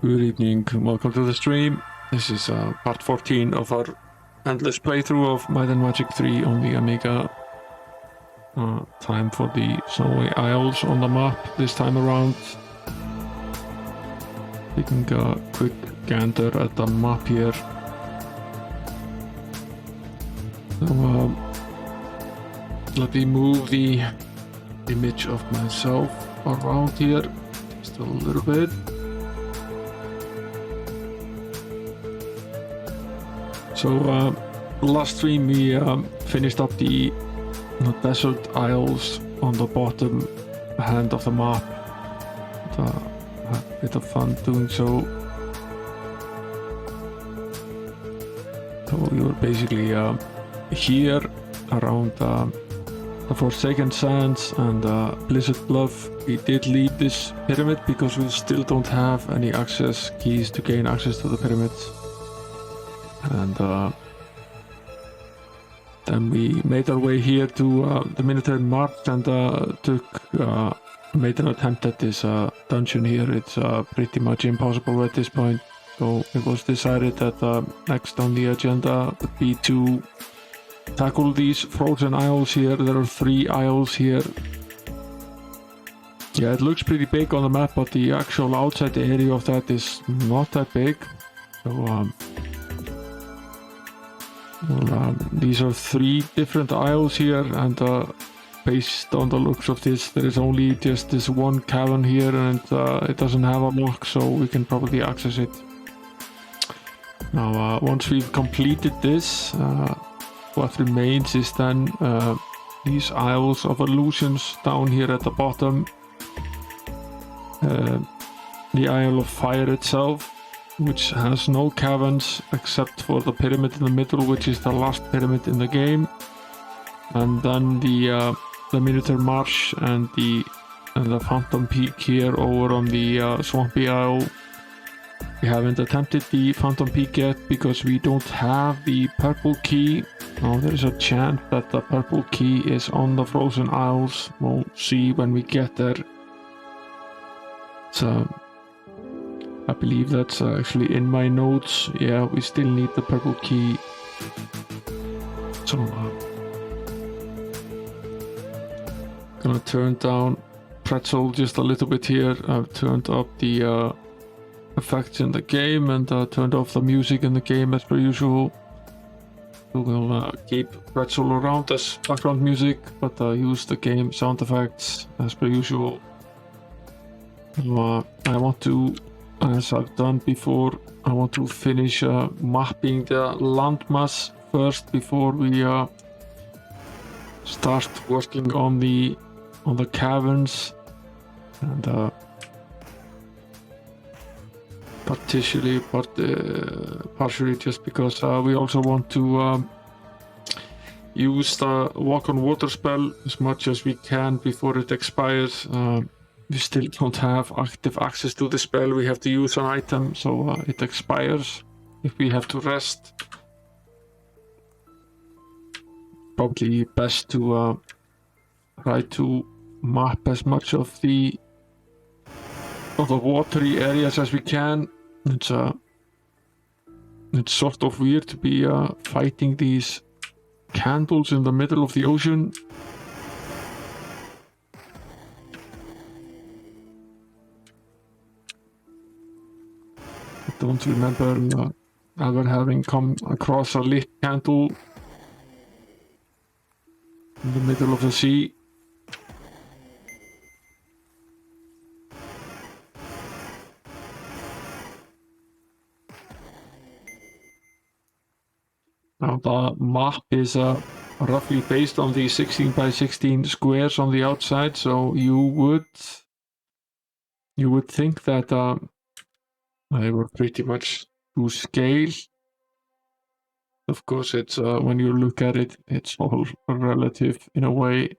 Good evening, welcome to the stream. This is part 14 of our endless playthrough of Might and Magic 3 on the Amiga. Time for the Snowy Isles on the map this time around. Taking a quick gander at the map here. So, let me move the image of myself around here just a little bit. So last stream we finished up the desert isles on the bottom hand of the map. Had a bit of fun doing so. So we were basically here around the Forsaken Sands and Blizzard Bluff. We did leave this pyramid because we still don't have any access keys to gain access to the pyramids. And then we made our way here to the Military March and made an attempt at this dungeon here. It's pretty much impossible at this point. So it was decided that next on the agenda would be to tackle these frozen isles here. There are 3 isles here. Yeah, it looks pretty big on the map, but the actual outside area of that is not that big. So these are 3 different isles here, and based on the looks of this, there is only just this one cavern here, and it doesn't have a lock, so we can probably access it. Now, once we've completed this, what remains is then these Isles of Illusions down here at the bottom. The Isle of Fire itself, which has no caverns except for the pyramid in the middle, which is the last pyramid in the game, and then the Military Marsh and the Phantom Peak here over on the Swampy Isle. We haven't attempted the Phantom Peak yet because we don't have the purple key. Now there is a chance that the purple key is on the Frozen Isles. We'll see when we get there. So I believe that's actually in my notes. Yeah, we still need the purple key. So gonna turn down Pretzel just a little bit here. I've turned up the effects in the game and turned off the music in the game as per usual. So we'll keep Pretzel around as background music, but use the game sound effects as per usual. So, I want to, as I've done before, I want to finish mapping the landmass first before we start working on the caverns, and partially just because we also want to use the walk on water spell as much as we can before it expires. We still don't have active access to the spell. We have to use an item, so it expires if we have to rest. Probably best to try to map as much of the watery areas as we can. It's sort of weird to be fighting these candles in the middle of the ocean. don't remember ever having come across a lit candle in the middle of the sea. Now the map is roughly based on the 16 by 16 squares on the outside, so you would think that they were pretty much to scale. Of course, it's when you look at it, it's all relative in a way.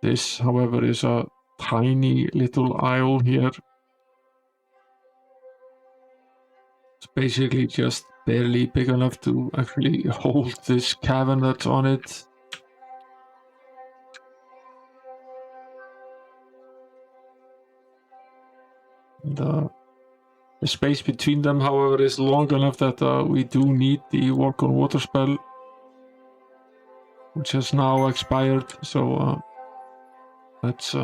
This, however, is a tiny little isle here. It's basically just barely big enough to actually hold this cavern that's on it. And, the space between them, however, is long enough that we do need the walk on water spell, which has now expired. So let's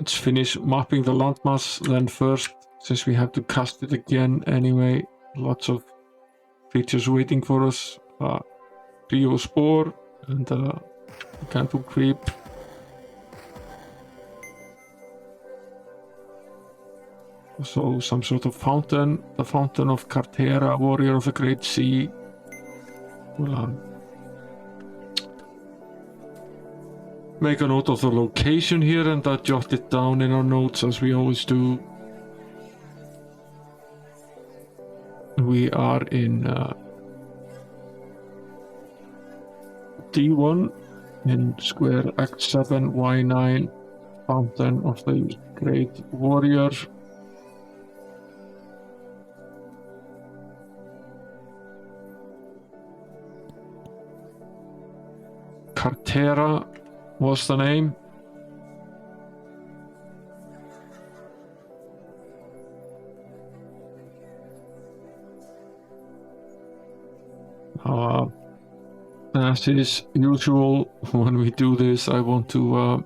finish mapping the landmass then first, since we have to cast it again anyway. Lots of creatures waiting for us. Trio Spore and Canto Creep. So some sort of fountain, the Fountain of Cartera, Warrior of the Great Sea. We'll make a note of the location here and jot it down in our notes as we always do. We are in D1 in square X7 Y9, Fountain of the Great Warrior. Cartera was the name. As is usual when we do this, I want to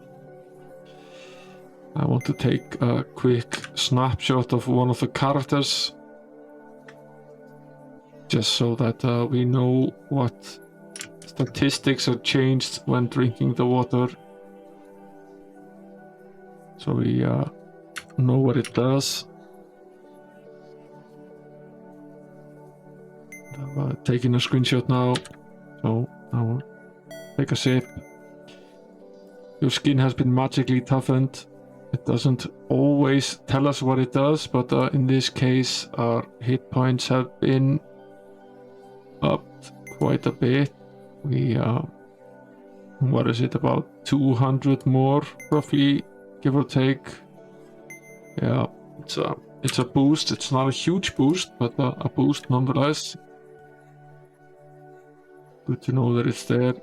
take a quick snapshot of one of the characters, just so that we know what statistics are changed when drinking the water, so we know what it does. I've taken a screenshot now, so I'll take a sip. Your skin has been magically toughened. It doesn't always tell us what it does, but in this case our hit points have been upped quite a bit. We what is it, about 200 more roughly, give or take. Yeah, it's a boost. It's not a huge boost, but a boost nonetheless. Good to know that it's there.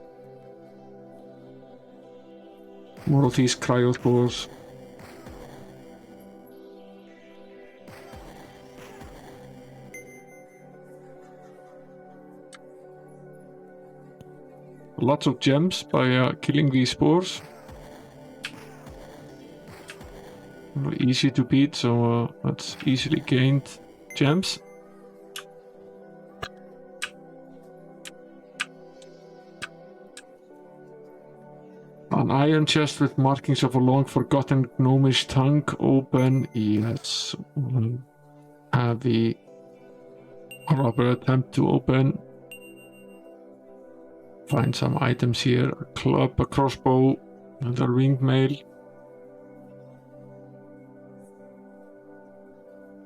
More of these cryospores. Lots of gems by killing these spores. Easy to beat, so that's easily gained gems. An iron chest with markings of a long forgotten gnomish tongue open. Yes, we'll have the robber attempt to open. Find some items here: a club, a crossbow, and a ring mail.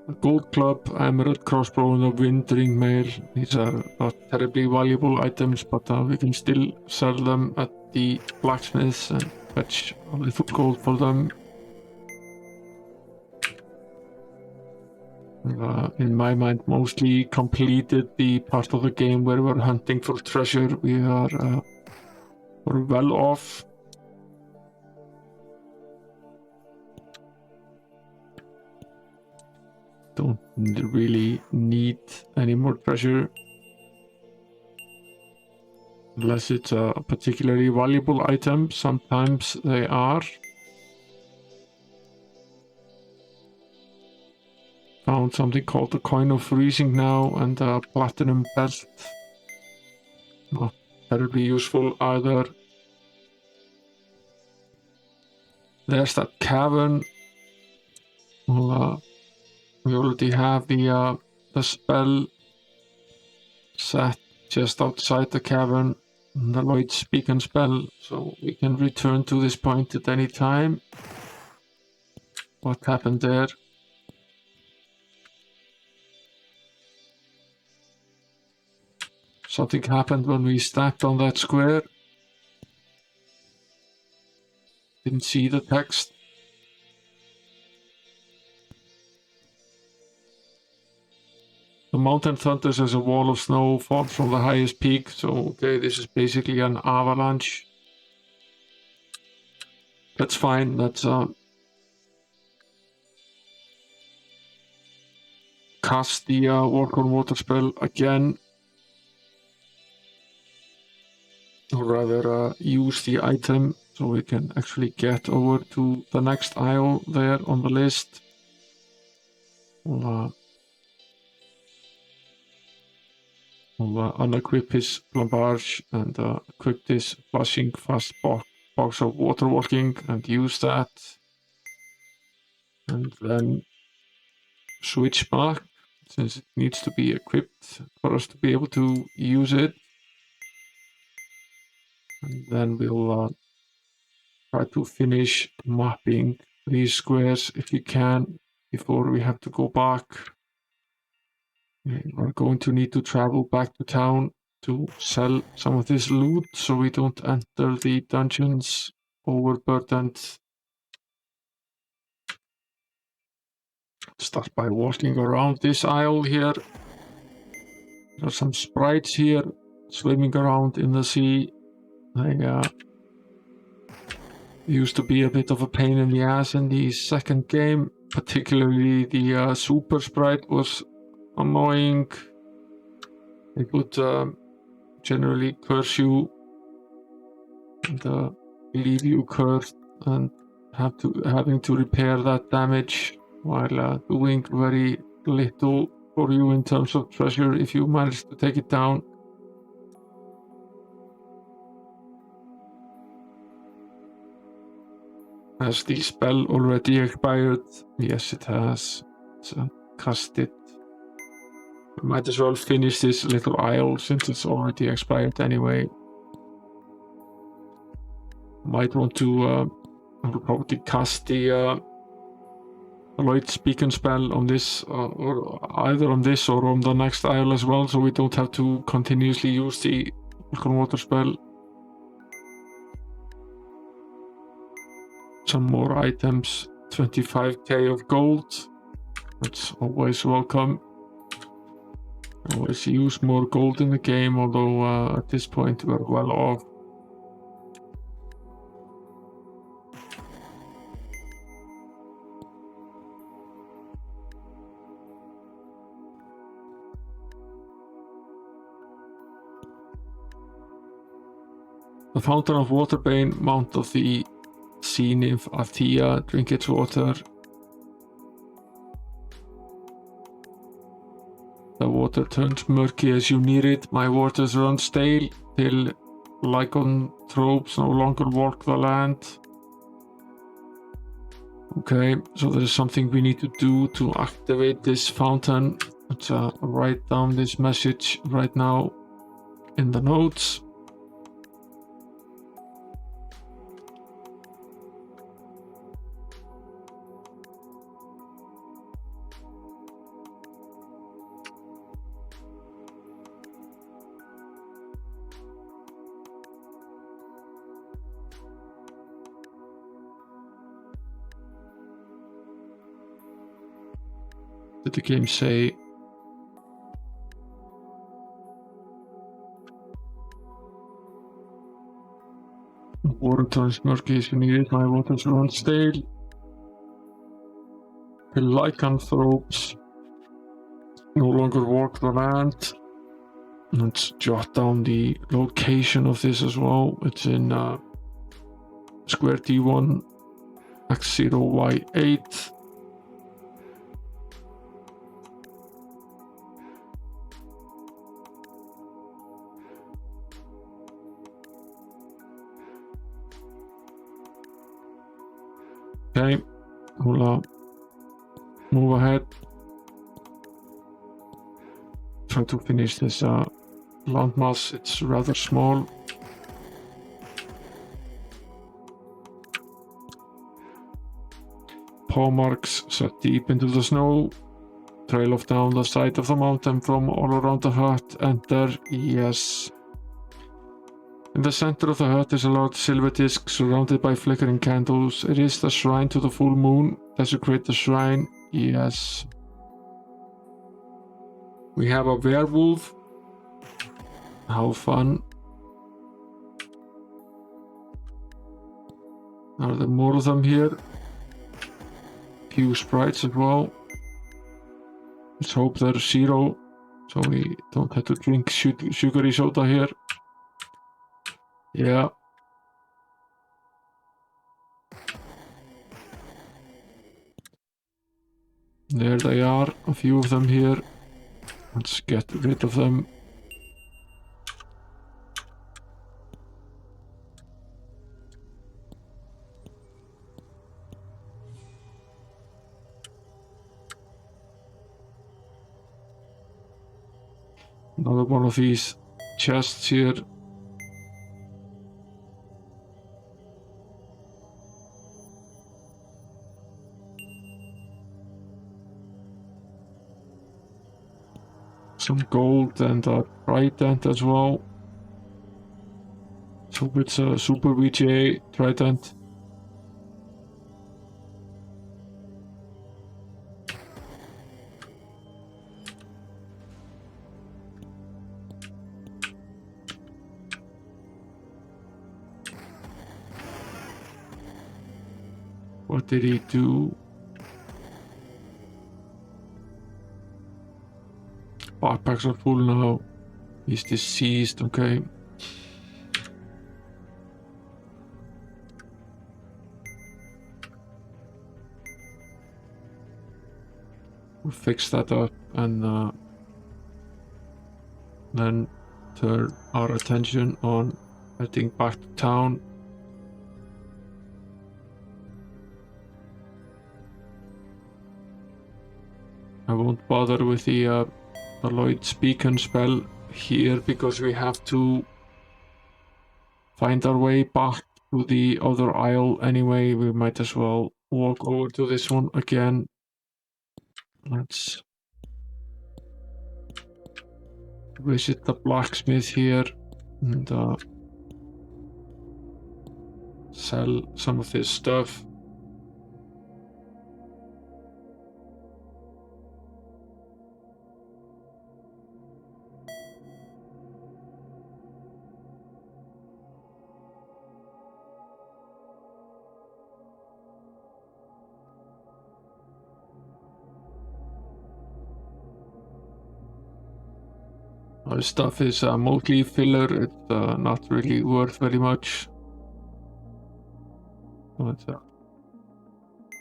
A gold club, emerald crossbow, and a wind ring mail. These are not terribly valuable items, but we can still sell them at the blacksmiths and fetch a little gold for them. In my mind, mostly completed the part of the game where we're hunting for treasure. We're well off. Don't really need any more treasure, unless it's a particularly valuable item. Sometimes they are. found something called the Coin of Freezing now, and a Platinum Belt. Not terribly useful either. There's that Cavern. Well, we already have the spell set just outside the cavern, the Lloyd's Beacon spell, so we can return to this point at any time. What happened there? Something happened when we stacked on that square. Didn't see the text. The mountain thunders as a wall of snow falls from the highest peak, so okay, this is basically an avalanche. That's fine, that's cast the work on water spell again. Or rather use the item so we can actually get over to the next isle there on the list. We'll unequip his plumbarge and equip this flashing fast box of water walking and use that. And then switch back since it needs to be equipped for us to be able to use it. And then we'll try to finish mapping these squares if we can before we have to go back. We're going to need to travel back to town to sell some of this loot so we don't enter the dungeons overburdened. Start by walking around this aisle here. There are some sprites here swimming around in the sea. They used to be a bit of a pain in the ass in the second game, particularly the super sprite was annoying. They would generally curse you and leave you cursed and having to repair that damage while doing very little for you in terms of treasure if you manage to take it down. Has the spell already expired? Yes, it has. So cast it. We might as well finish this little isle since it's already expired anyway. Might want to probably cast the Lloyd's Beacon spell on this, or either on this or on the next isle as well, so we don't have to continuously use the water spell. Some more items, 25k of gold. That's always welcome. Always use more gold in the game, although at this point we're well off. The Fountain of Waterbane, Mount of the Sea Nymph Althea, drink its water. The water turns murky as you near it. My waters run stale till lycanthropes no longer walk the land. Okay, so there is something we need to do to activate this fountain. Let's write down this message right now in the notes. Did the game say water turns murky as you need it, my waters run stale. The lycanthropes no longer walk the land. Let's jot down the location of this as well. It's in square T1 X0Y8. Okay, we'll move ahead. Try to finish this landmass. It's rather small. Paw marks set deep into the snow. Trail off down the side of the mountain from all around the hut. Enter. Yes. In the center of the hut is a large silver disc surrounded by flickering candles. It is the shrine to the full moon. Desecrate the shrine. Yes. We have a werewolf. How fun. Are there more of them here? Few sprites as well. Let's hope there's zero, so we don't have to drink sugary soda here. Yeah. There they are, a few of them here. Let's get rid of them. Another one of these chests here. Some gold and a trident as well. So it's a super VGA trident. What did he do? Backpacks are full now. He's deceased, okay. We'll fix that up and then turn our attention on heading back to town. I won't bother with the Lloyd's Beacon spell here because we have to find our way back to the other isle anyway. We might as well walk over to this one again. Let's visit the blacksmith here and sell some of this stuff. Our stuff is mostly filler. It's not really worth very much. But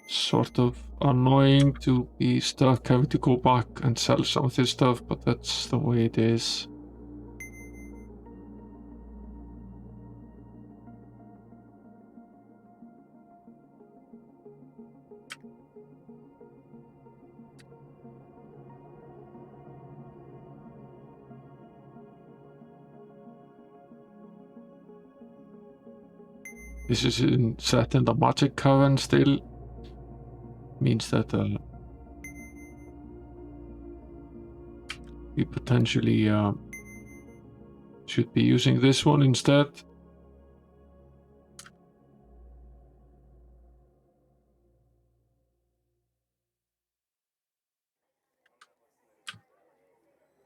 sort of annoying to be stuck having to go back and sell some of this stuff, but that's the way it is. This is set in the magic cavern still. Means that we potentially should be using this one instead.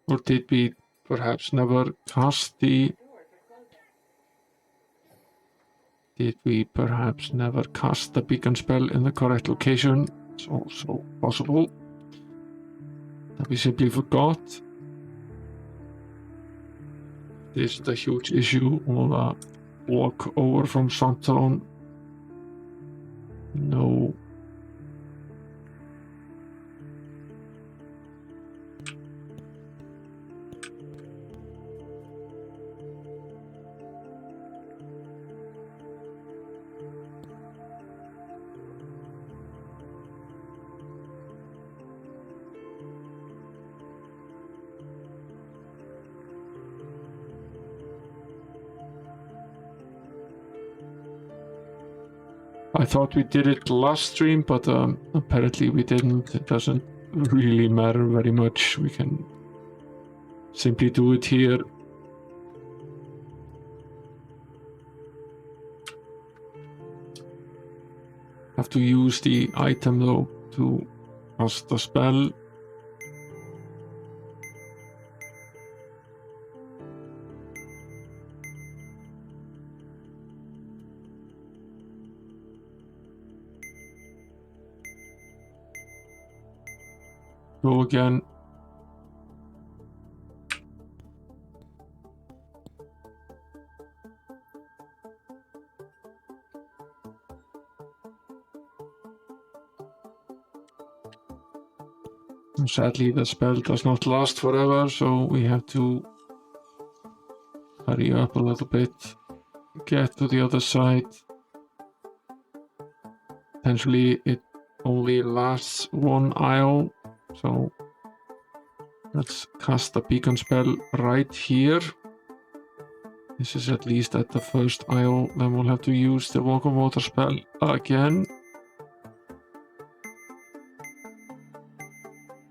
Or did we perhaps never cast the... Did we perhaps never cast the beacon spell in the correct location? It's also possible that we simply forgot. This is a huge issue. We'll walk over from Suntown. No. I thought we did it last stream, but apparently we didn't. It doesn't really matter very much. We can simply do it here. Have to use the item though to cast the spell. Go again. Sadly, the spell does not last forever, so we have to hurry up a little bit, get to the other side. Potentially, it only lasts one aisle, so let's cast the beacon spell right here. This is at least at the first aisle, then we'll have to use the walk on water spell again.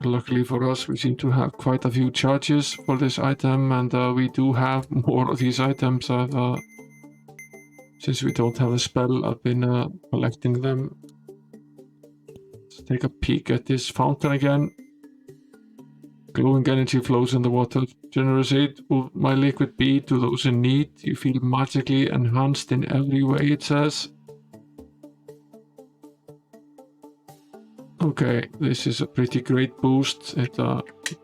Luckily for us, we seem to have quite a few charges for this item, and we do have more of these items. Since we don't have a spell, I've been collecting them. Let's take a peek at this fountain again. Glowing energy flows in the water. Generous aid will my liquid be to those in need. You feel magically enhanced in every way, it says. Okay, this is a pretty great boost. It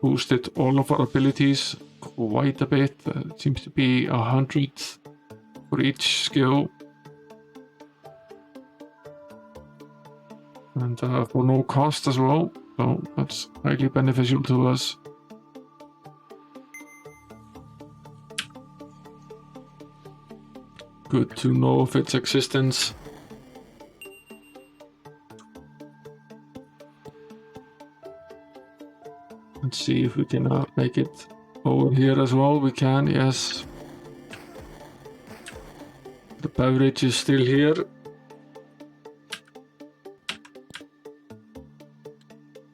boosted all of our abilities quite a bit. It seems to be 100 for each skill. And for no cost as well, so that's highly beneficial to us. Good to know of its existence. Let's see if we can make it over here as well. We can, yes. The beverage is still here.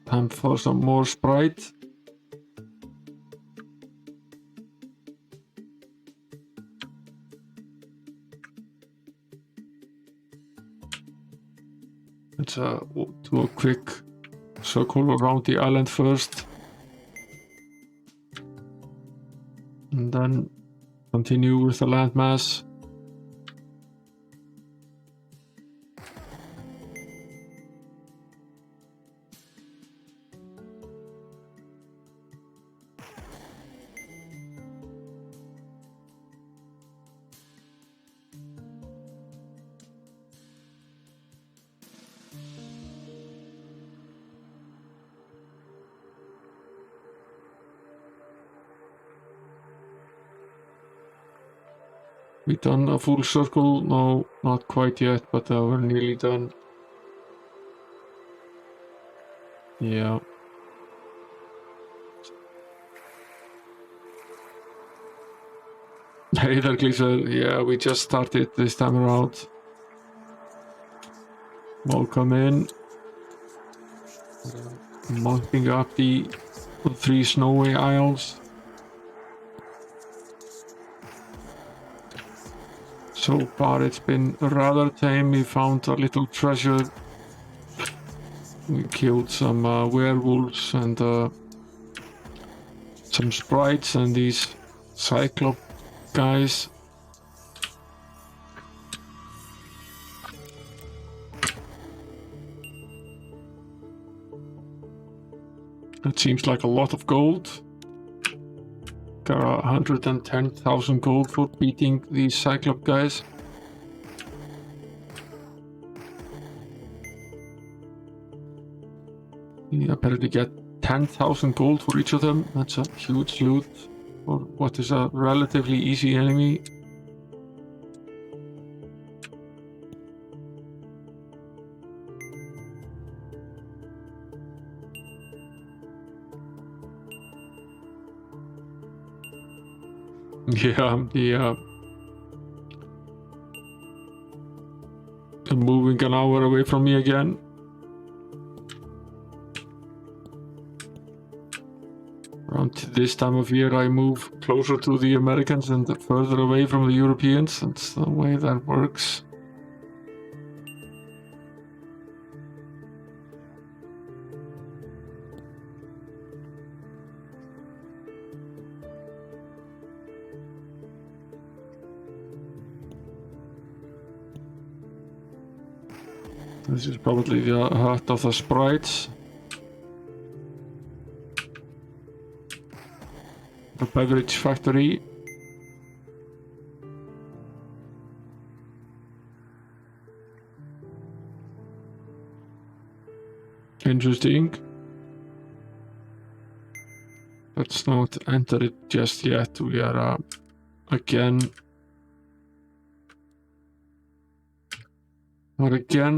Time for some more Sprite. Let's do a quick circle around the island first. And then continue with the landmass. We done a full circle? No, not quite yet, but we're nearly done. Yeah. Hey there, Gleaser. Yeah, we just started this time around. Welcome in. Mounting up the 3 snowy isles. So far it's been rather tame. We found a little treasure. We killed some werewolves and some sprites and these cyclops guys. That seems like a lot of gold. Got 110,000 gold for beating these cyclops guys. You apparently get 10,000 gold for each of them. That's a huge loot for what is a relatively easy enemy. Yeah, the moving an hour away from me again. Around this time of year I move closer to the Americans and further away from the Europeans. That's the way that works. This is probably the hut of the sprites. The beverage factory. Interesting. Let's not enter it just yet. We are again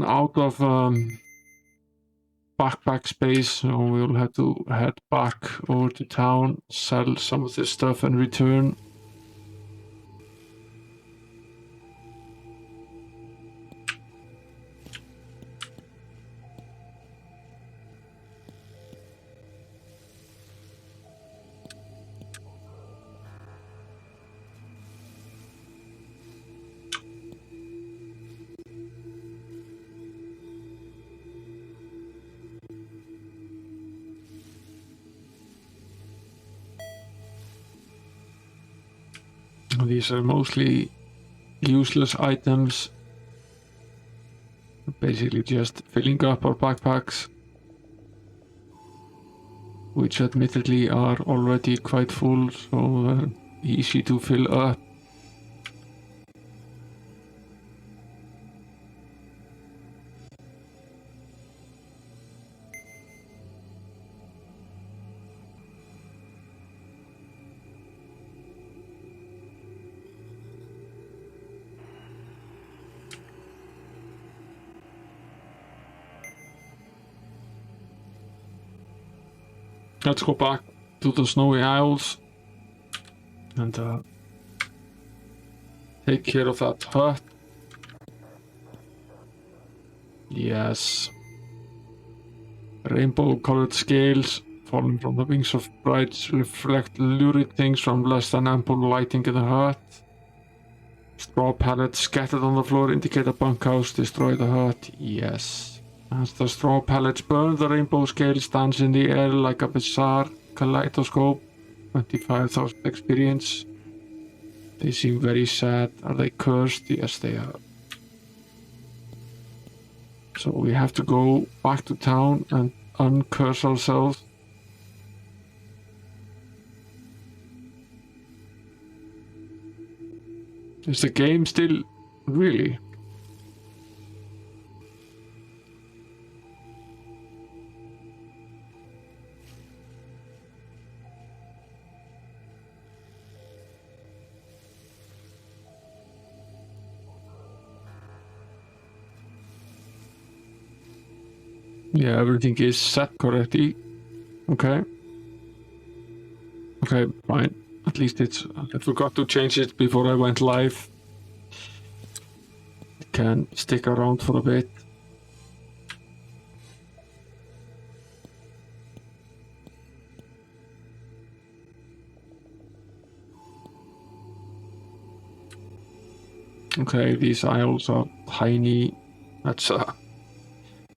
out of backpack space, so we'll have to head back over to town, sell some of this stuff and return. These are mostly useless items, basically just filling up our backpacks, which admittedly are already quite full, so they're easy to fill up. Let's go back to the Snowy Isles and take care of that hut. Yes. Rainbow-colored scales falling from the wings of brides reflect lurid things from less than ample lighting in the hut. Straw pallets scattered on the floor indicate a bunkhouse. Destroy the hut. Yes. As the straw pallets burn, the rainbow scales dance in the air like a bizarre kaleidoscope. 25,000 experience. They seem very sad. Are they cursed? Yes, they are. So we have to go back to town and uncurse ourselves. Is the game still... really? Yeah, everything is set correctly. Okay. Okay, fine. At least it's... I forgot to change it before I went live. It can stick around for a bit. Okay, these aisles are tiny.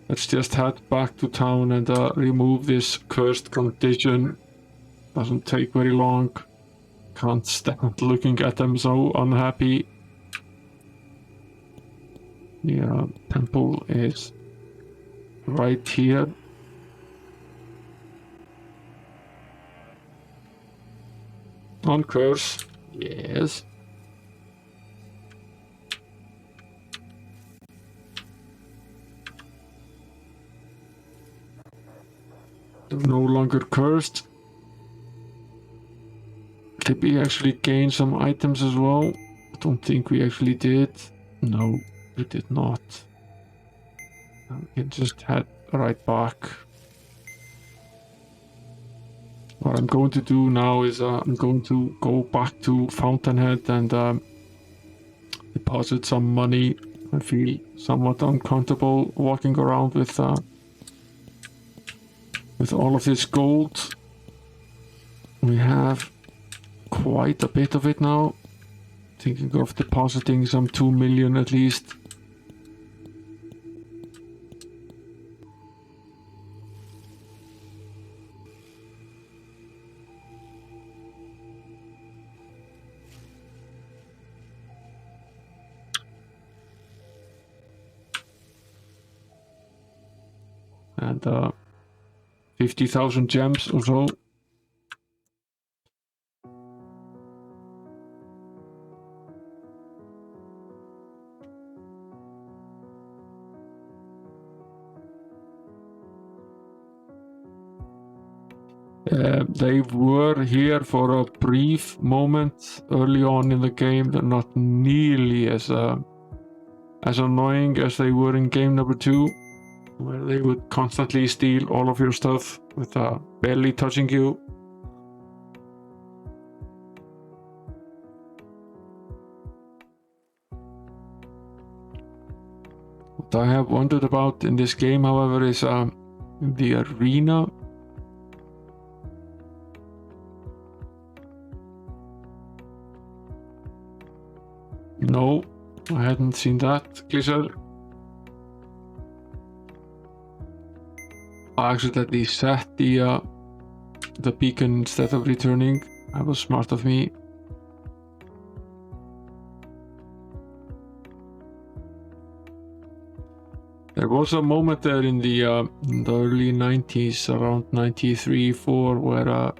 Let's just head back to town and remove this cursed condition. Doesn't take very long. Can't stand looking at them so unhappy. The temple is right here. On curse. Yes. No longer cursed. Did we actually gain some items as well? I don't think we actually did. No, we did not. We can just head right back. What I'm going to do now is I'm going to go back to Fountainhead and deposit some money I feel somewhat uncomfortable walking around with all of this gold. We have quite a bit of it now. Thinking of depositing some 2 million at least. And 50,000 gems or so. They were here for a brief moment early on in the game. They're not nearly as annoying as they were in game number 2, where they would constantly steal all of your stuff with barely touching you. What I have wondered about in this game, however, is the arena. No, I hadn't seen that, Glisser. I accidentally set the beacon instead of returning. That was smart of me. There was a moment there in the early 90s, around 93-4, where a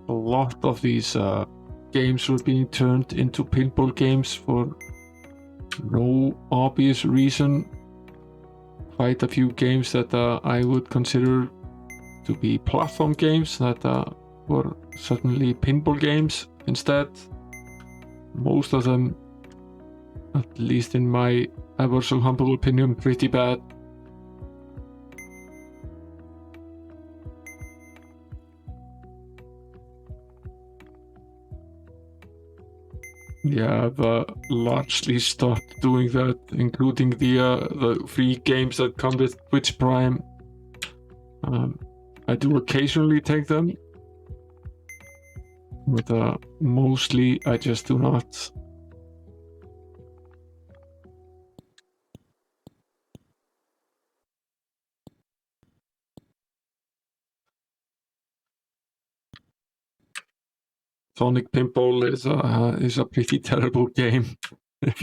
lot of these games were being turned into pinball games for no obvious reason. Quite a few games that I would consider to be platform games that were certainly pinball games instead. Most of them, at least in my ever so humble opinion, pretty bad. Yeah, I've largely stopped doing that, including the free games that come with Twitch Prime. I do occasionally take them, but mostly I just do not. Sonic Pinball is a pretty terrible game. If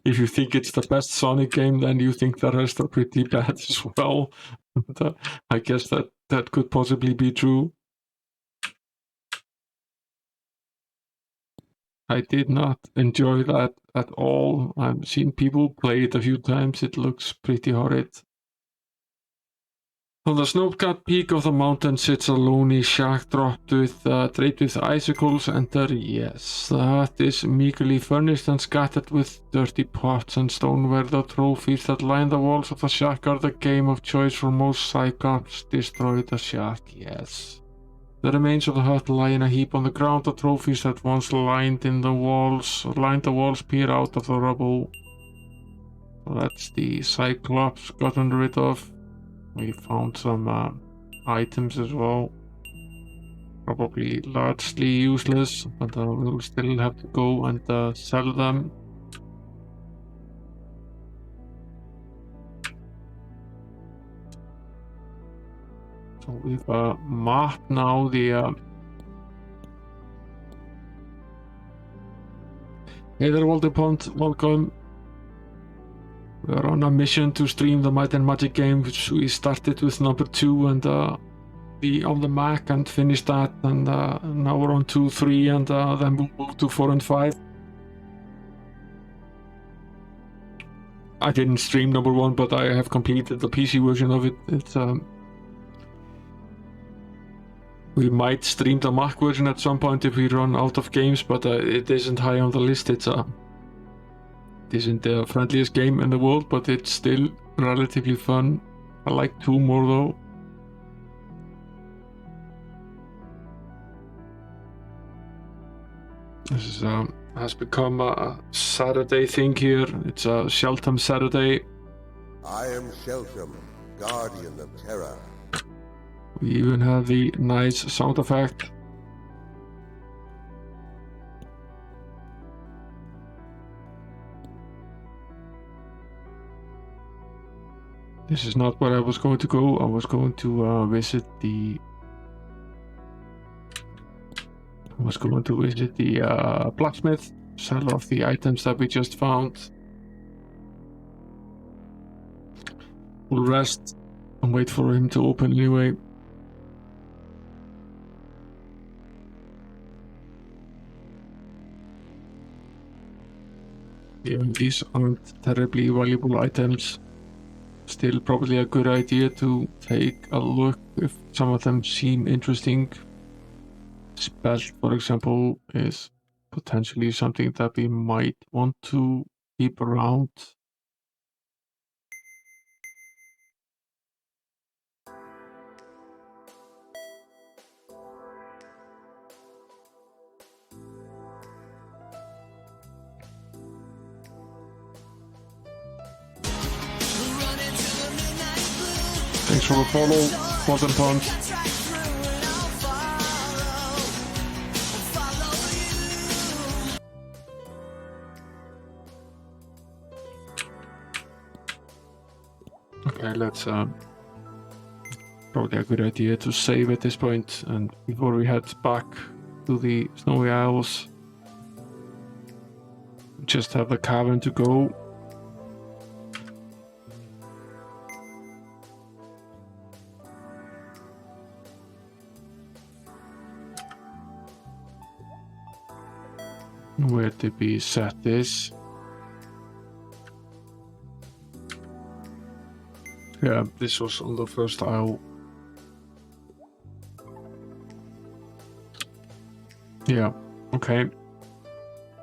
you think it's the best Sonic game, then you think the rest are pretty bad as well. But, I guess that could possibly be true. I did not enjoy that at all. I've seen people play it a few times. It looks pretty horrid. On the snow-capped peak of the mountain sits a lonely shack draped with icicles, and yes, that is meagerly furnished and scattered with dirty pots and stoneware. The trophies that line the walls of the shack are the game of choice for most Cyclops. Destroy the shack, yes. The remains of the hut lie in a heap on the ground. The trophies that once lined the walls peer out of the rubble. So that's the Cyclops gotten rid of. We found some items as well. Probably largely useless, but we'll still have to go and sell them. So we've mapped now the... Hey there, Walderpont, welcome. We're on a mission to stream the Might and Magic game, which we started with number 2 and on the Mac and finished that, and now we're on 2, 3, and then we'll move to 4 and 5. I didn't stream number 1, but I have completed the PC version of it. It's we might stream the Mac version at some point if we run out of games, but it isn't high on the list. It isn't the friendliest game in the world, but it's still relatively fun. I like 2 more though. This is has become a Saturday thing here. It's a Sheltham Saturday. I am Sheltham, Guardian of Terror. We even have the nice sound effect. This is not where I was going to go. I was going to visit the blacksmith, sell off the items that we just found. We'll rest and wait for him to open anyway. Even these aren't terribly valuable items. Still probably a good idea to take a look if some of them seem interesting. Spell, for example, is potentially something that we might want to keep around. Thanks for the follow, Bottom Pond. Okay, let's probably a good idea to save at this point, and before we head back to the Snowy Isles, we just have the cavern to go. Where did we set this? Yeah, this was on the first isle. Yeah, okay.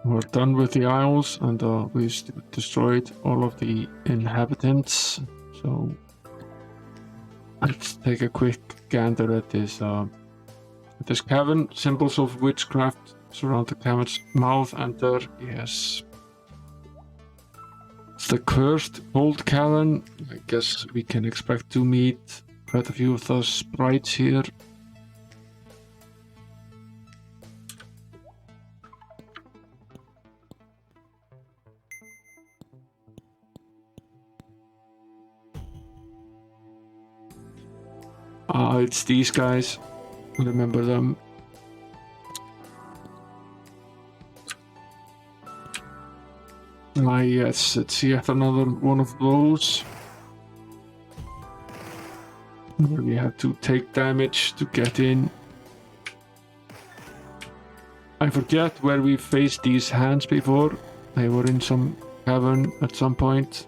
We're done with the isles, and we destroyed all of the inhabitants. So let's take a quick gander at this cavern. Symbols of witchcraft surround the cavern's mouth, and there, yes. It's the cursed old cavern. I guess we can expect to meet quite a few of those sprites here. It's these guys. Remember them. Yes, it's yet another one of those. Where we have to take damage to get in. I forget where we faced these hands before. They were in some cavern at some point.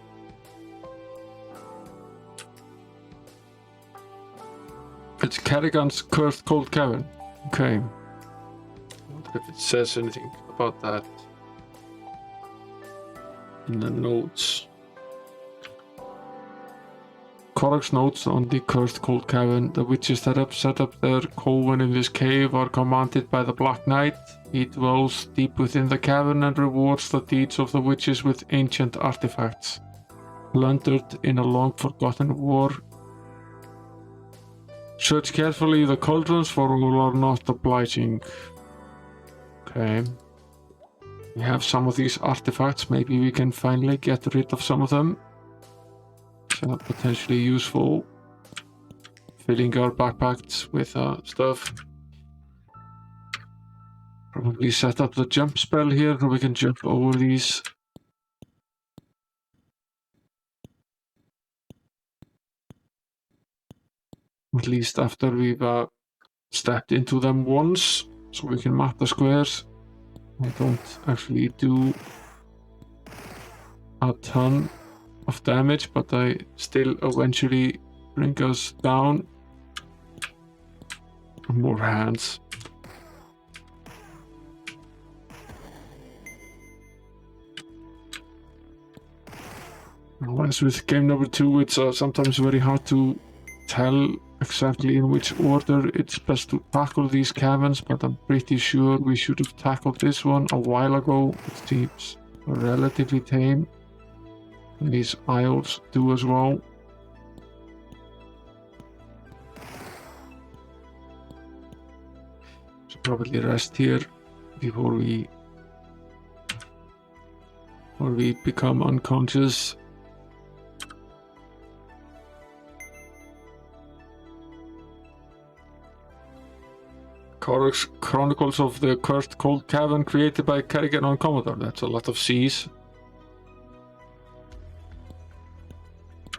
It's Kerrigan's Cursed Cold Cavern. Okay. I wonder if it says anything about that in the notes. Korok's notes on the Cursed Cold Cavern. The witches that have set up their coven in this cave are commanded by the Black Knight. He dwells deep within the cavern and rewards the deeds of the witches with ancient artifacts, plundered in a long-forgotten war. Search carefully the cauldrons, for all are not obliging. Okay. We have some of these artifacts. Maybe we can finally get rid of some of them. So potentially useful. Filling our backpacks with stuff. Probably set up the jump spell here so we can jump over these. At least after we've stepped into them once, so we can map the squares. I don't actually do a ton of damage, but I still eventually bring us down. More hands. As with game number 2, it's sometimes very hard to tell exactly in which order it's best to tackle these caverns, but I'm pretty sure we should have tackled this one a while ago. It seems relatively tame. And these aisles do as well. Should probably rest here before we become unconscious. Chronicles of the Cursed Cold Cavern created by Kerrigan on Commodore. That's a lot of C's.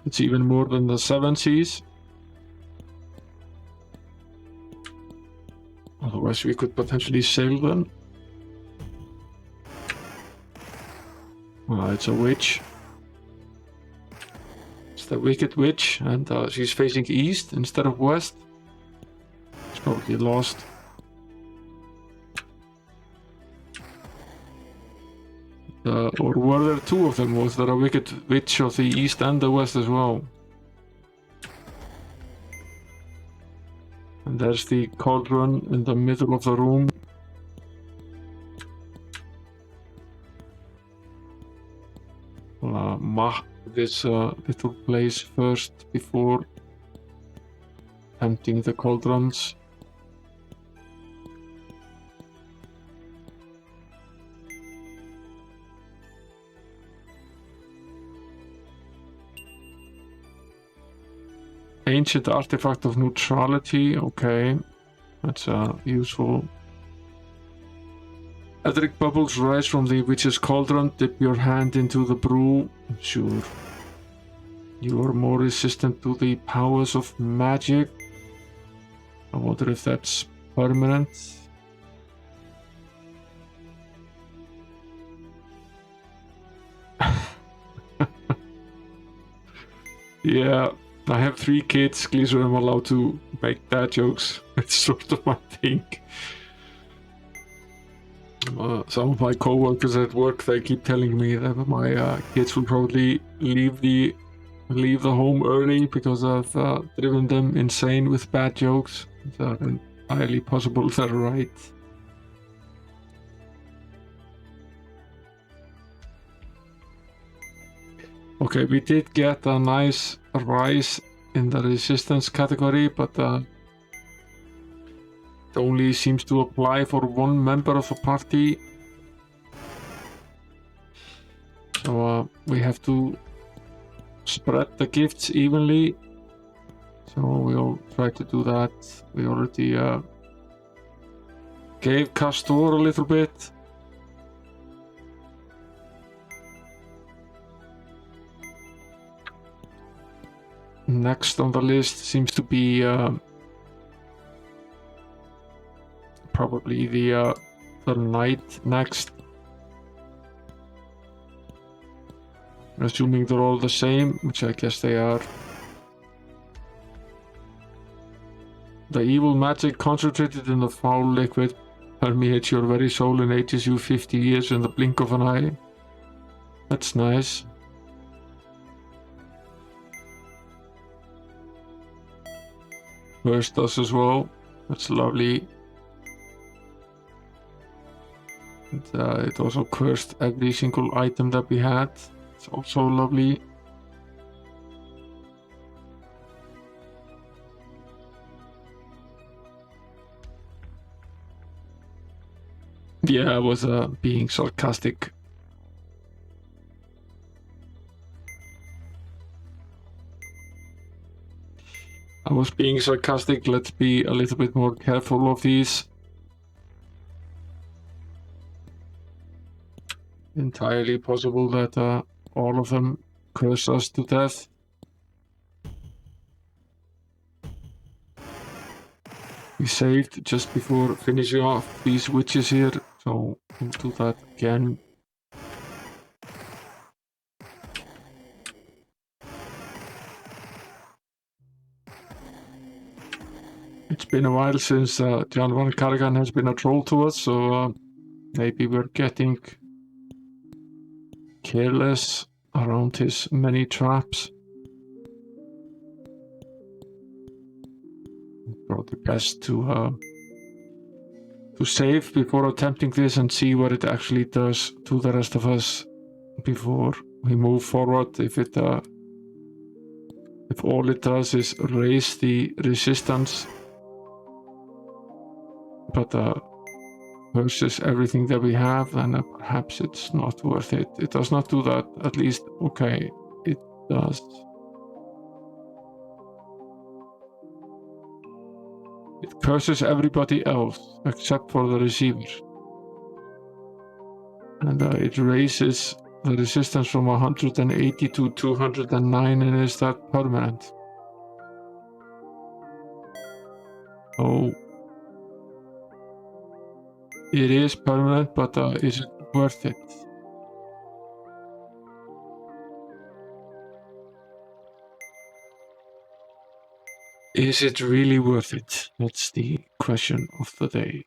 It's even more than the 7 C's. Otherwise we could potentially sail them. It's a witch. It's the Wicked Witch, and she's facing east instead of west. She's probably lost. Or were there 2 of them? Was there a Wicked Witch of the east and the west as well? And there's the cauldron in the middle of the room. Map this little place first before emptying the cauldrons. Ancient artifact of neutrality, okay, that's useful. Etheric bubbles rise from the witch's cauldron. Dip your hand into the brew. Sure. You are more resistant to the powers of magic. I wonder if that's permanent. Yeah, I have 3 kids, Gleaser, I'm allowed to make dad jokes. It's sort of my thing. Some of my co-workers at work, they keep telling me that my kids will probably leave the home early because I've driven them insane with bad jokes. It's entirely possible they're right. Okay, we did get a nice rise in the resistance category, but it only seems to apply for 1 member of the party. So we have to spread the gifts evenly. So we'll try to do that. We already gave Castor a little bit. Next on the list seems to be probably the knight next. Assuming they're all the same, which I guess they are. The evil magic concentrated in the foul liquid permeates your very soul and ages you 50 years in the blink of an eye. That's nice. Cursed us as well. That's lovely. And it also cursed every single item that we had. It's also lovely. Yeah, I was being sarcastic. I was being sarcastic. Let's be a little bit more careful of these. Entirely possible that all of them curse us to death. We saved just before finishing off these witches here, so we'll do that again. It's been a while since John Van Carrigan has been a troll to us, so maybe we're getting careless around his many traps. probably best to save before attempting this and see what it actually does to the rest of us before we move forward. If all it does is raise the resistance, but versus everything that we have, then perhaps it's not worth it. It does not do that, at least. Okay, it does. It curses everybody else except for the receiver. And it raises the resistance from 180 to 209, and is that permanent? Oh, it is permanent, but is it worth it? Is it really worth it? That's the question of the day.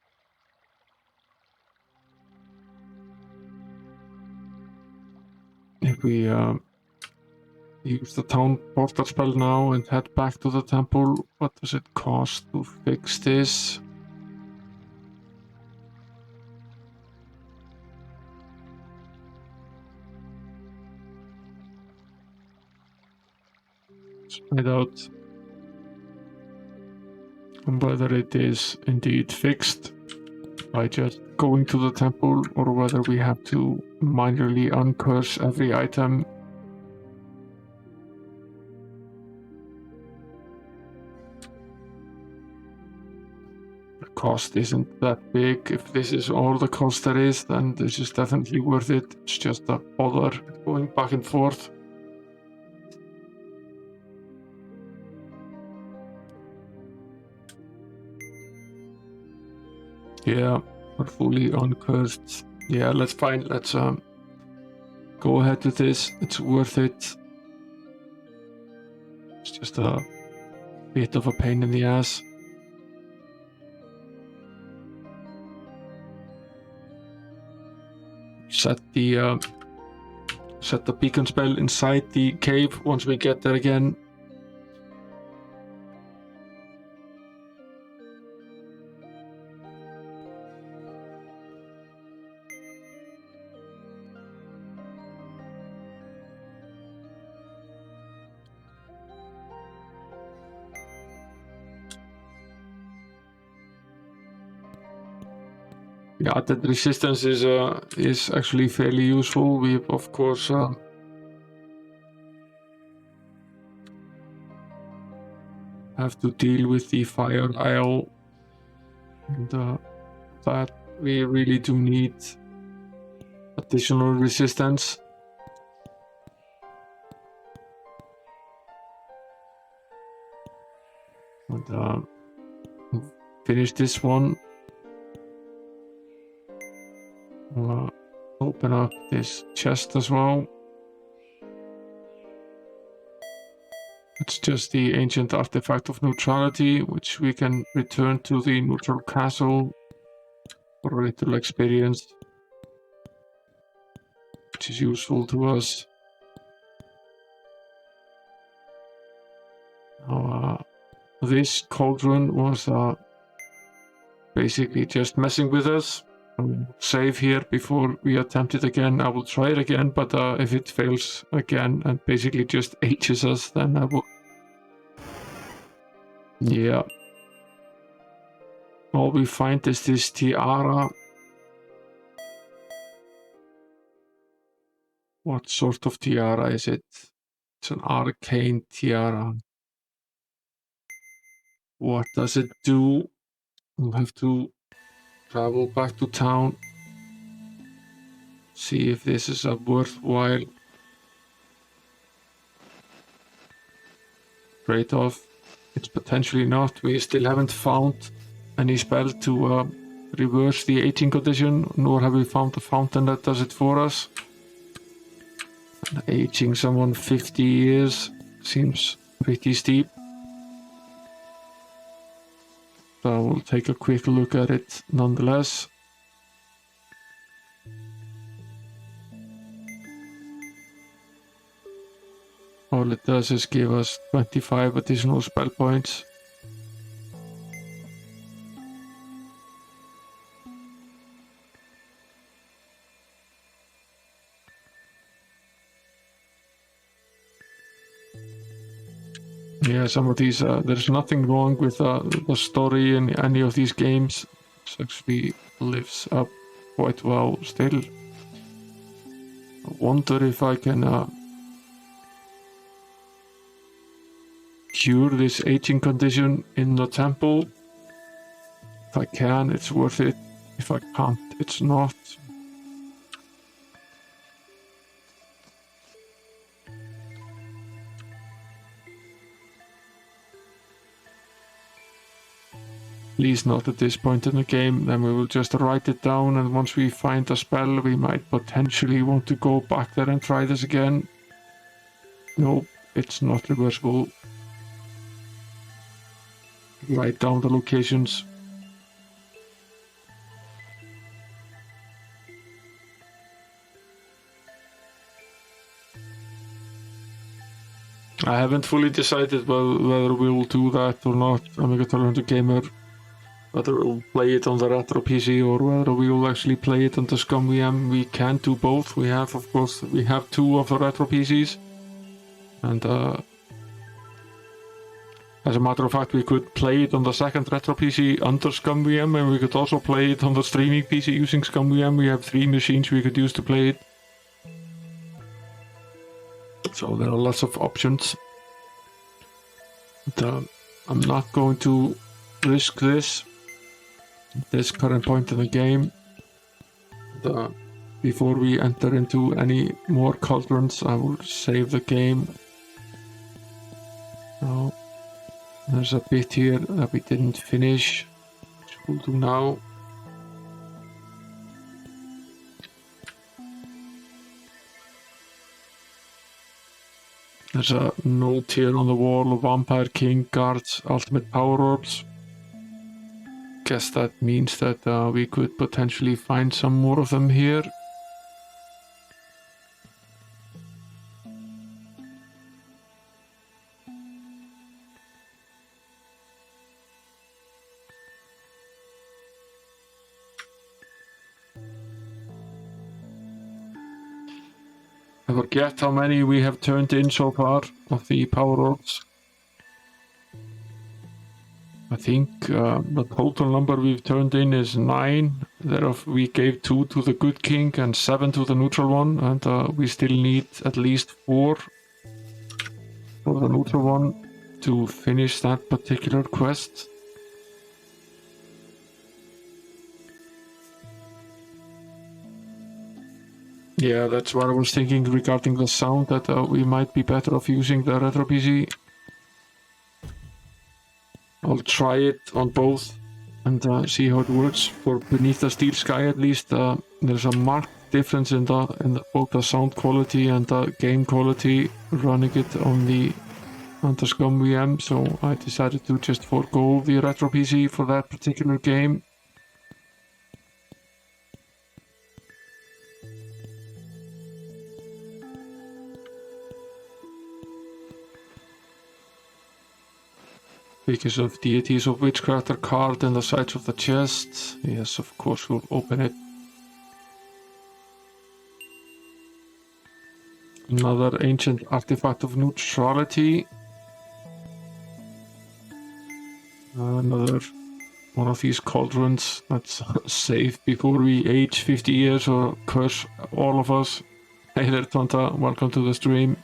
If we use the town portal spell now and head back to the temple, what does it cost to fix this? Let's find out whether it is indeed fixed by just going to the temple, or whether we have to manually uncurse every item. The cost isn't that big. If this is all the cost there is, then this is definitely worth it. It's just a bother going back and forth. Yeah, we're fully uncursed. Yeah, let's go ahead with this. It's worth it. It's just a bit of a pain in the ass. Set the beacon spell inside the cave once we get there again. Yeah, that resistance is actually fairly useful. We of course have to deal with the fire isle, and that we really do need additional resistance. And finish this one. We'll open up this chest as well. It's just the ancient artifact of neutrality, which we can return to the neutral castle for a little experience, which is useful to us. Now, this cauldron was basically just messing with us. Save here before we attempt it again. I will try it again, but if it fails again and basically just ages us, then I will... Yeah. All we find is this tiara. What sort of tiara is it? It's an Arcane Tiara. What does it do? We'll have to travel back to town. See if this is a worthwhile trade-off. It's potentially not. We still haven't found any spell to reverse the aging condition, nor have we found a fountain that does it for us. And aging someone 50 years seems pretty steep. So we'll take a quick look at it nonetheless. All it does is give us 25 additional spell points. Yeah, some of these, there's nothing wrong with the story in any of these games. It actually lives up quite well still. I wonder if I can cure this aging condition in the temple. If I can, it's worth it. If I can't, it's not. At least not at this point in the game. Then we will just write it down, and once we find a spell, we might potentially want to go back there and try this again. Nope, it's not reversible. Write down the locations. I haven't fully decided whether we'll do that or not. Amiga Tolerant Gamer, whether we'll play it on the retro PC or whether we will actually play it on the Scum VM. We can do both. We have, of course, we have 2 of the retro PCs, and as a matter of fact, we could play it on the second retro PC under Scum VM, and we could also play it on the streaming PC using Scum VM. We have 3 machines we could use to play it. So there are lots of options. But, I'm not going to risk this at this current point in the game. Before we enter into any more cauldrons, I will save the game. Now, there's a bit here that we didn't finish, which we'll do now. There's a note here on the wall: Vampire King guards ultimate power orbs. Guess that means that we could potentially find some more of them here. I forget how many we have turned in so far of the power orbs. I think the total number we've turned in is 9. Thereof we gave 2 to the good king and 7 to the neutral one, and we still need at least 4 for the neutral one to finish that particular quest. Yeah, that's what I was thinking regarding the sound, that we might be better off using the retro PC. I'll try it on both and see how it works. For Beneath the Steel Sky, at least, there's a marked difference in both the sound quality and the game quality running it on the Scum VM, so I decided to just forego the retro PC for that particular game. Because of Deities of Witchcraft are carved in the sides of the chest. Yes, of course, we'll open it. Another ancient artifact of neutrality. Another one of these cauldrons that's safe before we age 50 years or curse all of us. Hey there, Tonta, welcome to the stream.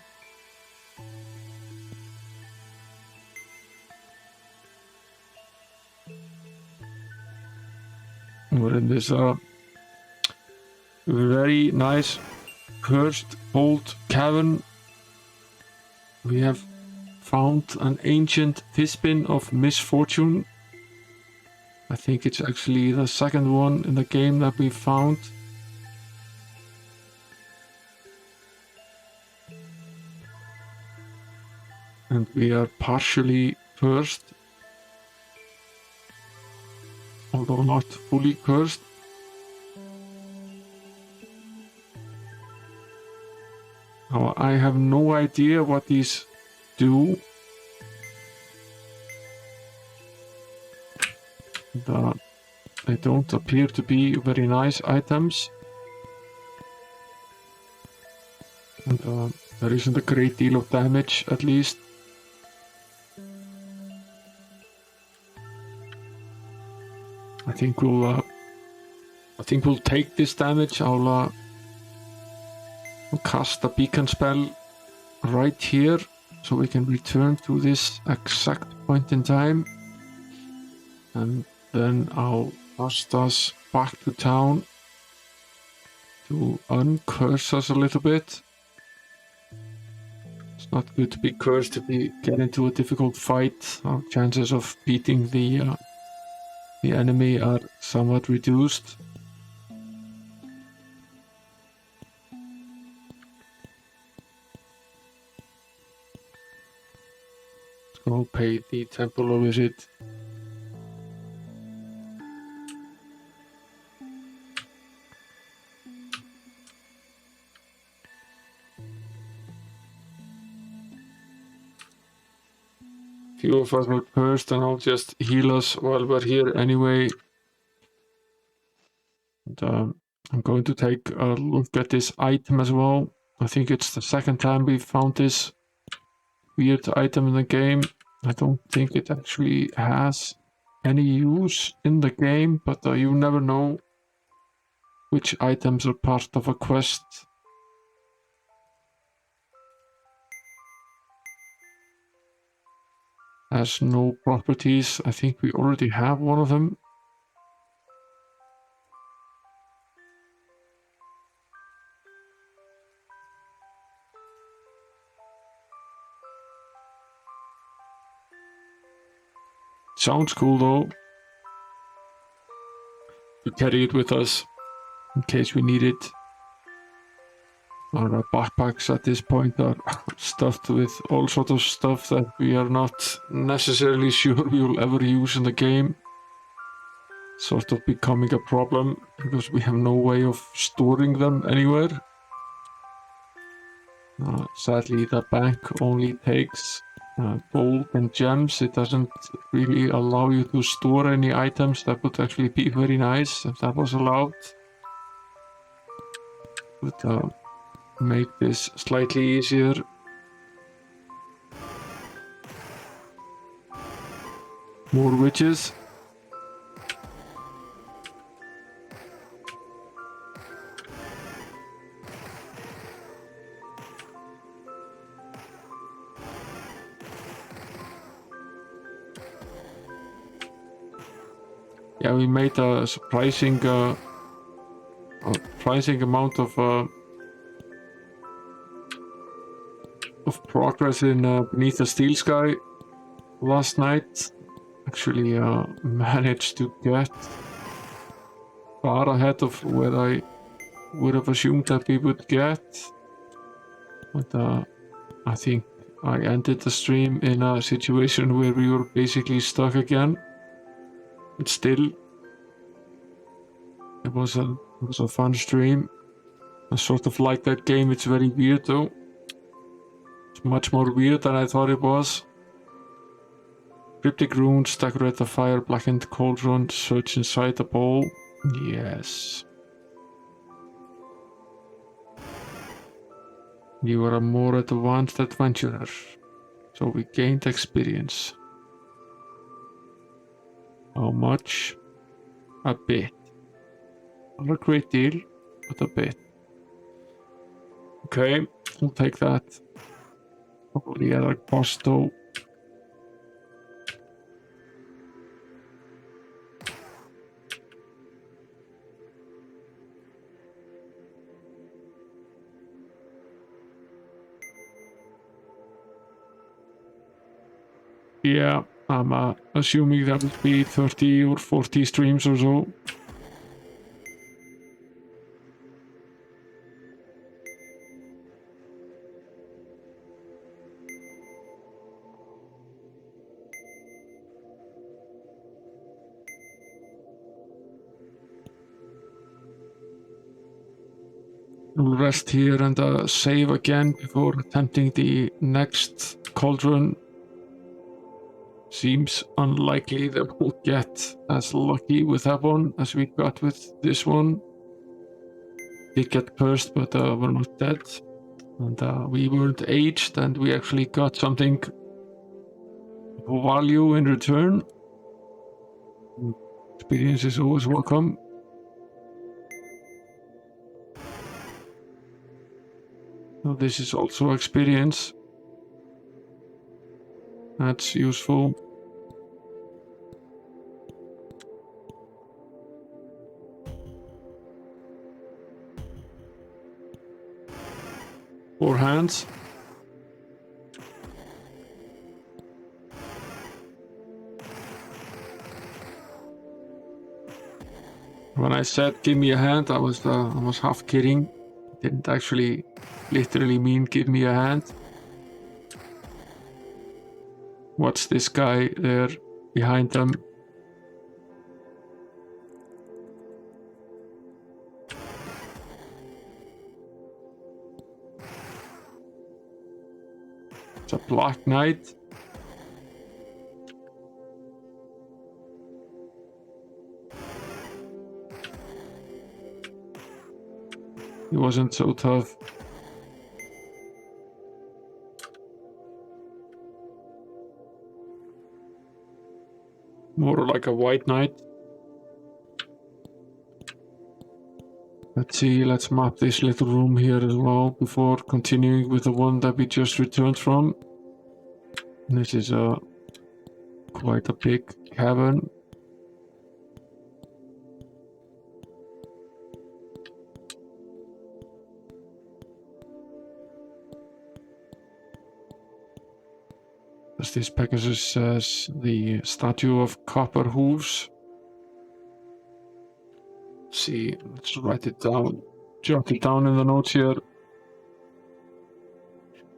We're in this very nice cursed old cavern. We have found an ancient fishbin of misfortune. I think it's actually the second one in the game that we found. And we are partially cursed, although not fully cursed. Now, I have no idea what these do. They don't appear to be very nice items. And there isn't a great deal of damage, at least. I think we'll take this damage. I'll cast a beacon spell right here, so we can return to this exact point in time, and then I'll cast us back to town to uncurse us a little bit. It's not good to be cursed if we get into a difficult fight. Our chances of beating the enemy are somewhat reduced. Let's go pay the temple a visit. Few of us are cursed, and I'll just heal us while we're here anyway. And, I'm going to take a look at this item as well. I think it's the second time we found this weird item in the game. I don't think it actually has any use in the game, but you never know which items are part of a quest. Has no properties. I think we already have one of them. Sounds cool though. We carry it with us in case we need it. Our backpacks at this point are stuffed with all sorts of stuff that we are not necessarily sure we will ever use in the game. Sort of becoming a problem because we have no way of storing them anywhere. Sadly, the bank only takes gold and gems. It doesn't really allow you to store any items. That would actually be very nice if that was allowed. Would make this slightly easier. More witches. Yeah, we made a surprising amount of progress in Beneath the Steel Sky last night. Actually managed to get far ahead of where I would have assumed that we would get. But I think I ended the stream in a situation where we were basically stuck again. But still, it was a fun stream. I sort of like that game. It's very weird though. It's much more weird than I thought it was. Cryptic runes, decorate the fire, blackened cauldron, search inside the bowl. Yes. You are a more advanced adventurer, so we gained experience. How much? A bit. Not a great deal, but a bit. Okay, we'll take that. Probably at a cost though. Yeah, I'm assuming that would be 30 or 40 streams or so. We'll rest here and save again before attempting the next cauldron. Seems unlikely that we'll get as lucky with that one as we got with this one. Did get cursed, but we're not dead. And we weren't aged, and we actually got something of value in return. Experience is always welcome. So this is also experience. That's useful. Four hands. When I said give me a hand, I was half kidding. Didn't actually literally mean give me a hand. What's this guy there behind them? It's a Black Knight. He wasn't so tough. More like a White Knight. Let's see, let's map this little room here as well before continuing with the one that we just returned from. This is quite a big cavern. As this Pegasus says, the statue of copper hooves. See, let's write it down. Jot it down in the notes here.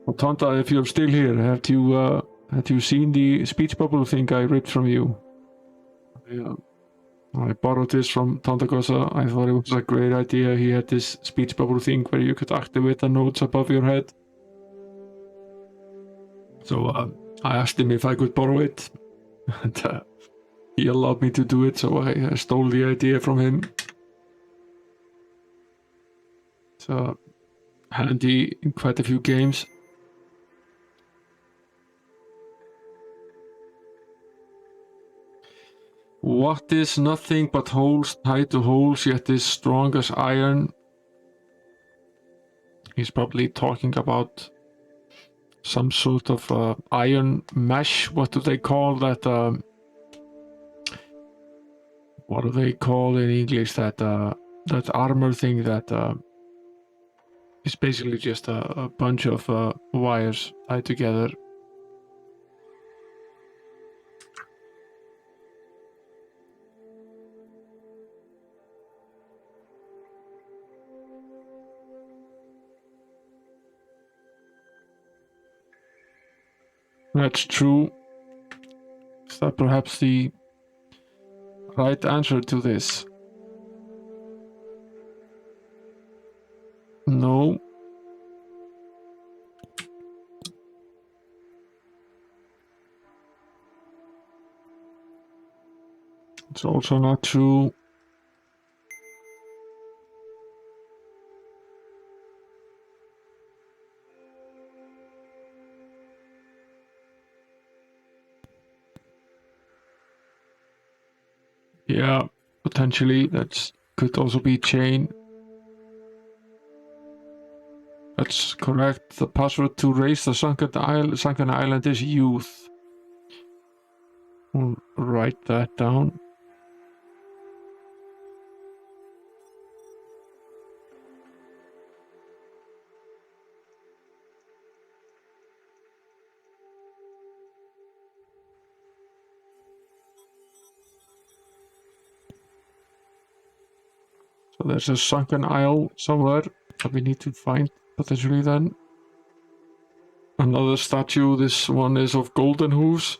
Well, Tonta, if you're still here, have you seen the speech bubble thing I ripped from you? Yeah. I borrowed this from Tontagosa. I thought it was a great idea. He had this speech bubble thing where you could activate the notes above your head. So I asked him if I could borrow it, and he allowed me to do it, so I stole the idea from him. It's handy in quite a few games. What is nothing but holes tied to holes, yet is strong as iron? He's probably talking about some sort of iron mesh. What do they call that? What do they call in English that armor thing that is basically just a bunch of wires tied together? That's true. Is that perhaps the right answer to this? No. It's also not true. Yeah, potentially that could also be chain. That's correct. The password to raise the sunken island is youth. We'll write that down. So there's a sunken isle somewhere that we need to find potentially then. Another statue. This one is of golden hooves.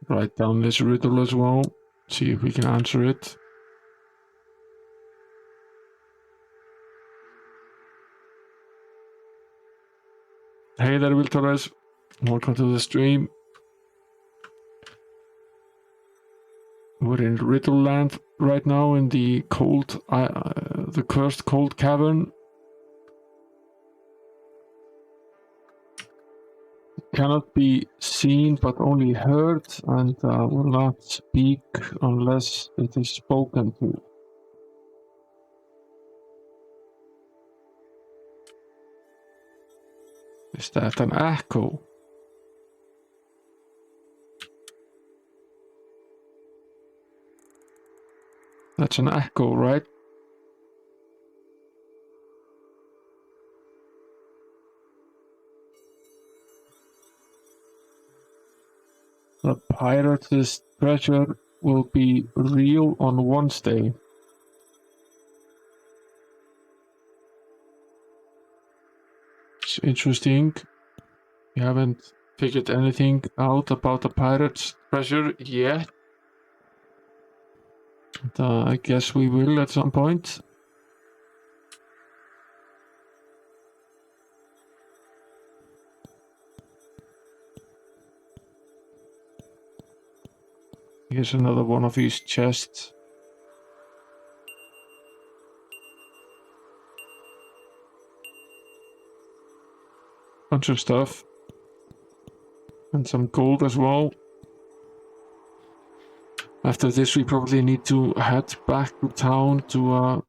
Write down this riddle as well. See if we can answer it. Hey there, Will Torres. Welcome to the stream. We're in Riddle Land right now in the cold, the cursed cold cavern. cannot be seen but only heard, and will not speak unless it is spoken to. Is that an echo? That's an echo, right? The pirate's treasure will be real on Wednesday. It's interesting. We haven't figured anything out about the pirate's treasure yet. But, I guess we will at some point. Here's another one of these chests. Bunch of stuff. And some gold as well. After this we probably need to head back to town to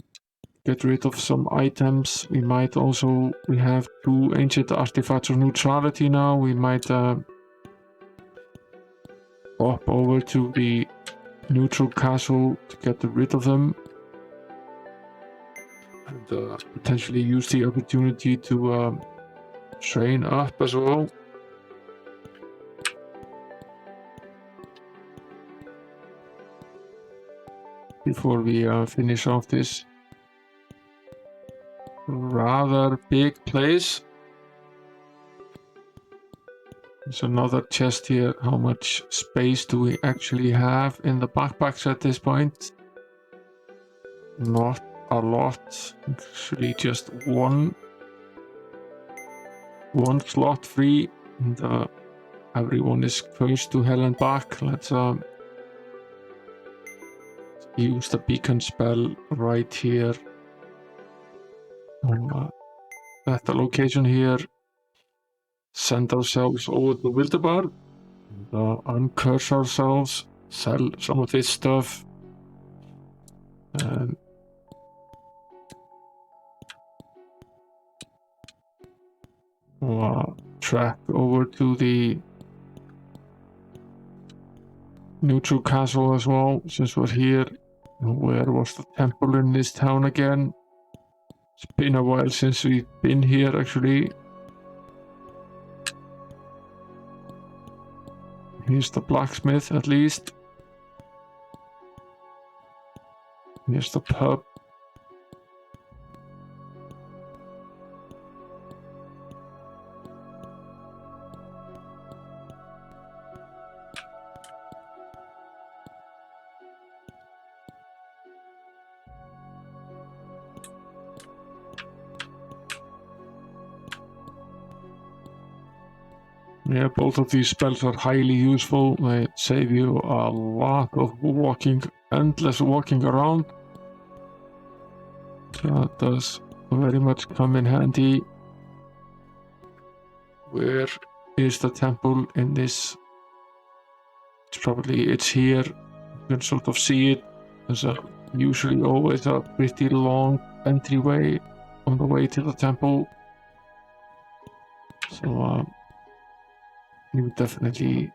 get rid of some items. We have 2 ancient artifacts of neutrality now. We might pop over to the neutral castle to get rid of them. And potentially use the opportunity to train up as well. Before we finish off this rather big place. There's another chest here. How much space do we actually have in the backpacks at this point? Not a lot. Actually just one slot free, and everyone is cursed to hell and back. Let's use the beacon spell right here at the location here. Send ourselves over to Wildebar, uncurse ourselves, sell some of this stuff, and track over to the neutral castle as well, since we're here. Where was the temple in this town again? It's been a while since we've been here, actually. Here's the blacksmith, at least. Here's the pub. Yeah, both of these spells are highly useful. They save you a lot of endless walking around. So that does very much come in handy. Where is the temple in this? It's here. You can sort of see it. There's usually always a pretty long entryway on the way to the temple. So you would definitely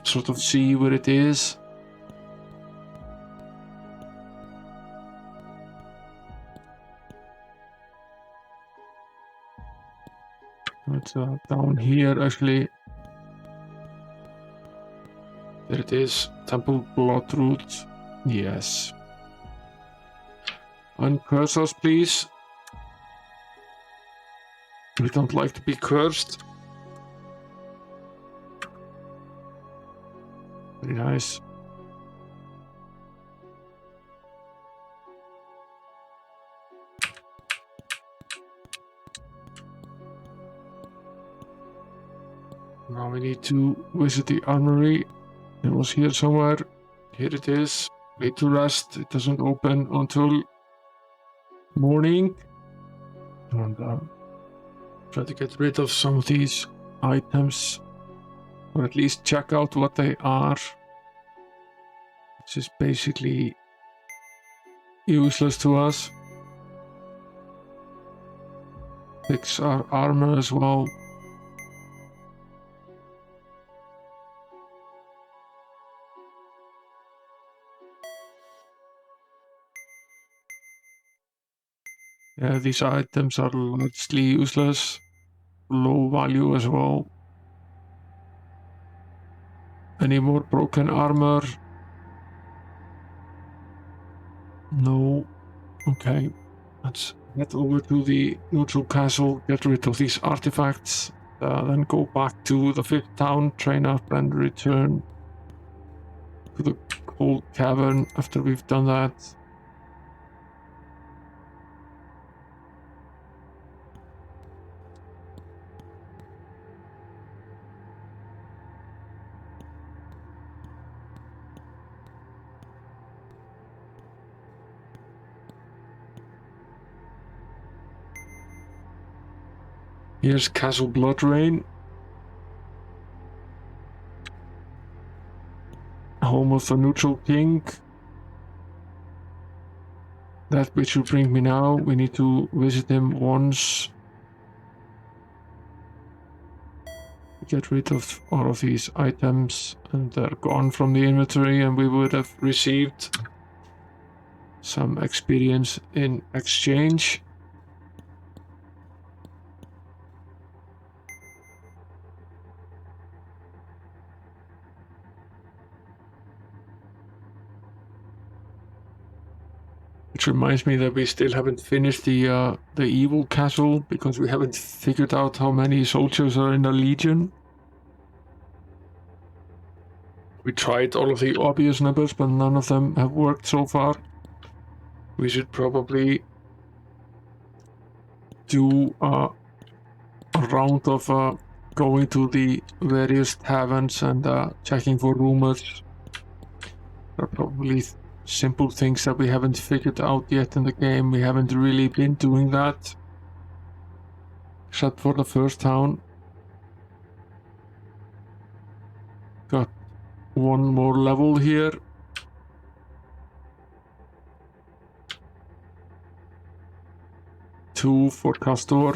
sort of see where it is. It's down here, actually. There it is. Temple Bloodroot. Yes. Uncurse us, please. We don't like to be cursed. Very nice. Now we need to visit the Armory. It was here somewhere. Here it is. Wait to rest. It doesn't open until morning. And try to get rid of some of these items or at least check out what they are, which is basically useless to us. Fix our armor as well. Yeah, these items are largely useless, low value as well. Any more broken armor? No. Okay, let's head over to the neutral castle, get rid of these artifacts, then go back to the 5th town, train up and return to the cold cavern after we've done that. Here's Castle Blood Rain, home of the neutral king. That which will bring me now. We need to visit him once. Get rid of all of these items, and they're gone from the inventory, and we would have received some experience in exchange. Which reminds me that we still haven't finished the evil castle, because we haven't figured out how many soldiers are in the legion. We tried all of the obvious numbers, but none of them have worked so far. We should probably do a round of going to the various taverns and checking for rumors. There are probably simple things that we haven't figured out yet in the game. We haven't really been doing that, except for the first town. Got one more level here. Two for Castor.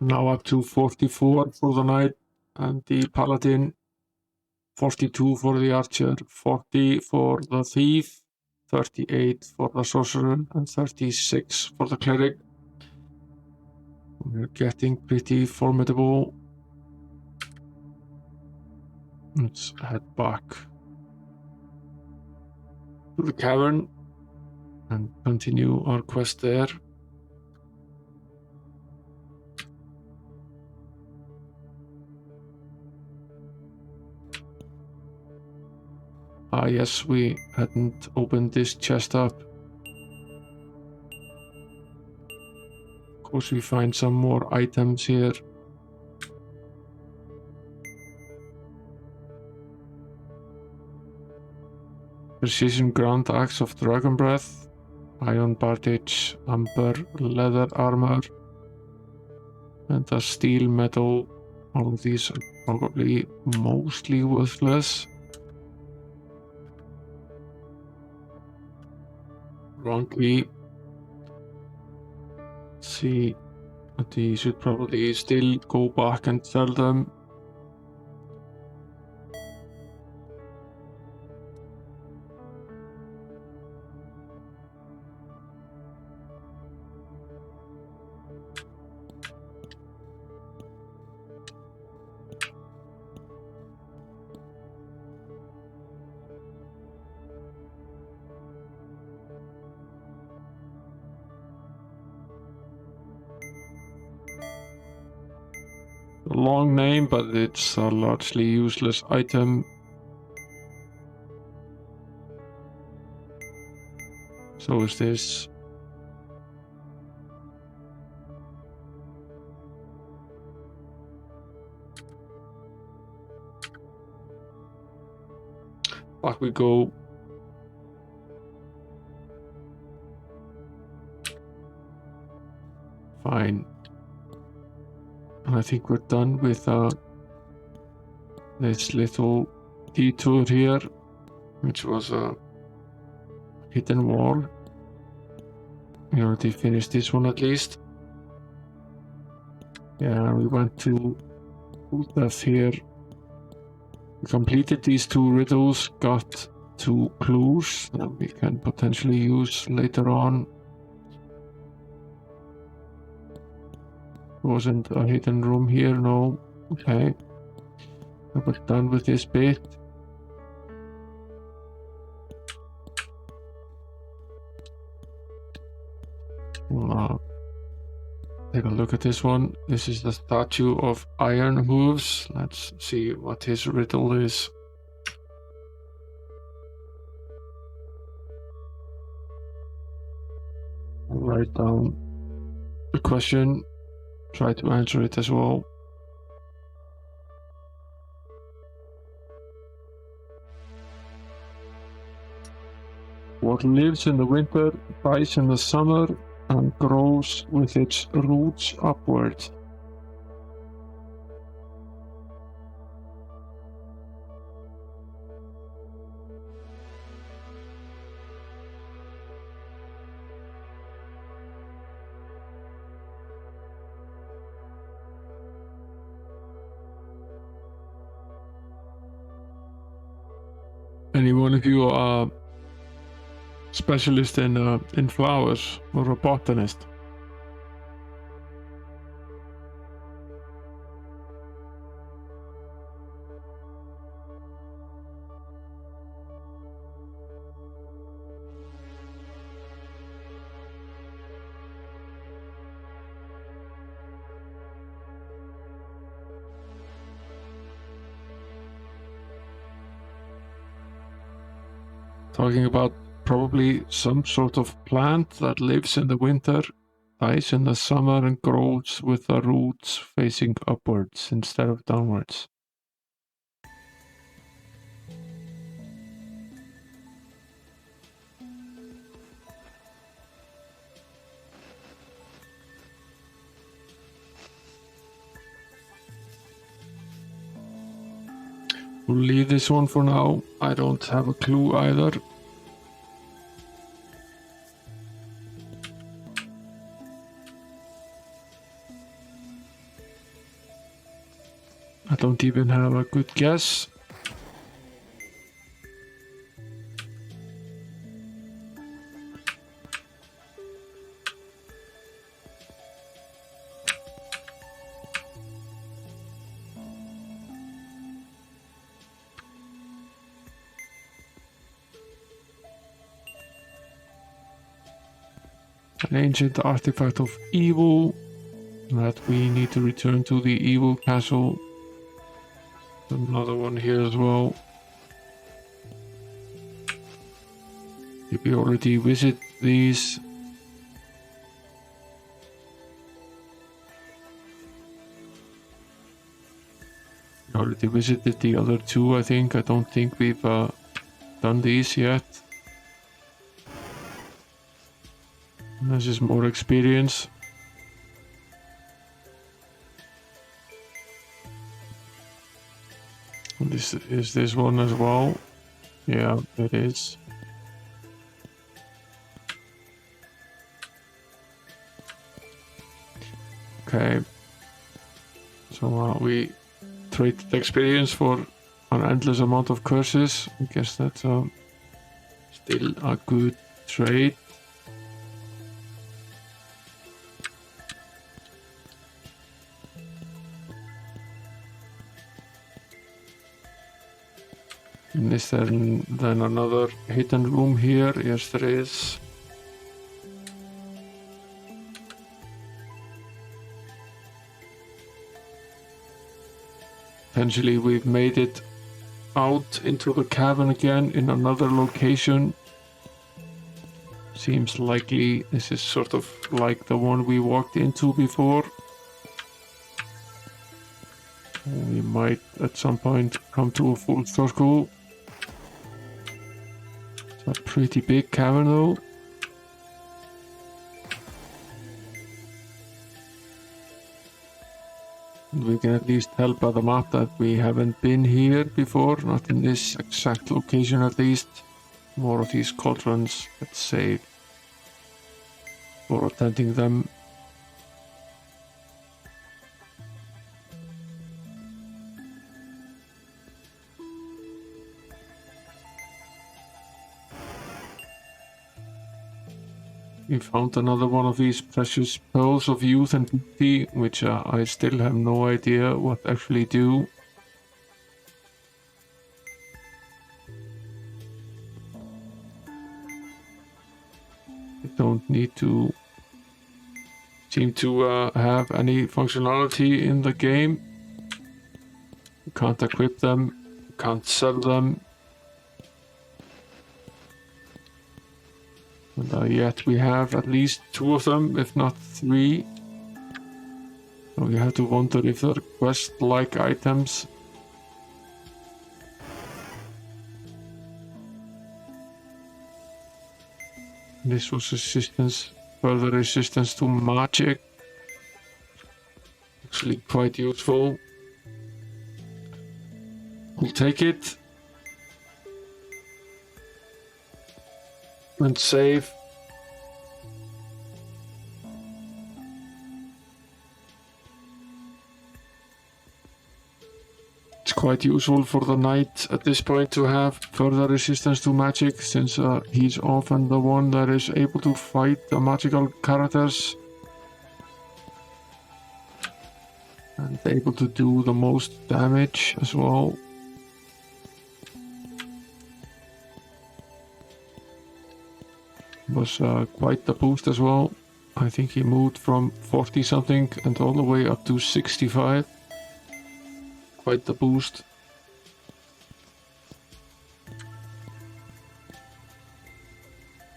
Now up to 44 for the knight and the paladin. 42 for the archer, 40 for the thief, 38 for the sorcerer, and 36 for the cleric. We're getting pretty formidable. Let's head back to the cavern and continue our quest there. Ah yes, we hadn't opened this chest up. Of course we find some more items here. Precision ground axe of dragon breath, iron bandage, amber leather armor, and a steel metal. All of these are probably mostly worthless. Wrong key. Let's see, but we should probably still go back and sell them. A long name, but it's a largely useless item. So is this. Back we go. Fine. I think we're done with this little detour here, which was a hidden wall. We already finished this one at least. Yeah, we went to death here. We completed these 2 riddles, got 2 clues that we can potentially use later on. Wasn't a hidden room here, no. Okay. We're done with this bit. We'll take a look at this one. This is the statue of Iron Hooves. Let's see what his riddle is. I'll write down the question, try to answer it as well. What lives in the winter dies in the summer and grows with its roots upward. Any one of you are specialist in flowers or a botanist? Talking about probably some sort of plant that lives in the winter, dies in the summer, and grows with the roots facing upwards instead of downwards. We'll leave this one for now. I don't have a clue either. I don't even have a good guess. An ancient artifact of evil that we need to return to the evil castle. Another one here as well. Did we already visit these? We already visited the other 2, I think. I don't think we've done these yet. This is more experience. This is this one as well. Yeah, it is. Okay. So we traded experience for an endless amount of curses. I guess that's still a good trade. Is there then another hidden room here? Yes, there is. Potentially we've made it out into the cavern again in another location. Seems likely this is sort of like the one we walked into before. We might at some point come to a full circle. It's a pretty big cavern though. We can at least tell by the map that we haven't been here before, not in this exact location at least. More of these cauldrons, let's say, for attending them. We found another one of these precious pearls of youth and beauty, which I still have no idea what actually do. They don't need to seem to have any functionality in the game. You can't equip them, you can't sell them. And yet we have at least 2 of them, if not 3. So you have to wonder if they're quest-like items. This was resistance, further resistance to magic. Actually quite useful. We'll take it. And save. It's quite useful for the knight at this point to have further resistance to magic, since he's often the one that is able to fight the magical characters and able to do the most damage as well. Was quite the boost as well. I think he moved from 40 something and all the way up to 65. Quite the boost.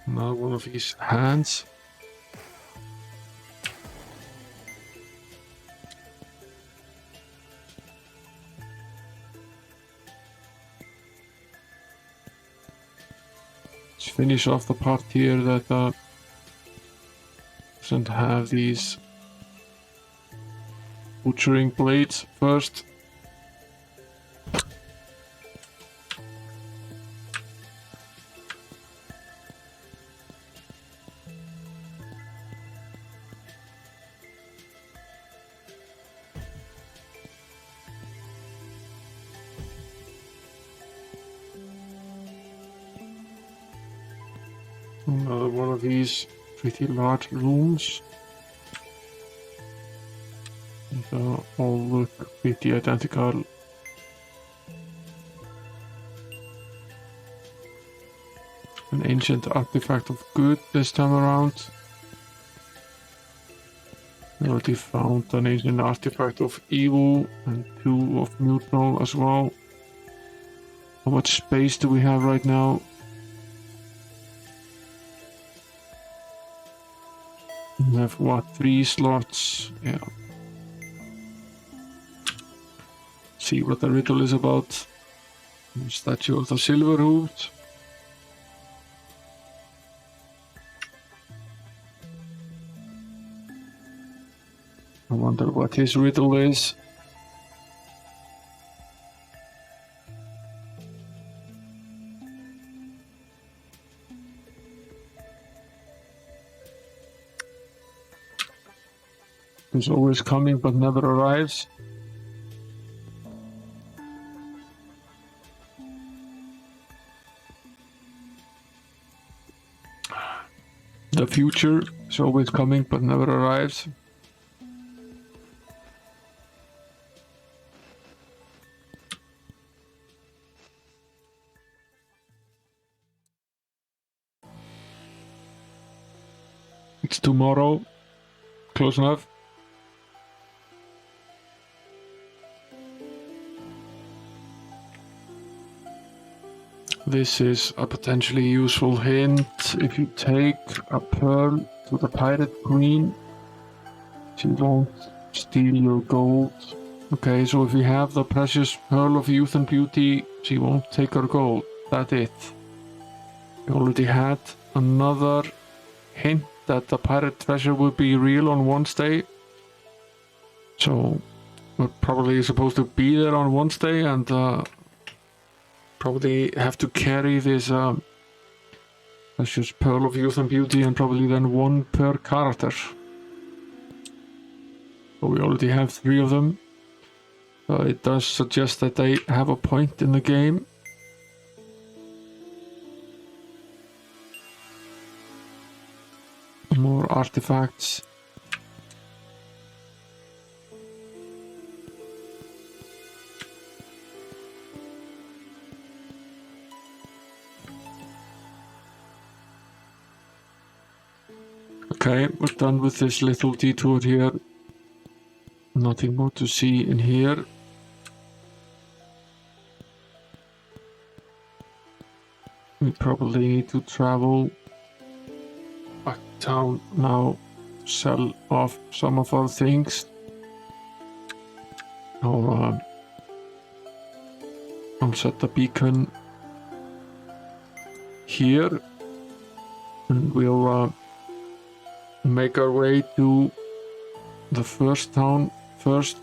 Now one of his hands. Let's finish off the part here that doesn't have these butchering blades first. Another one of these pretty large rooms. They all look pretty identical. An ancient artifact of good this time around. We already found an ancient artifact of evil and 2 of neutral as well. How much space do we have right now? We have what, 3 slots? Yeah. See what the riddle is about. Statue of the Silver Hooves. I wonder what his riddle is. Who's always coming but never arrives. The future is always coming but never arrives. It's tomorrow. Close enough. This is a potentially useful hint. If you take a pearl to the pirate queen, she won't steal your gold. Okay, so if we have the precious pearl of youth and beauty, she won't take our gold. That's it. We already had another hint that the pirate treasure would be real on Wednesday. So we're probably supposed to be there on Wednesday and probably have to carry this that's just Pearl of Youth and Beauty and probably then one per character. So we already have 3 of them. So it does suggest that they have a point in the game. More artifacts. Okay, we're done with this little detour here. Nothing more to see in here. We probably need to travel back down now, sell off some of our things. I'll set the beacon here and we'll make our way to the first town first,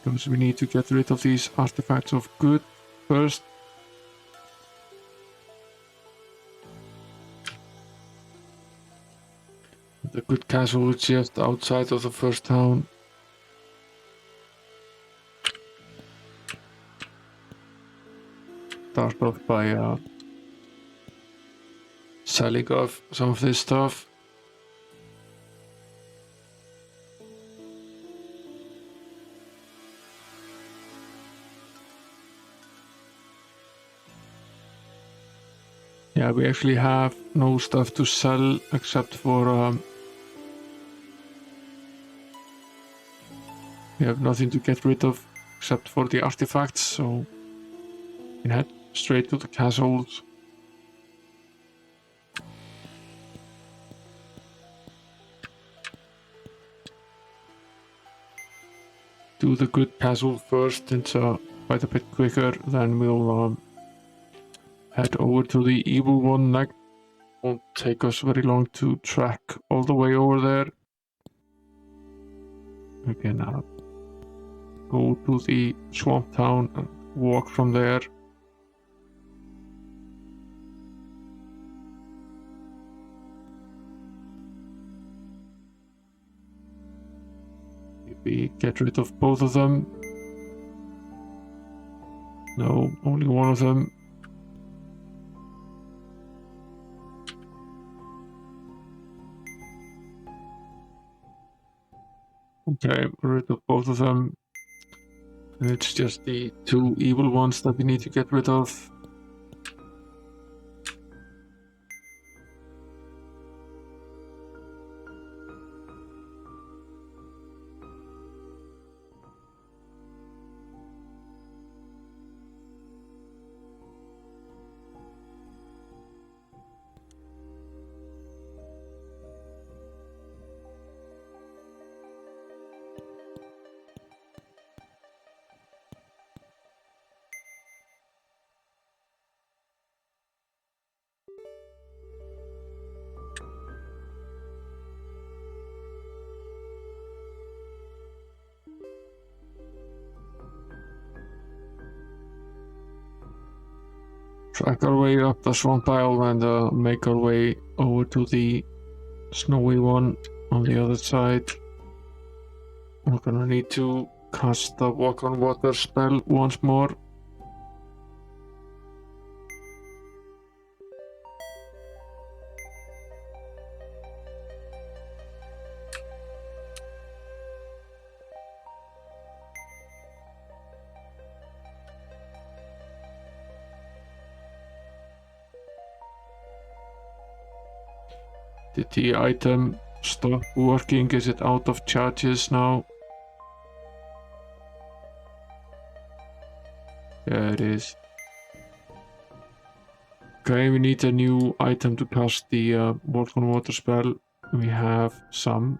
because we need to get rid of these artifacts of good first. The good castle is just outside of the first town. Start off by selling off some of this stuff. Yeah, we actually have no stuff to sell except for we have nothing to get rid of except for the artifacts, so we can head straight to the castles. Do the good castle first, it's quite a bit quicker, then we'll head over to the evil one next. Won't take us very long to track all the way over there. We can go to the swamp town and walk from there. Maybe get rid of both of them. No, only one of them. Okay, rid of both of them. It's just the 2 evil ones that we need to get rid of. Track our way up the swamp isle and make our way over to the snowy one on the other side. We're gonna need to cast the walk on water spell once more. Did the item stop working? Is it out of charges now? Yeah, it is. Okay, we need a new item to cast the walk on water spell. We have some.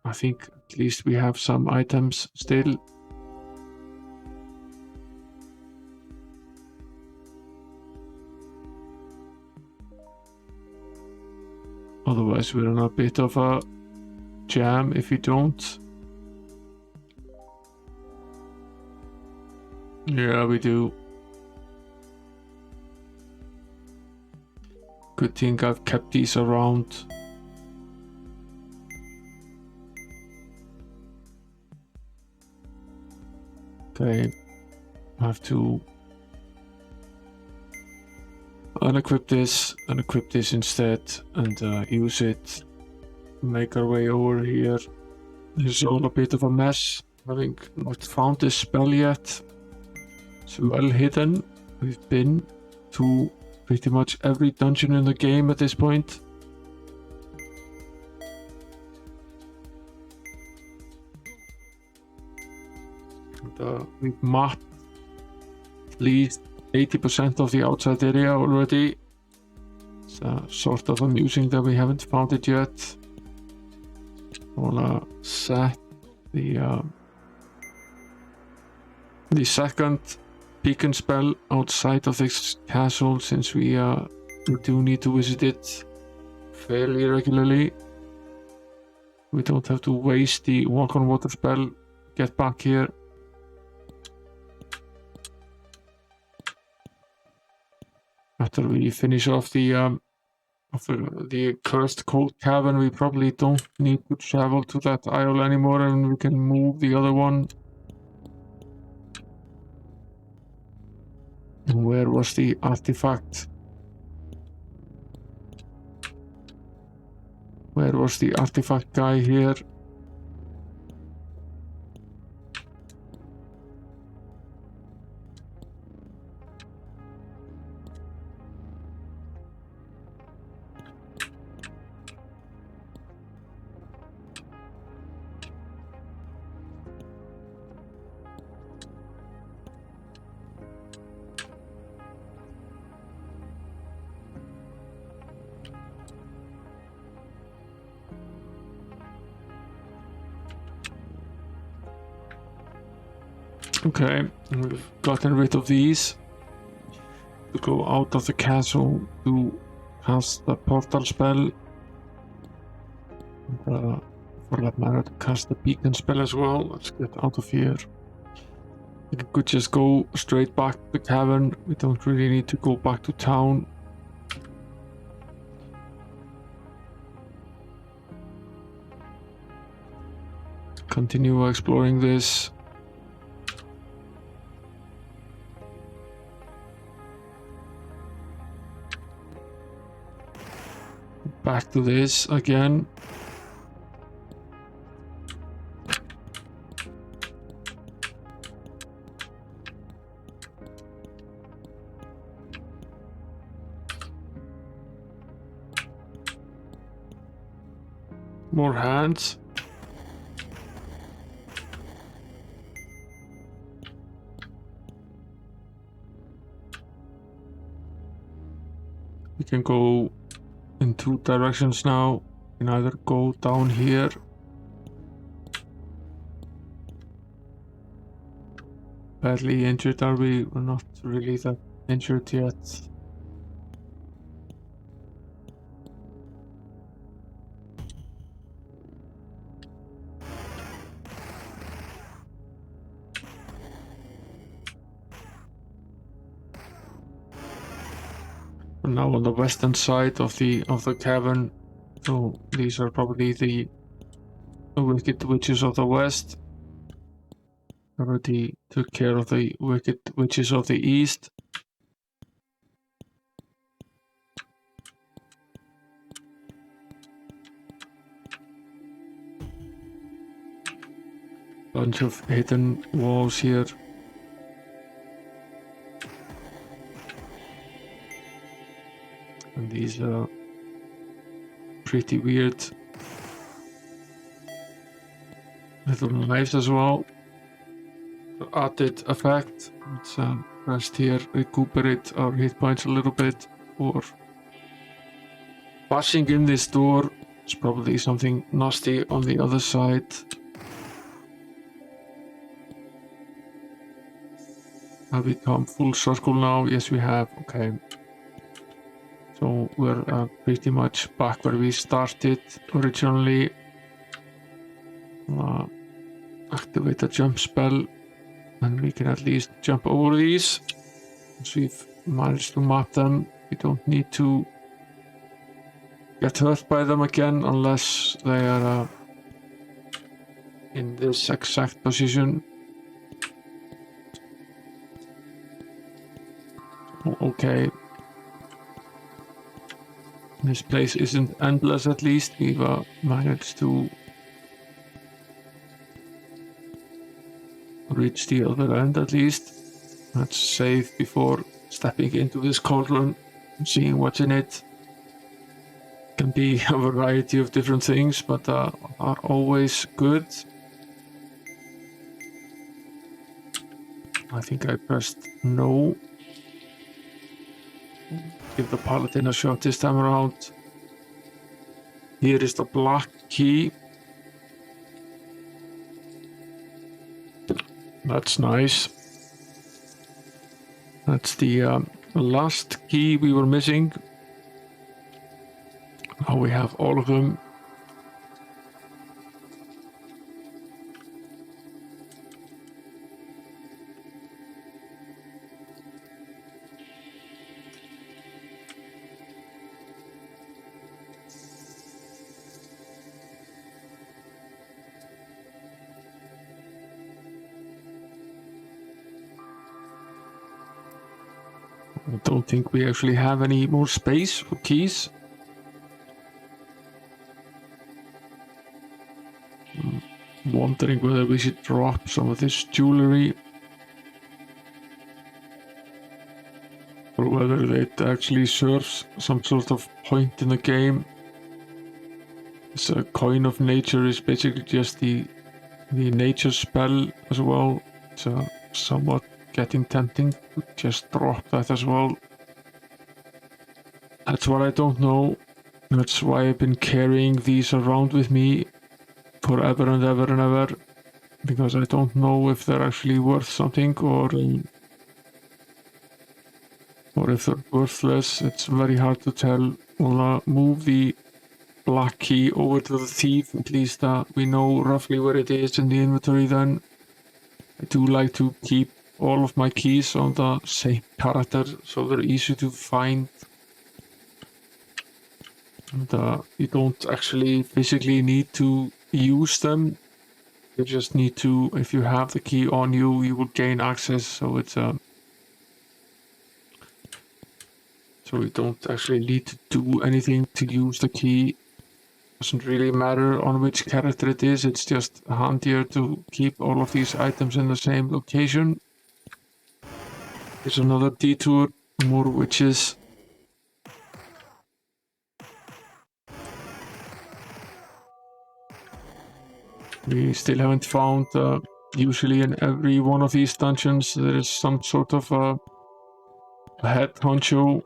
I think at least we have some items still. Otherwise we're in a bit of a jam if we don't. Yeah, we do. Good thing I've kept these around. Okay, I have to unequip this and equip this instead, and use it. Make our way over here. This is all a bit of a mess. Having not found this spell yet. It's well hidden. We've been to pretty much every dungeon in the game at this point. And, we've mapped at least 80% of the outside area already. It's sort of amusing that we haven't found it yet. I'll set the second beacon spell outside of this castle, since we do need to visit it fairly regularly. We don't have to waste the walk on water spell. Get back here. After we finish off the cursed cold cavern, we probably don't need to travel to that isle anymore, and we can move the other one. And where was the artifact? Where was the artifact guy here? Okay, we've gotten rid of these. To go out of the castle to cast the portal spell. And, for that matter, to cast the beacon spell as well. Let's get out of here. We could just go straight back to the cavern. We don't really need to go back to town. Continue exploring this. Back to this again. More hands. We can go in two directions now. We can either go down here. Badly injured are we? We're not really that injured yet. We're now on the western side of the cavern, so these are probably the wicked witches of the west. Already took care of the wicked witches of the east. Bunch of hidden walls here. And these are pretty weird little knives as well. Added effect. Let's rest here, recuperate our hit points a little bit. Or bashing in this door. It's probably something nasty on the other side. Have we come full circle now? Yes, we have. Okay. So we're pretty much back where we started originally. Activate a jump spell. And we can at least jump over these. Once we've managed to map them, we don't need to get hurt by them again unless they are in this exact position. Okay. This place isn't endless, at least. We've managed to reach the other end, at least. Let's save before stepping into this cauldron, seeing what's in it. Can be a variety of different things, but are always good. I think I pressed no. Give the paladin a shot this time around. Here is the black key. That's nice. That's the last key we were missing. Now we have all of them. I don't think we actually have any more space for keys. I'm wondering whether we should drop some of this jewelry, or whether it actually serves some sort of point in the game. This coin of nature is basically just the nature spell as well. It's somewhat getting tempting to just drop that as well. That's what I don't know. That's why I've been carrying these around with me forever and ever and ever, because I don't know if they're actually worth something or if they're worthless. It's very hard to tell. We'll move the black key over to the thief. At least we know roughly where it is in the inventory then. I do like to keep all of my keys on the same character so they're easy to find. And you don't actually physically need to use them. You just need to, if you have the key on you, you will gain access. So it's so you don't actually need to do anything to use the key. Doesn't really matter on which character it is. It's just handier to keep all of these items in the same location. Here's another detour, more witches. We still haven't found, usually in every one of these dungeons, there is some sort of a head honcho,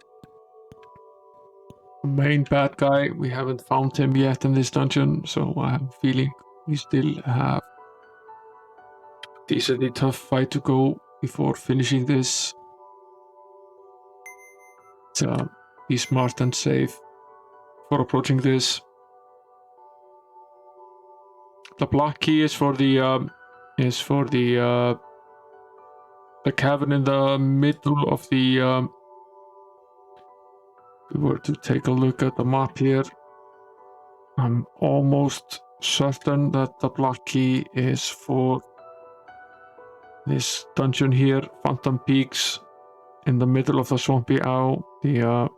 main bad guy. We haven't found him yet in this dungeon, so I have a feeling we still have a decently tough fight to go before finishing this. So be smart and safe for approaching this. The black key is for the cavern in the middle of the. If we were to take a look at the map here, I'm almost certain that the black key is for this dungeon here, Phantom Peaks, in the middle of the Swampy Owl. The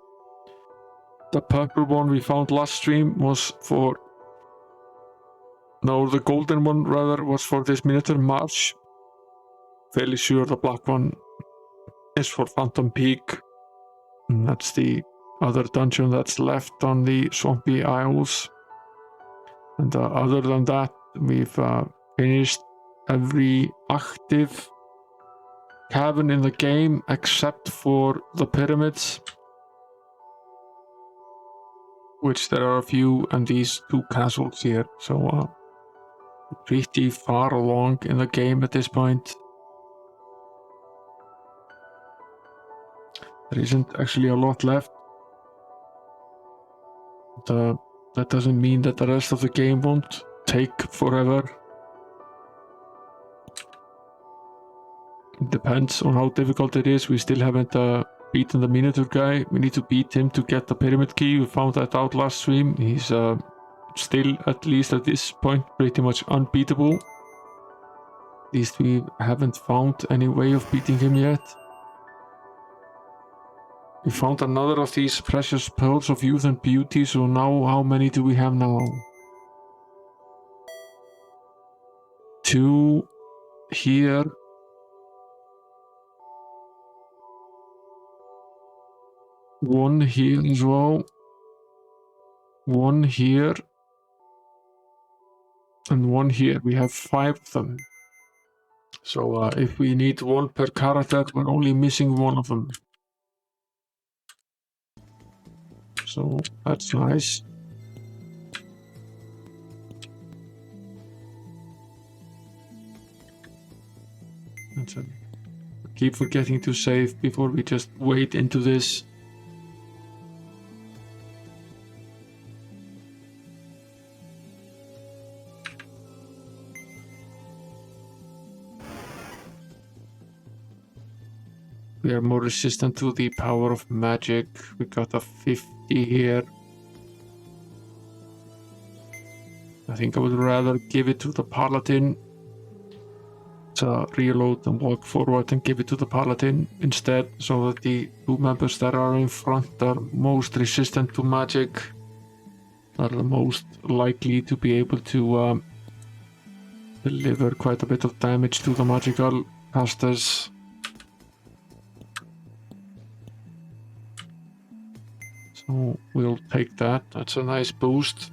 purple one we found last stream was for. No, the golden one rather was for this Minotaur Marsh. Fairly sure the black one is for Phantom Peak. And that's the other dungeon that's left on the Swampy Isles. And other than that, we've finished every active cavern in the game except for the pyramids, which there are a few, and these two castles here. So pretty far along in the game at this point. There isn't actually a lot left. But, that doesn't mean that the rest of the game won't take forever. Depends on how difficult it is. We still haven't beaten the Minotaur guy. We need to beat him to get the pyramid key. We found that out last stream. He's still, at least at this point, pretty much unbeatable. At least we haven't found any way of beating him yet. We found another of these precious pearls of youth and beauty, so now how many do we have now? 2 here. 1 here as well. 1 here. And 1 here. We have 5 of them. So if we need 1 per character, we're only missing 1 of them. So that's nice. That's it. Keep forgetting to save before we just wade into this. We are more resistant to the power of magic. We got a 50 here. I think I would rather give it to the paladin. To reload and walk forward and give it to the paladin instead, so that the 2 members that are in front are most resistant to magic, are the most likely to be able to deliver quite a bit of damage to the magical casters. So we'll take that. That's a nice boost.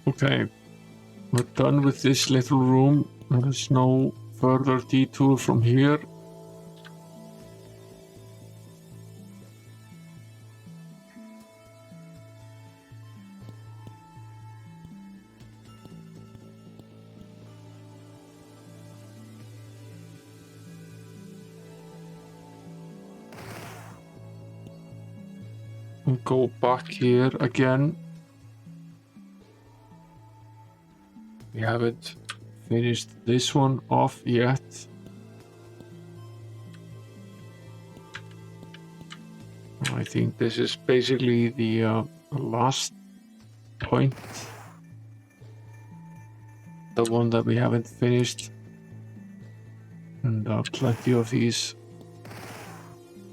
Okay, we're done with this little room. There's no further detour from here. We'll go back here again. We haven't finished this one off yet. I think this is basically the last point. The one that we haven't finished. And plenty of these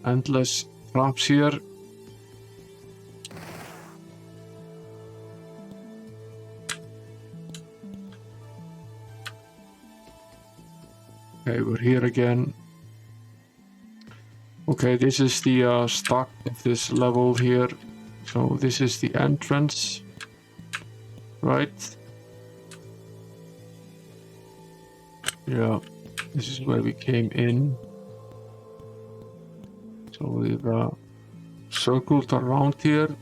endless traps here. Okay, we're here again. Okay, this is the start of this level here. So this is the entrance, right? Yeah, this is where we came in. So we've circled around here.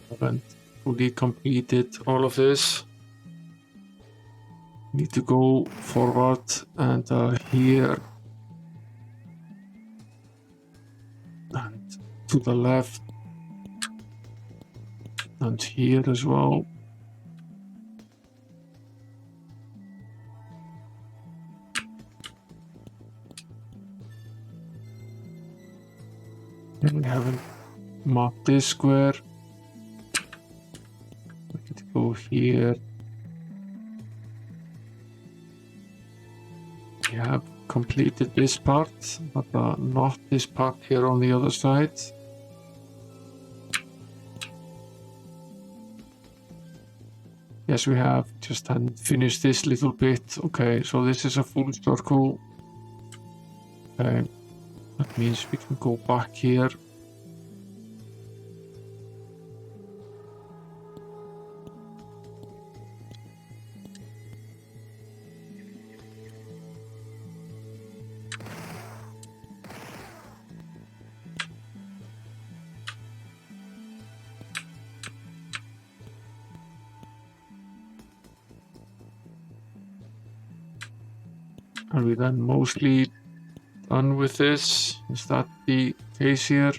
Haven't fully completed all of this. Need to go forward and here and to the left and here as well. And we haven't marked this square. We need to go here. We have completed this part, but not this part here on the other side. Yes, we have. Just hadn't finished this little bit. Okay, so this is a full circle. Okay, that means we can go back here. Are we then mostly done with this? Is that the case here?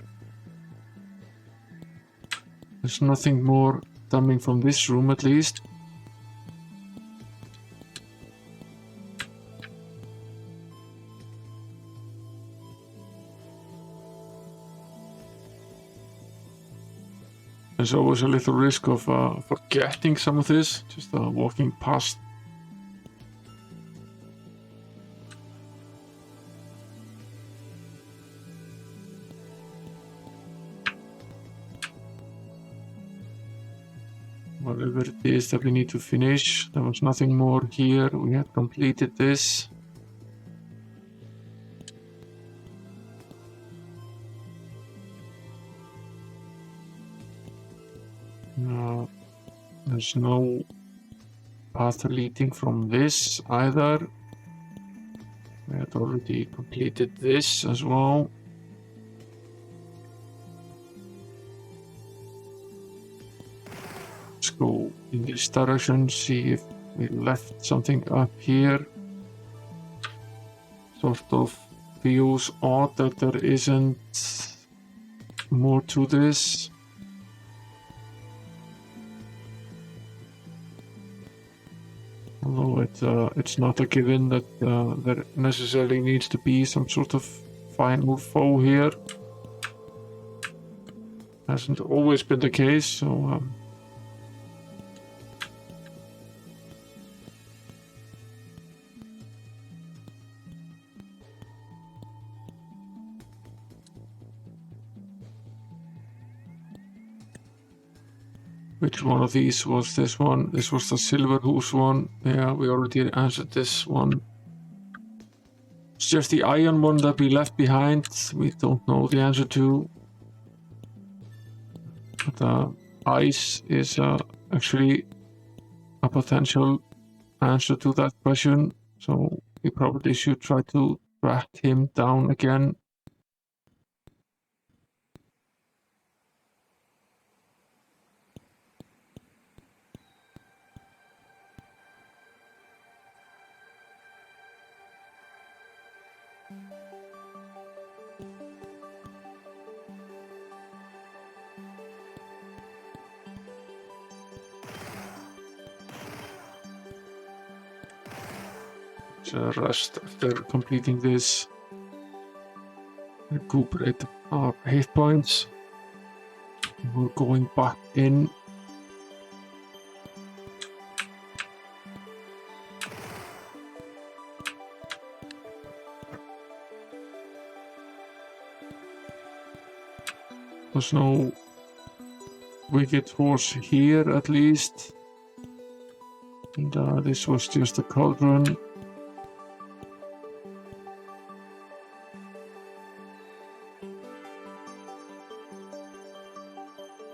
There's nothing more coming from this room at least. There's always a little risk of forgetting some of this, just walking past. Whatever it is that we need to finish. There was nothing more here. We had completed this. There's no path leading from this either. We had already completed this as well. Let's go in this direction, see if we left something up here. Sort of feels odd that there isn't more to this. Although it's not a given that there necessarily needs to be some sort of final foe here. Hasn't always been the case, so which one of these was this one? This was the Silver Hooves one. Yeah, we already answered this one. It's just the iron one that we left behind. We don't know the answer to. But ice is actually a potential answer to that question. So we probably should try to track him down again. Rest after completing this. Recuperate our hit points. We're going back in. There's no wicked horse here at least. And this was just a cauldron.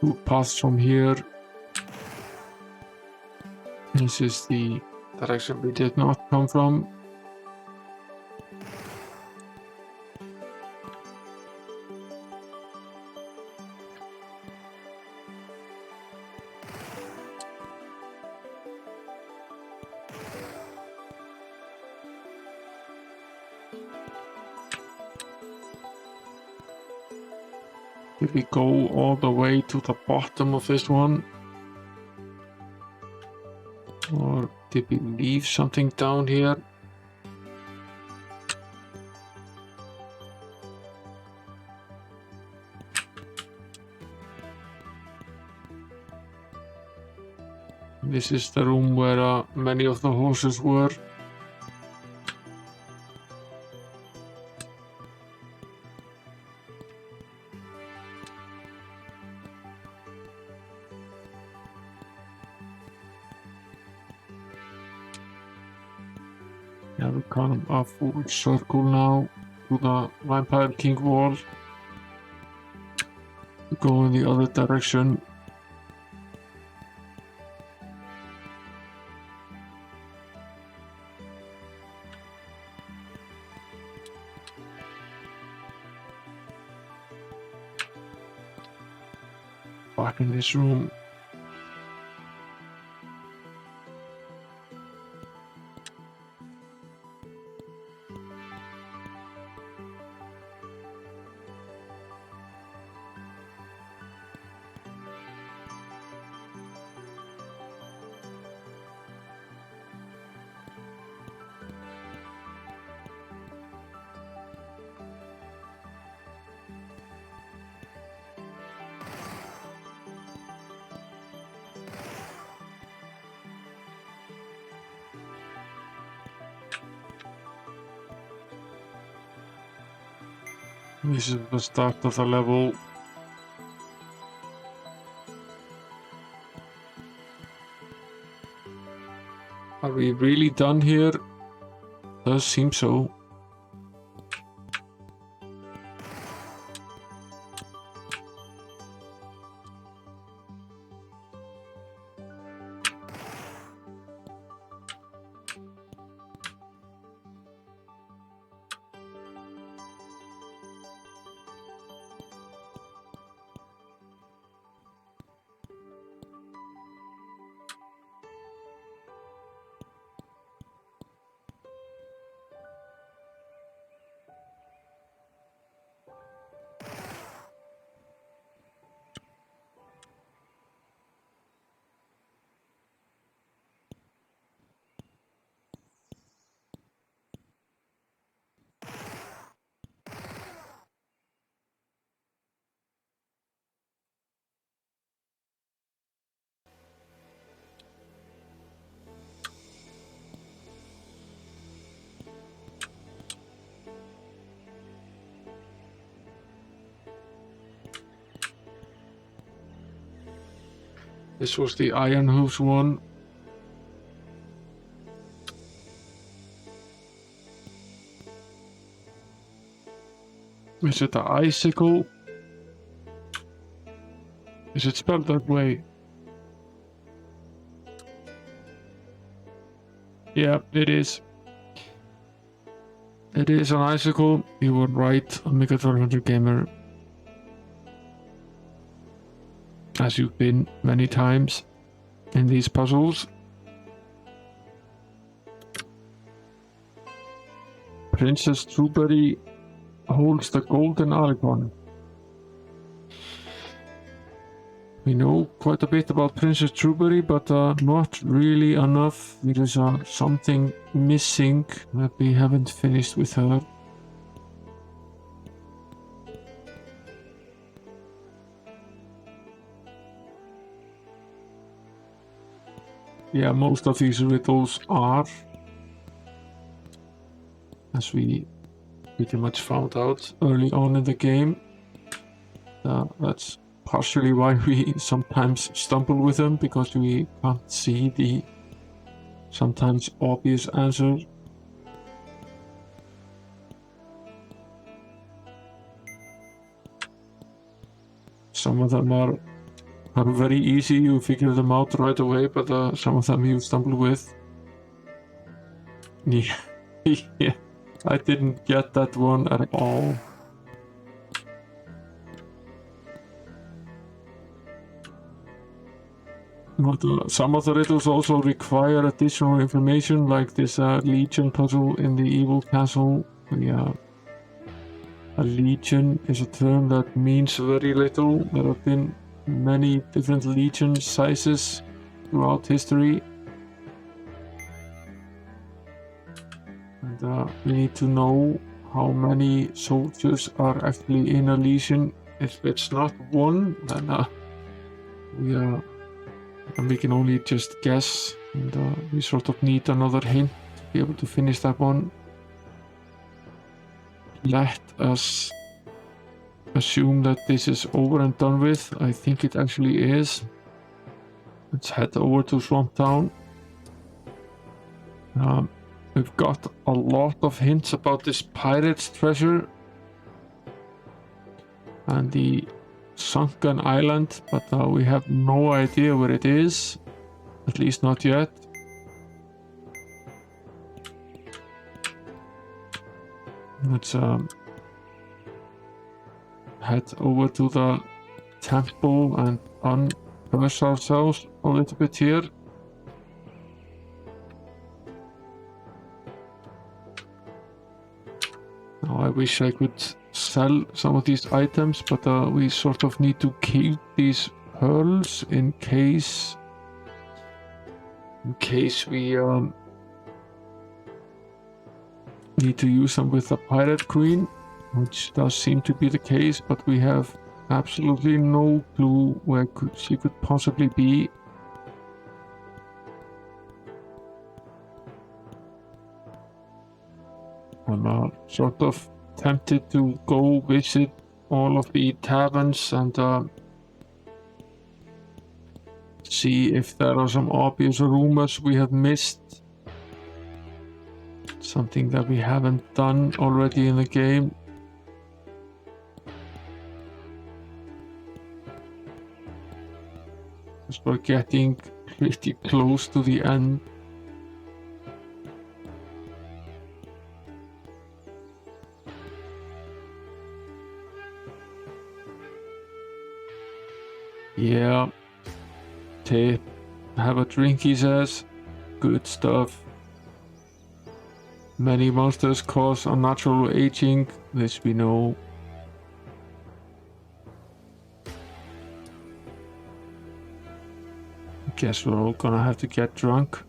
Two paths from here. This is the direction we did not come from. Did we go all the way to the bottom of this one? Or did we leave something down here? This is the room where many of the horses were. Yeah, we come a full circle now to the Vampire King wall. We go in the other direction. Back in this room. This is the start of the level. Are we really done here? Does seem so. This was the Iron Hooves one. Is it the icicle? Is it spelled that way? Yeah, it is. It is an icicle. You were right, Amiga 1200 gamer. As you've been many times in these puzzles. Princess Trueberry holds the golden icon. We know quite a bit about Princess Trueberry, but not really enough. There is something missing that we haven't finished with her. Yeah, most of these riddles are, as we pretty much found out early on in the game. That's partially why we sometimes stumble with them, because we can't see the sometimes obvious answer. Some of them are very easy, you figure them out right away, but some of them you stumble with. Yeah, yeah, I didn't get that one at all. But some of the riddles also require additional information, like this Legion puzzle in the Evil Castle. A Legion is a term that means very little. There have been many different Legion sizes throughout history. And we need to know how many soldiers are actually in a Legion. If it's not one, then we can only just guess, and we sort of need another hint to be able to finish that one. Let us assume that this is over and done with. I think it actually is. Let's head over to Swamp Town. We've got a lot of hints about this pirate's treasure and the sunken island, but we have no idea where it is, at least not yet. Let's head over to the temple and unburst ourselves a little bit here. Now I wish I could sell some of these items, but we sort of need to keep these pearls in case we need to use them with the Pirate Queen, which does seem to be the case, but we have absolutely no clue where she could possibly be. I'm sort of tempted to go visit all of the taverns and see if there are some obvious rumors we have missed. Something that we haven't done already in the game. Because we're getting pretty close to the end. Yeah. Tape. Have a drink, he says. Good stuff. Many monsters cause unnatural aging. This we know. Guess we're all gonna have to get drunk.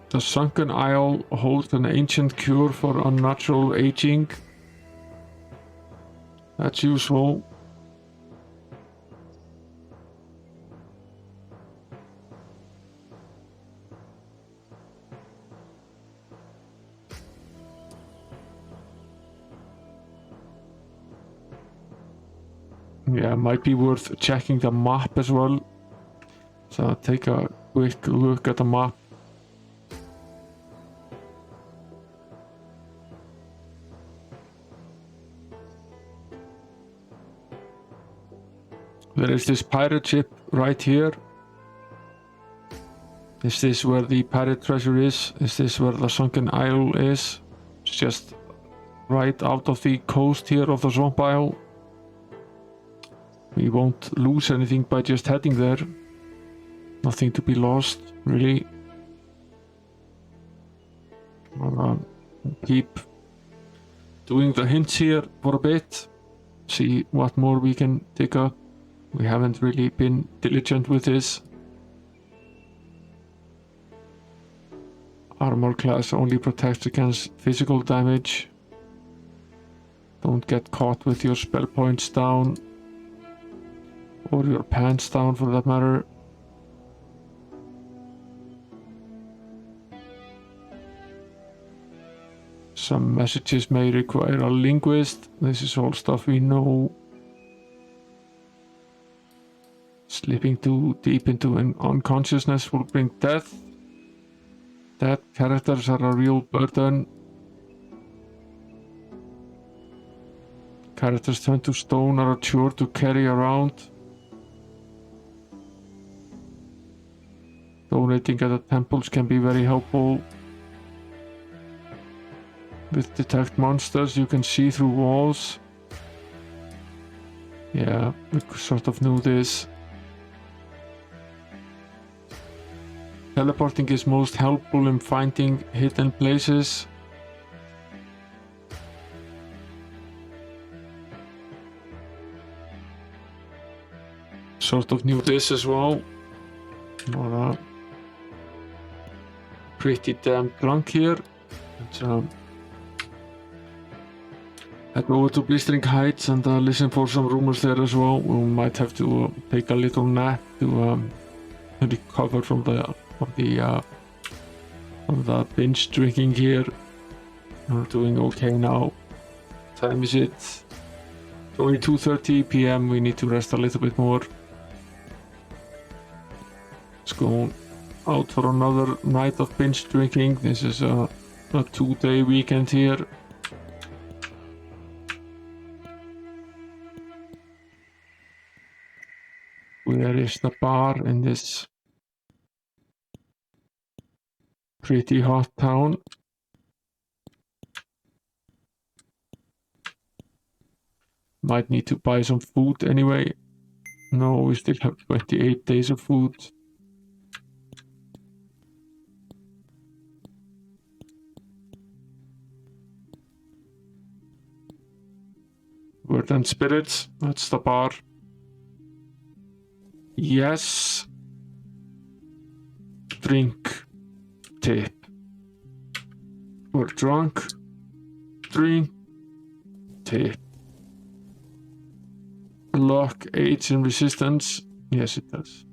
The Sunken Isle holds an ancient cure for unnatural aging. That's useful. Yeah, might be worth checking the map as well. So take a quick look at the map. There is this pirate ship right here. Is this where the pirate treasure is? Is this where the Sunken Isle is? It's just right out of the coast here of the Swamp Isle. We won't lose anything by just heading there. Nothing to be lost, really. I'll keep doing the hints here for a bit. See what more we can dig up. We haven't really been diligent with this. Armor class only protects against physical damage. Don't get caught with your spell points down. Or your pants down for that matter. Some messages may require a linguist. This is all stuff we know. Slipping too deep into an unconsciousness will bring death. Dead characters are a real burden. Characters turned to stone are a chore to carry around. Donating at the temples can be very helpful. With detect monsters, you can see through walls. Yeah, we sort of knew this. Teleporting is most helpful in finding hidden places. Sort of knew this as well. We're pretty damn drunk here. Let's head over to Blistering Heights and listen for some rumors there as well. We might have to take a little nap to recover from the binge drinking here. We're doing okay now. Time is it? It's only 2:30 PM. We need to rest a little bit more. Let's go out for another night of binge drinking. This is a 2-day weekend here. Where is the bar in this pretty hot town? Might need to buy some food anyway. No, we still have 28 days of food. Word and Spirits, that's the bar. Yes. Drink. Tip. We're drunk. Drink. Tip. Luck aids in resistance. Yes, it does.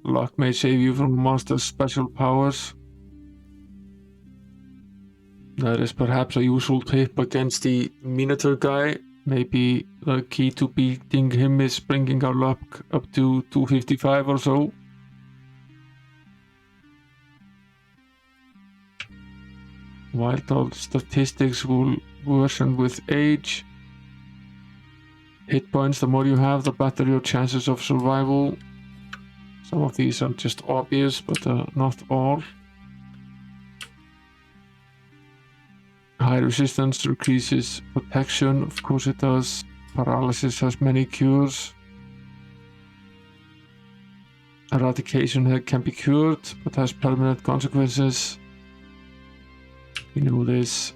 Luck may save you from a monster's special powers. That is perhaps a useful tip against the Minotaur guy. Maybe the key to beating him is bringing our luck up to 255 or so. Vital statistics will worsen with age. Hit points, the more you have, the better your chances of survival. Some of these are just obvious, but not all. High resistance increases protection, of course it does. Paralysis has many cures. Eradication can be cured, but has permanent consequences. We know this.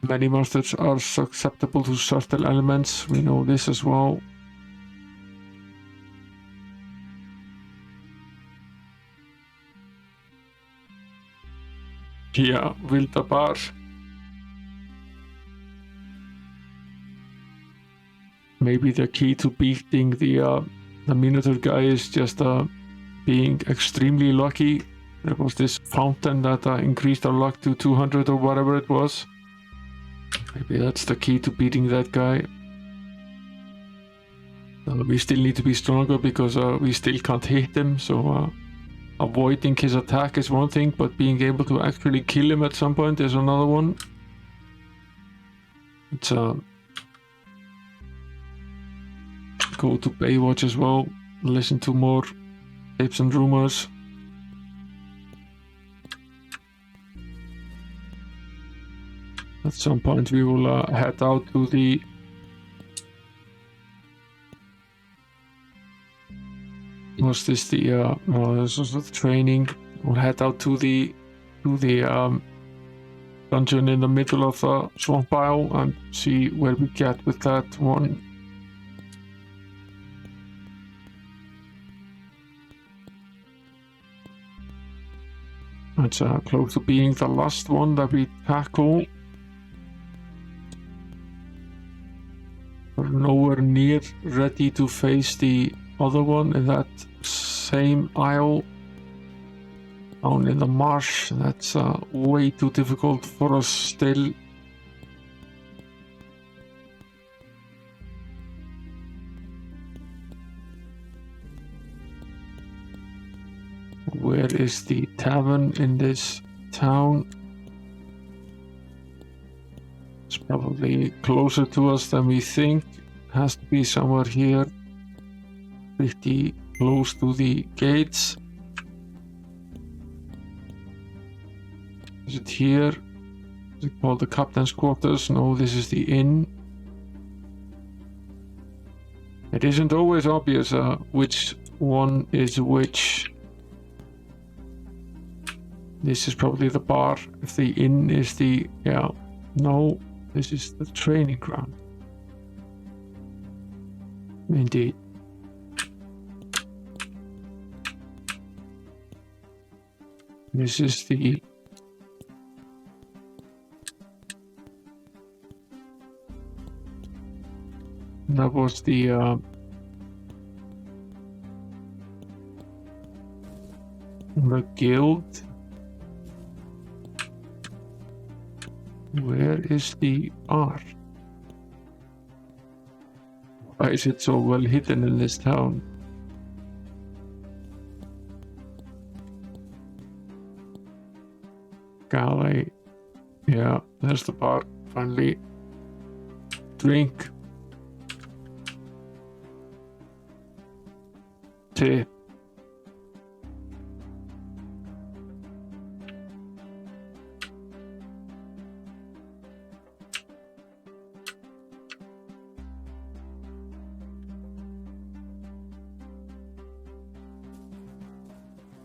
Many monsters are susceptible to certain elements. We know this as well. Yeah, Wilda Bar. Maybe the key to beating the Minotaur guy is just being extremely lucky. There was this fountain that increased our luck to 200 or whatever it was. Maybe that's the key to beating that guy. We still need to be stronger because we still can't hit him, so avoiding his attack is one thing, but being able to actually kill him at some point is another one. It's go to Baywatch as well, listen to more tips and rumors. At some point we will head out to the was this the no, this was the training. We'll head out to the dungeon in the middle of the swamp isle and see where we get with that one. It's close to being the last one that we tackle. We're nowhere near ready to face the other one in that same isle down in the marsh. That's way too difficult for us still. Where is the tavern in this town? It's probably closer to us than we think. Has to be somewhere here, pretty close to the gates. Is it here? Is it called the captain's quarters? No, this is the inn. It isn't always obvious which one is which. This is probably the bar. If the inn is the... yeah. No, this is the training ground. Indeed. This is the... that was the guild. Where is the bar? Why is it so well hidden in this town? Galley. Yeah, there's the bar. Finally. Drink. Tea.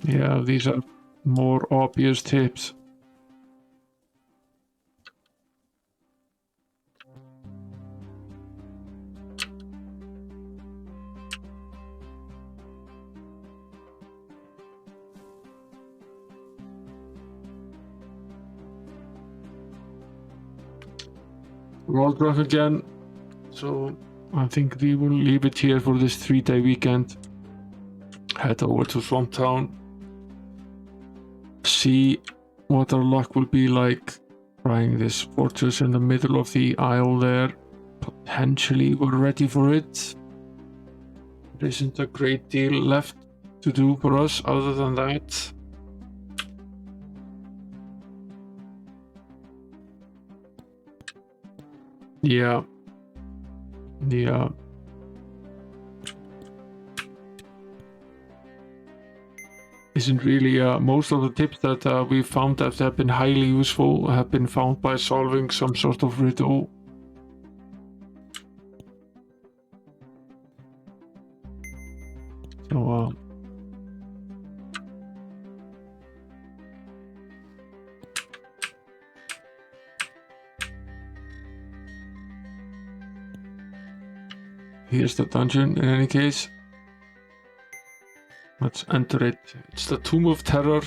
Yeah, these are more obvious tips. We're all drunk again, so I think we will leave it here for this 3-day weekend. Head over to Swamp Town. See what our luck will be like. Trying this fortress in the middle of the isle there. Potentially we're ready for it. There isn't a great deal left to do for us other than that. Yeah. Isn't really most of the tips that we found that have been highly useful have been found by solving some sort of riddle. So here's the dungeon in any case. Let's enter it. It's the Tomb of Terror.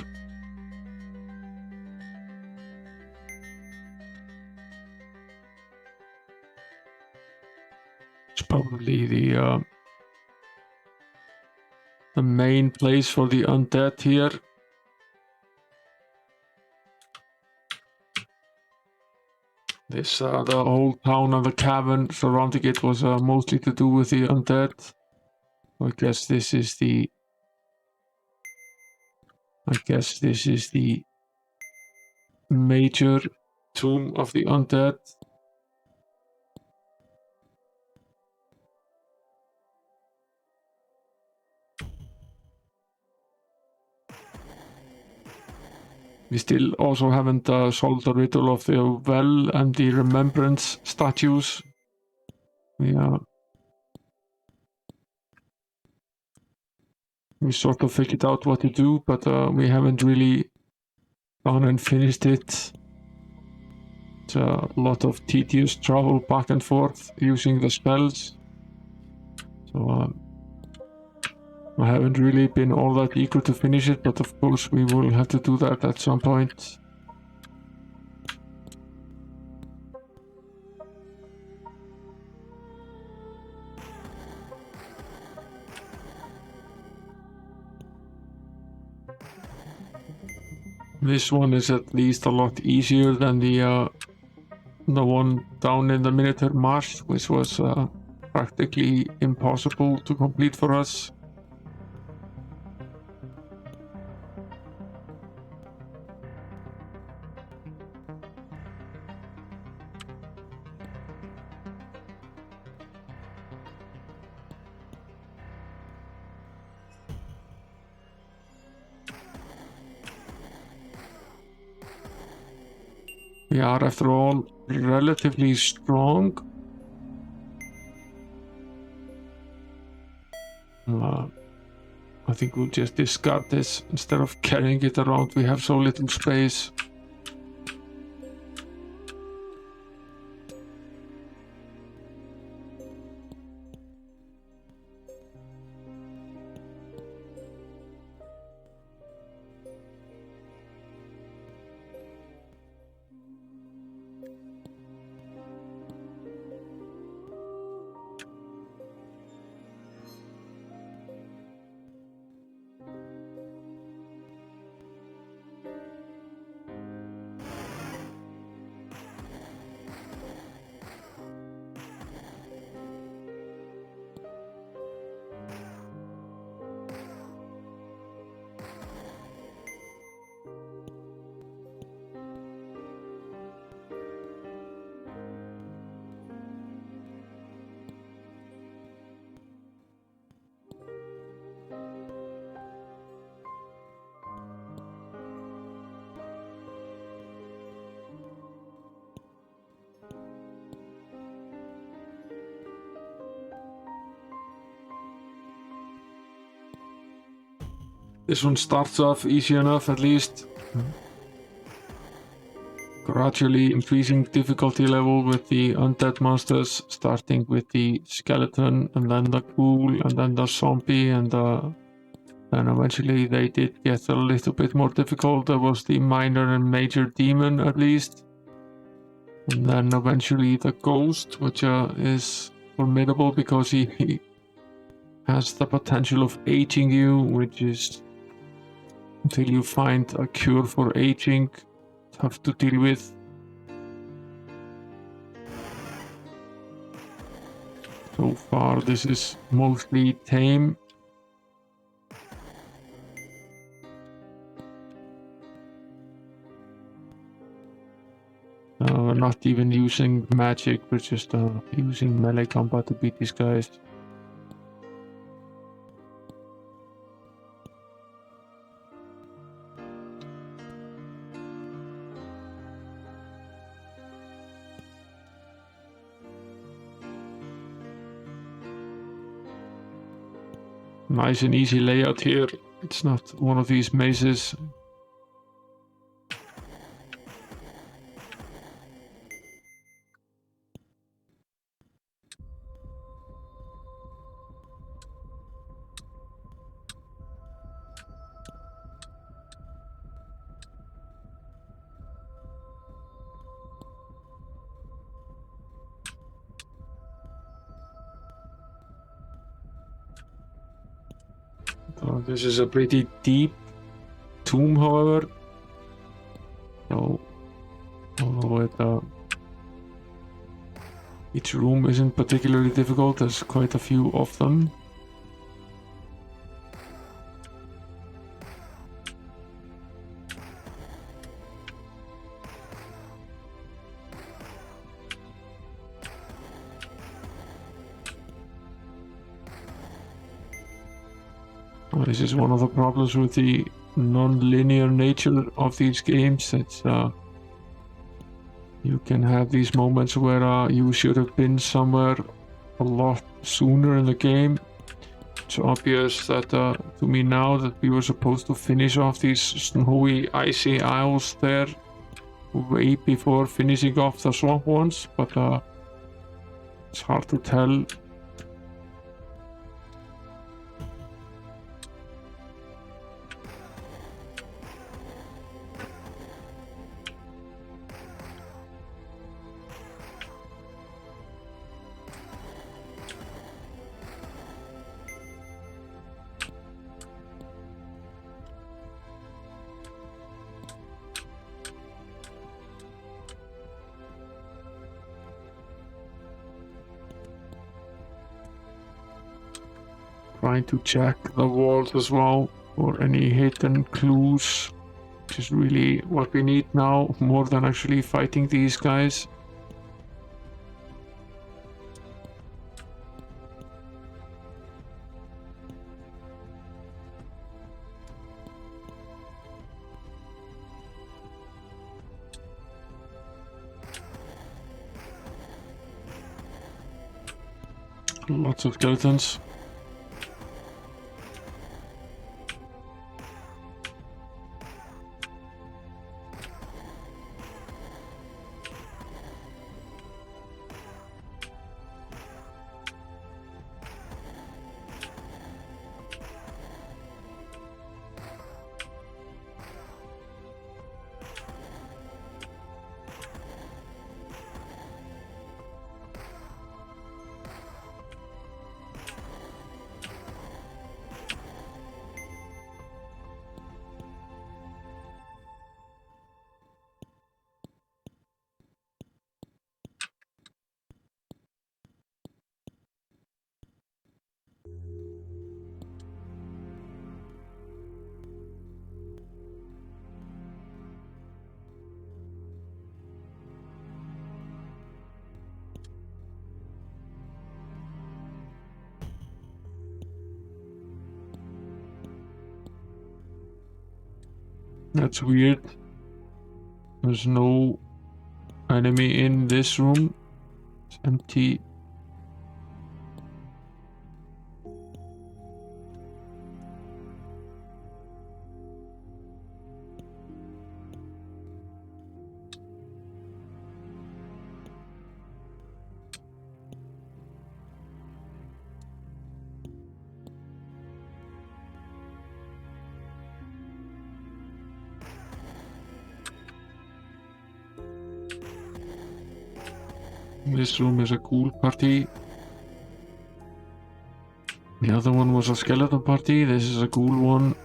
It's probably the main place for the undead here. This the whole town and the cavern surrounding it was mostly to do with the undead. I guess this is the major tomb of the undead. We still also haven't solved the riddle of the well and the remembrance statues. We sort of figured out what to do, but we haven't really gone and finished it. It's a lot of tedious travel back and forth using the spells. So I haven't really been all that eager to finish it, but of course we will have to do that at some point. This one is at least a lot easier than the one down in the Minotaur Marsh, which was practically impossible to complete for us. We are, after all, relatively strong. I think we'll just discard this. Instead of carrying it around, we have so little space. This one starts off easy enough, at least. Gradually increasing difficulty level with the undead monsters, starting with the skeleton, and then the ghoul, and then the zombie, and then eventually they did get a little bit more difficult. There was the minor and major demon, at least. And then eventually the ghost, which is formidable because he has the potential of aging you, which is until you find a cure for aging, have to deal with. So far this is mostly tame. We're not even using magic, we're just using melee combat to beat these guys. Nice and easy layout here. It's not one of these mazes. This is a pretty deep tomb, however. So, although each room isn't particularly difficult, there's quite a few of them. This is one of the problems with the non-linear nature of these games. It's you can have these moments where you should have been somewhere a lot sooner in the game. It's obvious that to me now that we were supposed to finish off these snowy, icy isles there way before finishing off the swamp ones, but it's hard to tell. Trying to check the walls as well for any hidden clues, which is really what we need now, more than actually fighting these guys. Lots of skeletons. That's weird. There's no enemy in this room. It's empty. This room is a ghoul party. The other one was a skeleton party. This is a ghoul one.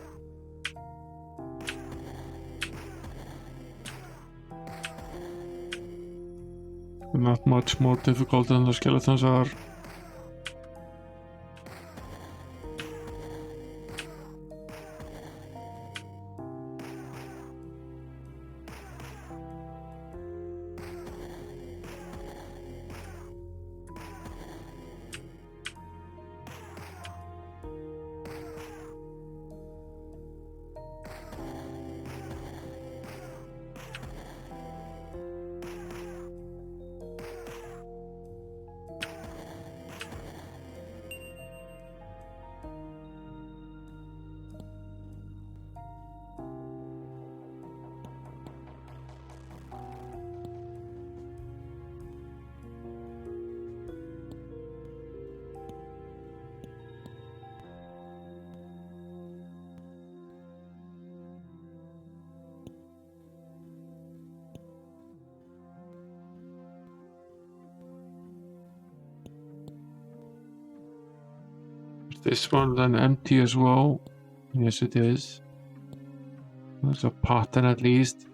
much more difficult than the skeletons are. This one then empty as well. Yes, it is. There's a pattern at least.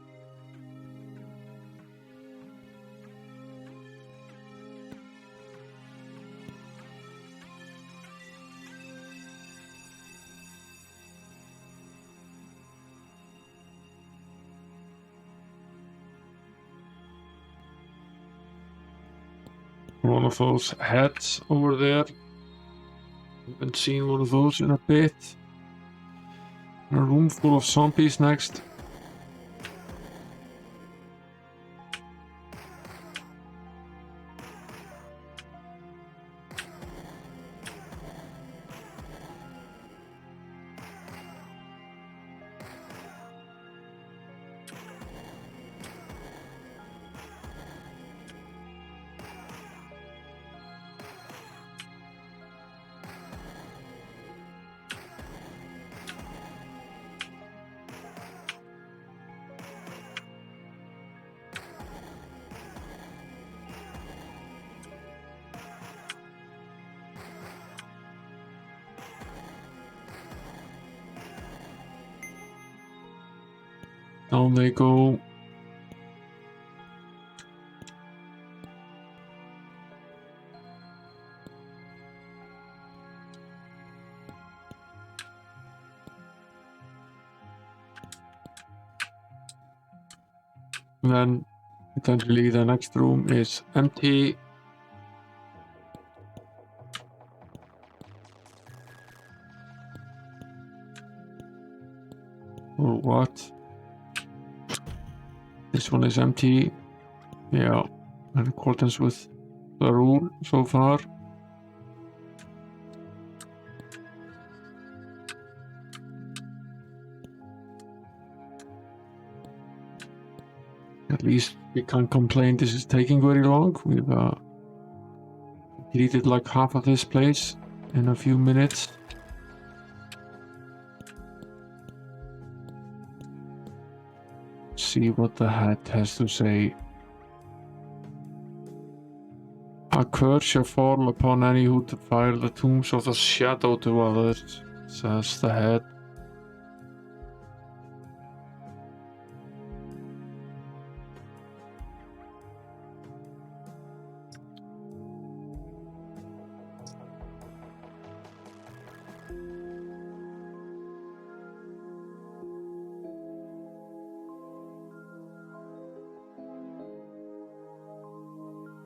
One of those heads over there. Haven't seen one of those in a bit. A room full of zombies next. Down they go. And then potentially the next room is empty. Or what? This one is empty. Yeah, in accordance with the rule so far. At least we can't complain this is taking very long. We've completed like half of this place in a few minutes. See what the hat has to say. A curse shall fall upon any who defile the tombs of the shadow dwellers, says the head.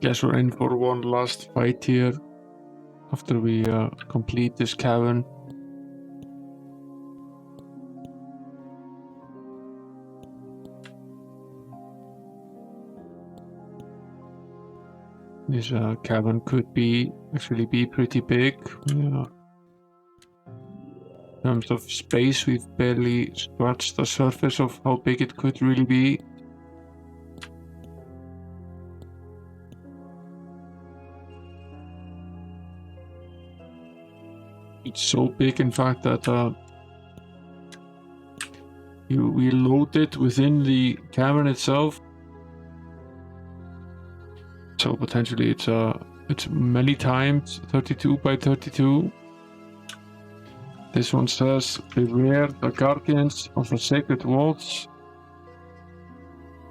Guess we're in for one last fight here after we complete this cavern. This cavern could actually be pretty big. In terms of space, we've barely scratched the surface of how big it could really be. It's so big, in fact, that we load it within the cavern itself. So potentially it's many times 32 by 32. This one says, beware the guardians of the sacred vaults.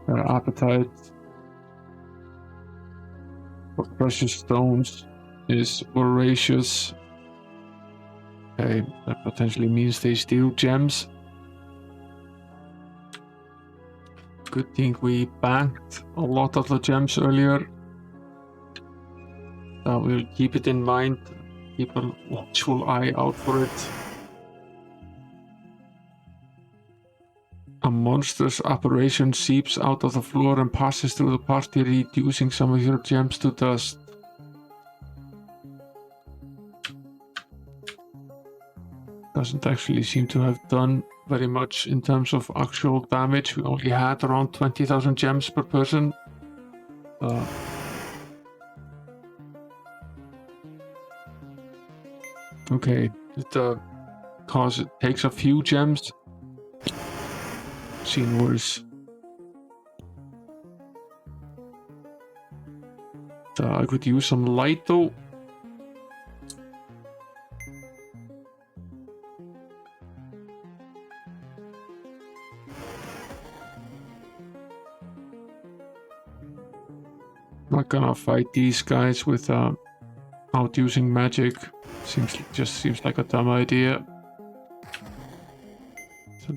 Their appetite of precious stones is voracious. Okay, that potentially means they steal gems. Good thing we banked a lot of the gems earlier. We'll keep it in mind, keep a watchful eye out for it. A monstrous apparition seeps out of the floor and passes through the party, reducing some of your gems to dust. Doesn't actually seem to have done very much in terms of actual damage. We only had around 20,000 gems per person. Okay, because it takes a few gems. Seen worse. I could use some light though. Not gonna fight these guys without using magic. Seems like a dumb idea. So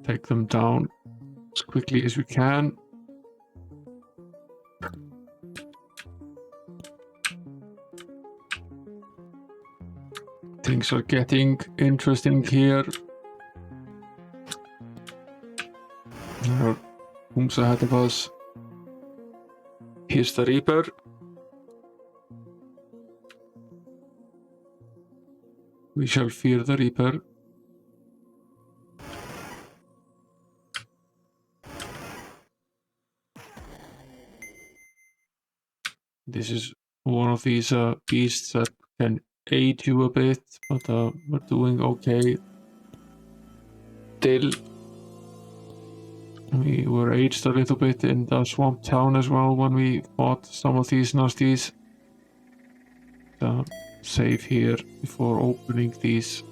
take them down as quickly as we can. Things are getting interesting here. There are rooms ahead of us. Here's the Reaper. We shall fear the Reaper. This is one of these beasts that can aid you a bit, but we're doing okay. Still, we were aged a little bit in the swamp town as well when we fought some of these nasties. Save here before opening these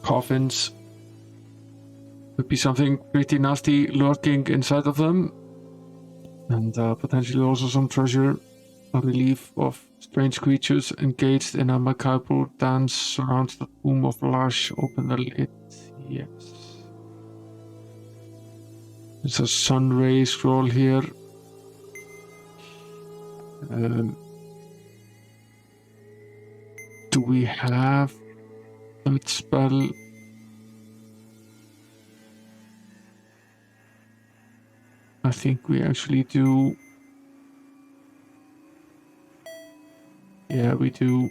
coffins. Could be something pretty nasty lurking inside of them, and potentially also some treasure. A relief of strange creatures engaged in a macabre dance surrounds the tomb of Lash. Open the lid. Yes. There's a sunray scroll here. Do we have that spell? I think we actually do. Yeah, we do.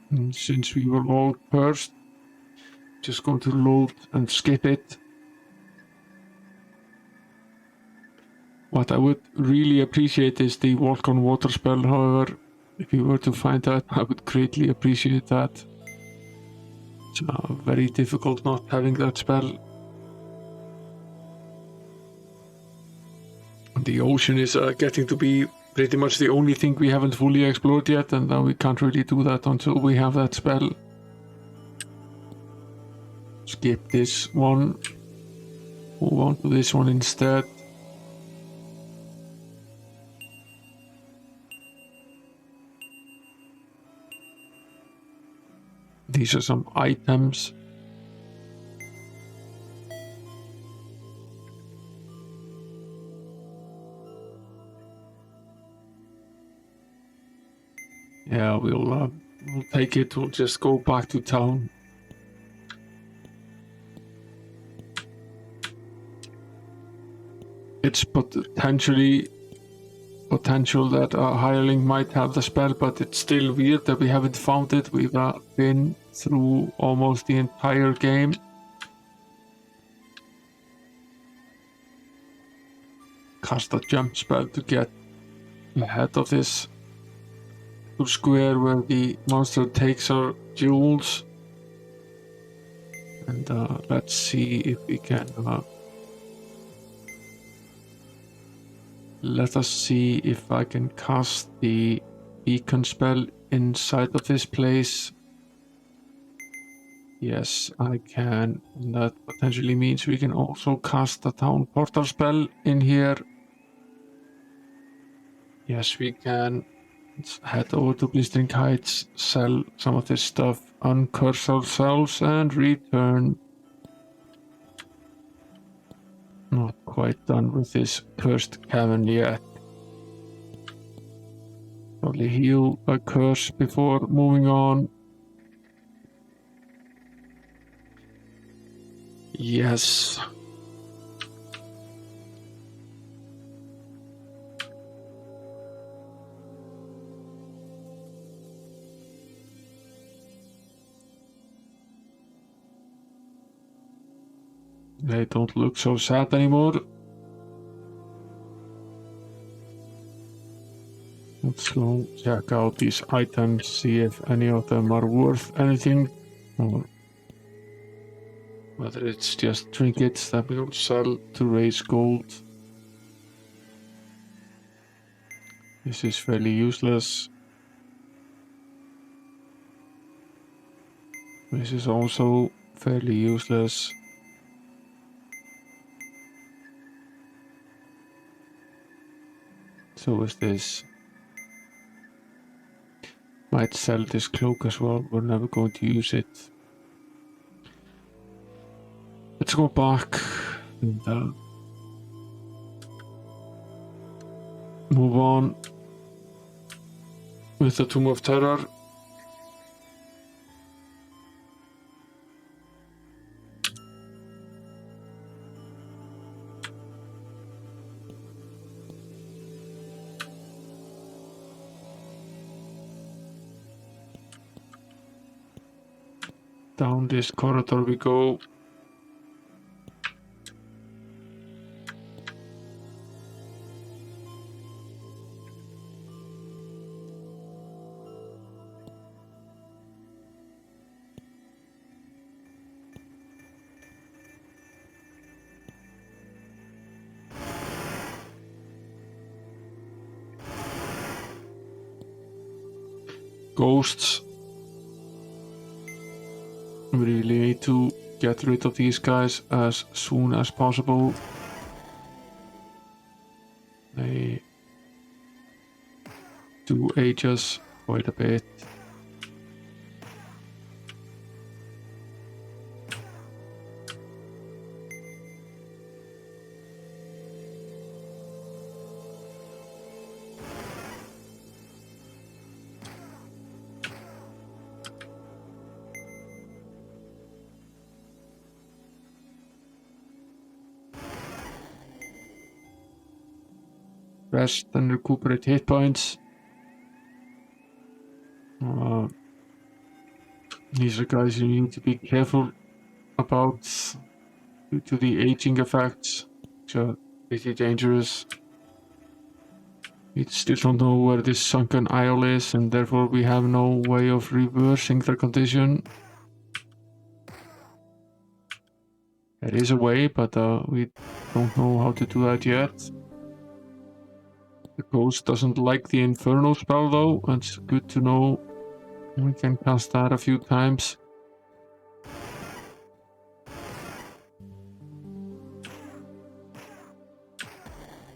And since we were all cursed, just going to load and skip it. What I would really appreciate is the walk on water spell, however. If we were to find that, I would greatly appreciate that. It's very difficult not having that spell. The ocean is getting to be pretty much the only thing we haven't fully explored yet, and we can't really do that until we have that spell. Skip this one. Move on to this one instead. These are some items. Yeah, we'll take it. We'll just go back to town. It's potential that a hireling might have the spell, but it's still weird that we haven't found it. We've been through almost the entire game. Cast a jump spell to get ahead of this square where the monster takes our jewels. And let's see if we can... let us see if I can cast the beacon spell inside of this place. Yes, I can. And that potentially means we can also cast the town portal spell in here. Yes, we can. Let's head over to Blistering Heights, sell some of this stuff, uncurse ourselves, and return. Not quite done with this cursed cavern yet. Probably heal a curse before moving on. Yes. They don't look so sad anymore. Let's go check out these items, see if any of them are worth anything, or whether it's just trinkets that we'll sell to raise gold. This is fairly useless. This is also fairly useless. So is this. Might sell this cloak as well, we're never going to use it. Let's go back and move on with the Tomb of Terror. Down this corridor we go. Ghosts. We really need to get rid of these guys as soon as possible. They do age us quite a bit. Rest and recuperate hit points. These are guys you need to be careful about due to the aging effects, which are pretty dangerous. We still don't know where this sunken isle is, and therefore we have no way of reversing the condition. There is a way, but we don't know how to do that yet. The ghost doesn't like the Inferno spell though, it's good to know. We can cast that a few times.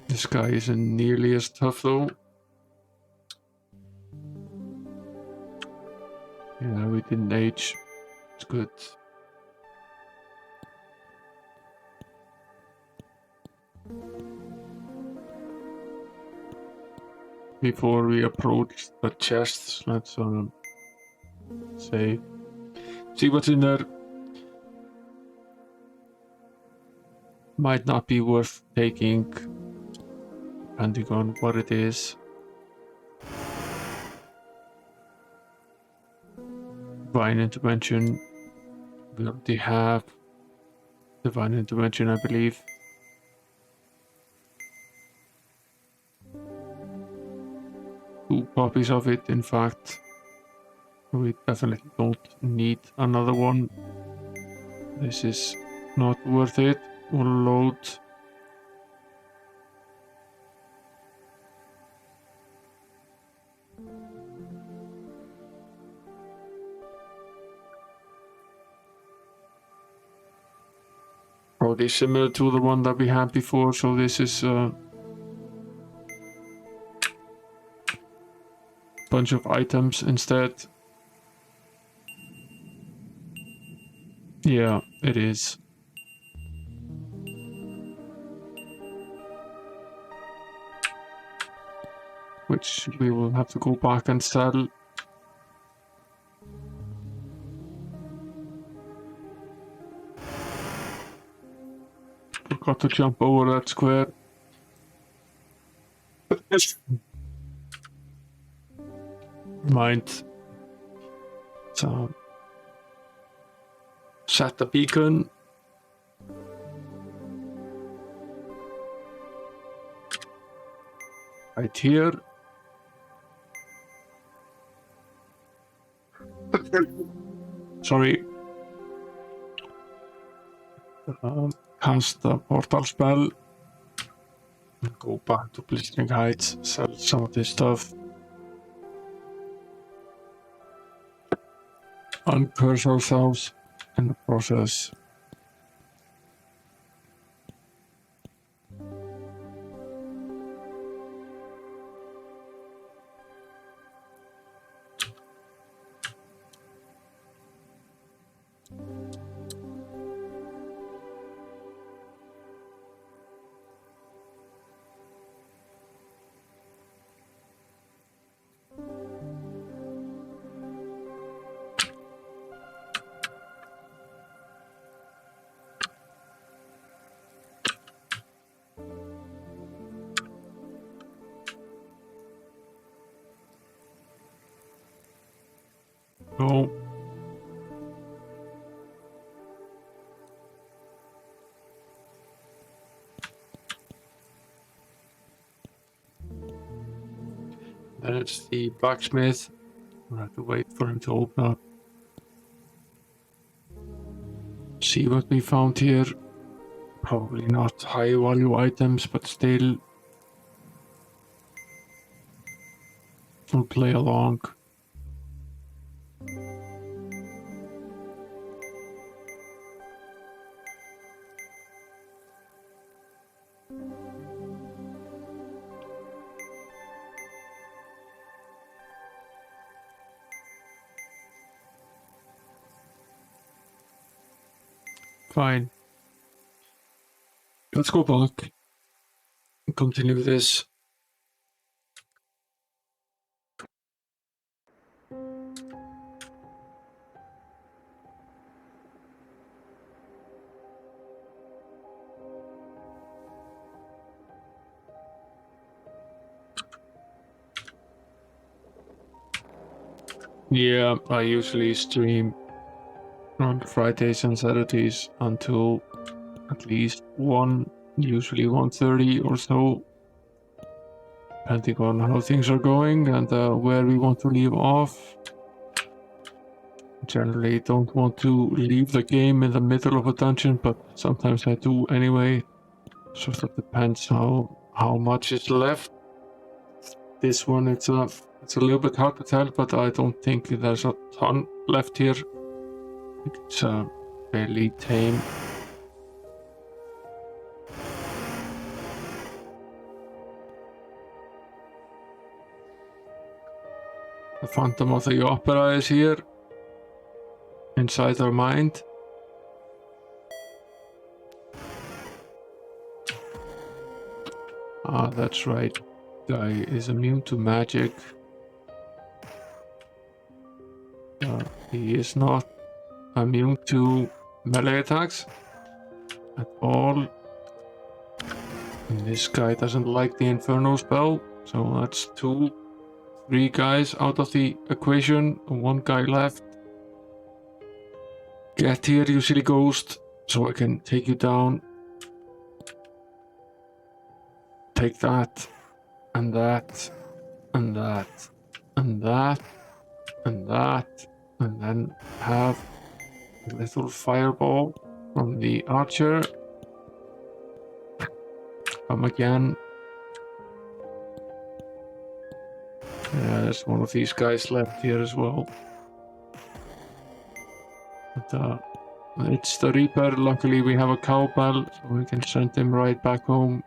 This guy isn't nearly as tough though. Yeah, we didn't age. It's good. Before we approach the chests, let's see what's in there. Might not be worth taking, depending on what it is. Divine Intervention. We already have Divine Intervention, I believe. Two copies of it, in fact. We definitely don't need another one. This is not worth it. We'll load. Probably similar to the one that we had before, so this is bunch of items instead. Yeah, it is. Which we will have to go back and sell. Forgot to jump over that square. Mind. So set the beacon. Right here. Sorry. Cast the portal spell. Go back to Blistering Heights, sell some of this stuff. Uncurse ourselves in the process. Go. Then it's the blacksmith. We'll have to wait for him to open up. See what we found here. Probably not high value items, but still. We'll play along. Fine. Let's go back and continue this. Yeah, I usually stream on Fridays and Saturdays until at least 1, usually 1:30 or so, depending on how things are going and where we want to leave off. Generally don't want to leave the game in the middle of a dungeon, but sometimes I do anyway. Sort of depends how much is left. This one, it's a little bit hard to tell, but I don't think there's a ton left here. It's fairly tame. The Phantom of the Opera is here, inside our mind. Ah, that's right. Guy is immune to magic. He is not immune to melee attacks at all. And this guy doesn't like the Inferno spell, so that's 3 guys out of the equation. 1 guy left. Get here, you silly ghost, so I can take you down. Take that, and that, and that, and that, and that, and then have a little fireball from the archer. Come again. Yeah, there's one of these guys left here as well. But it's the Reaper. Luckily we have a cowbell, so we can send him right back home.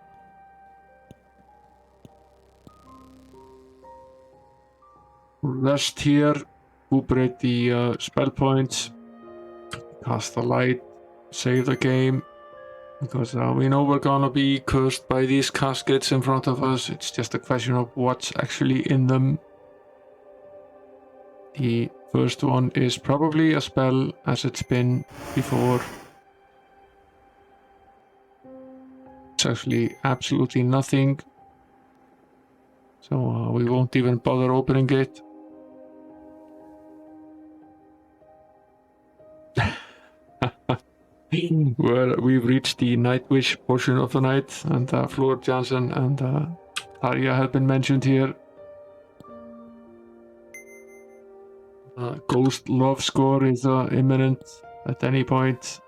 rest here, recuperate the spell points, cast the light, save the game, because we know we're gonna be cursed by these caskets in front of us. It's just a question of what's actually in them. The first one is probably a spell, as it's been before. It's actually absolutely nothing, so we won't even bother opening it. Well, we've reached the Night Wish portion of the night, and Floor Jansen and Arya have been mentioned here. Ghost Love score is imminent at any point.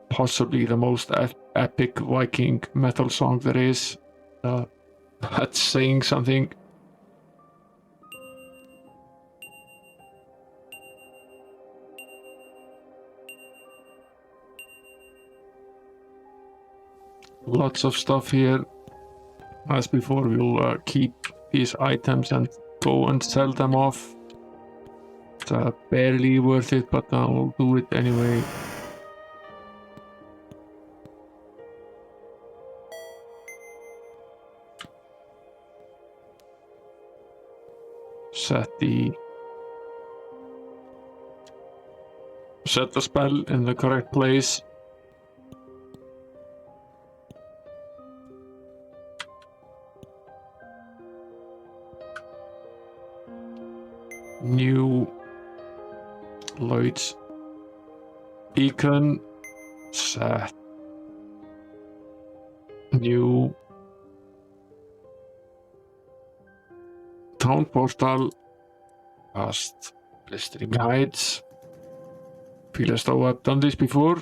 Possibly the most epic Viking metal song there is. That's saying something. Lots of stuff here. As before, we'll keep these items and go and sell them off. It's barely worth it, but we'll do it anyway. Set the spell in the correct place. New lights beacon set. New town portal past blistering heights. Feel as though I've done this before.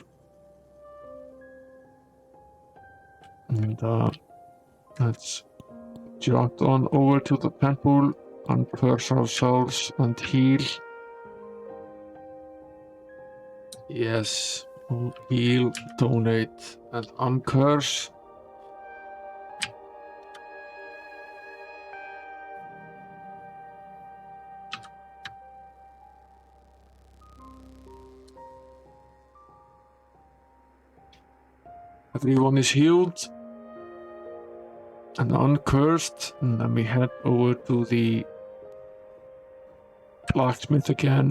And let's jot on over to the temple and curse ourselves and heal. Yes, heal, donate, and uncurse. Everyone is healed and uncursed, and then we head over to the blacksmith again.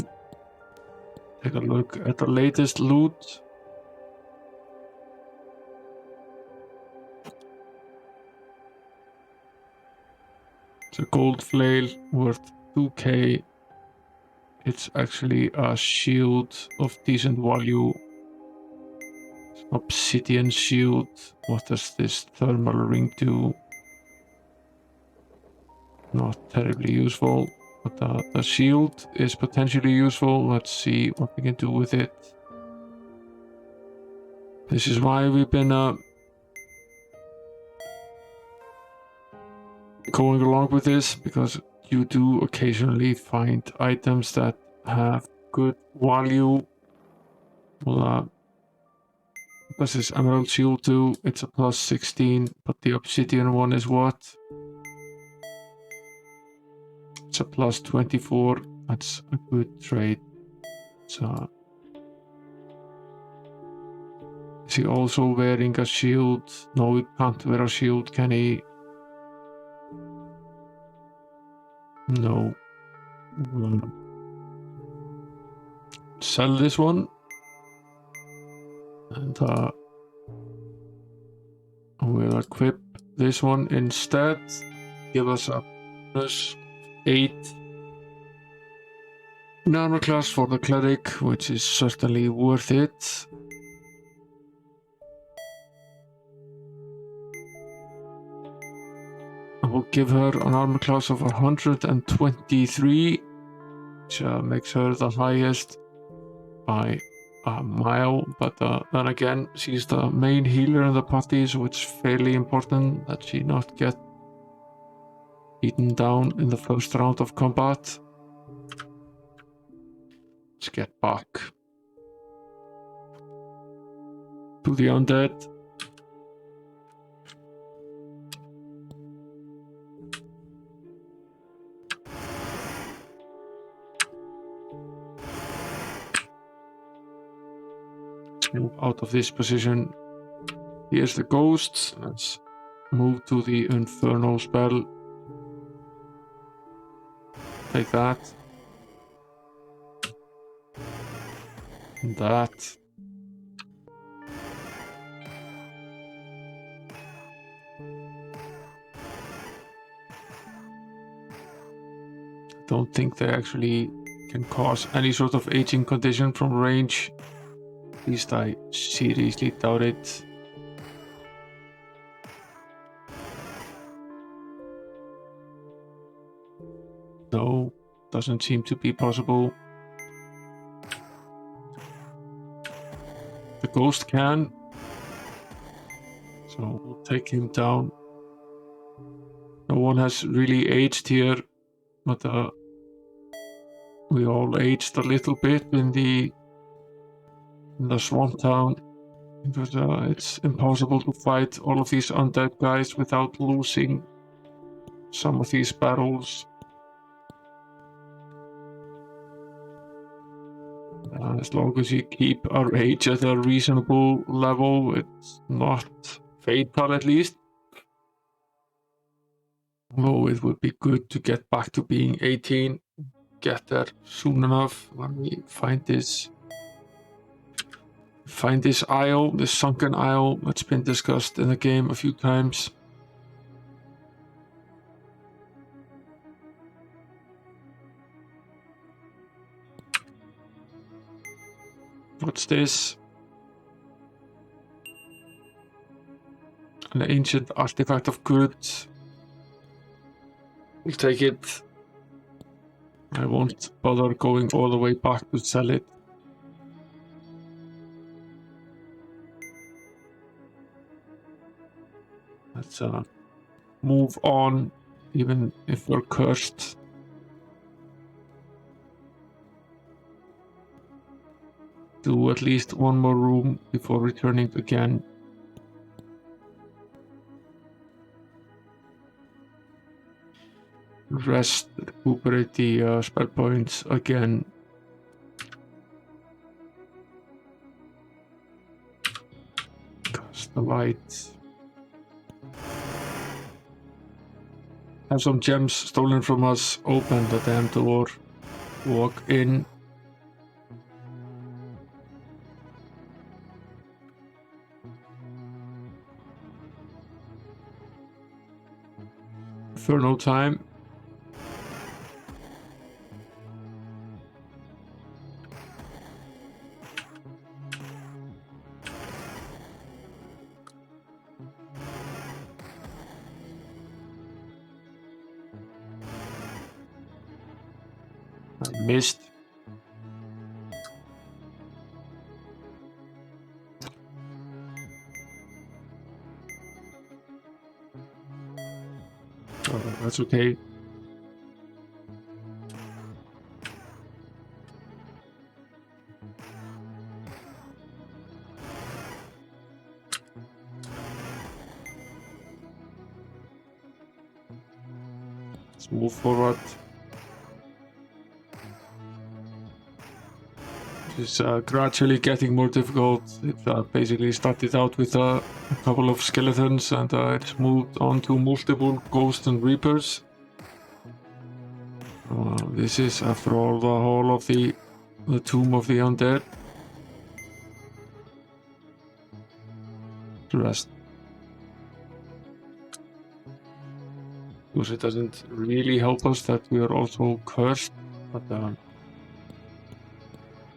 Take a look at the latest loot. It's a gold flail worth 2k. It's actually a shield of decent value. Obsidian Shield. What does this thermal ring do? Not terribly useful, but the shield is potentially useful. Let's see what we can do with it. This is why we've been going along with this, because you do occasionally find items that have good value. Well, this is Emerald Shield too. It's a plus 16, but the Obsidian one is what? It's a plus 24. That's a good trade. So, is he also wearing a shield? No, he can't wear a shield, can he? No. Sell this one. And we'll equip this one instead. Give us a plus 8 in armor class for the cleric, which is certainly worth it. I will give her an armor class of 123, which makes her the highest by a mile, but then again, she's the main healer in the party, so it's fairly important that she not get beaten down in the first round of combat. Let's get back to the undead. let's move out of this position. Here's the ghosts. Let's move to the Inferno spell. Take that. And that. Don't think they actually can cause any sort of aging condition from range. At least I seriously doubt it. No, doesn't seem to be possible. The ghost can. So we'll take him down. No one has really aged here, but we all aged a little bit in the swamp town. Because it's impossible to fight all of these undead guys without losing some of these battles. As long as you keep our age at a reasonable level, it's not fatal at least. Although it would be good to get back to being 18, get there soon enough when we find this isle, this sunken isle that's been discussed in the game a few times. What's this? An ancient artifact of good. We'll take it. I won't bother going all the way back to sell it. Let's move on, even if we're cursed. Do at least one more room before returning again. Rest, recuperate the spell points again. Cast the light. Have some gems stolen from us. Open the damn door. Walk in. For no time. I missed. Oh, that's okay. Let's move forward. It's gradually getting more difficult. It basically started out with a couple of skeletons and it's moved on to multiple ghosts and reapers. This is, after all, the hall of the tomb of the undead. Rest. Because it doesn't really help us that we are also cursed, but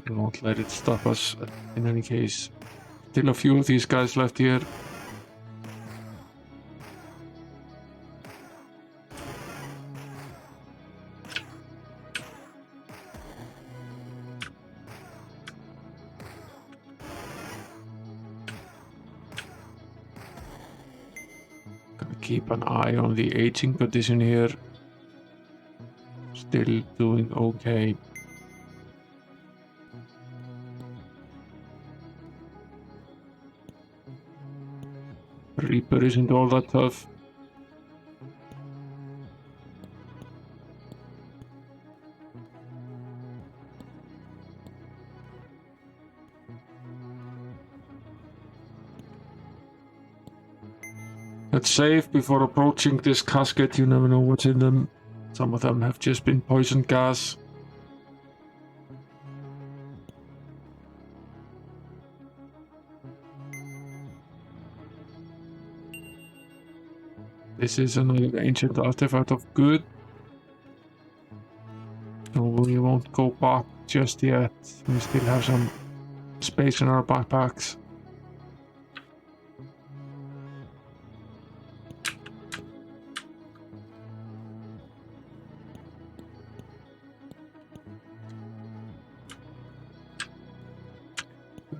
we won't let it stop us in any case. Still a few of these guys left here. Gonna keep an eye on the aging condition here. Still doing okay. Reaper isn't all that tough. Let's save before approaching this casket. You never know what's in them. Some of them have just been poison gas. This is another ancient artifact of good. So we won't go back just yet. We still have some space in our backpacks.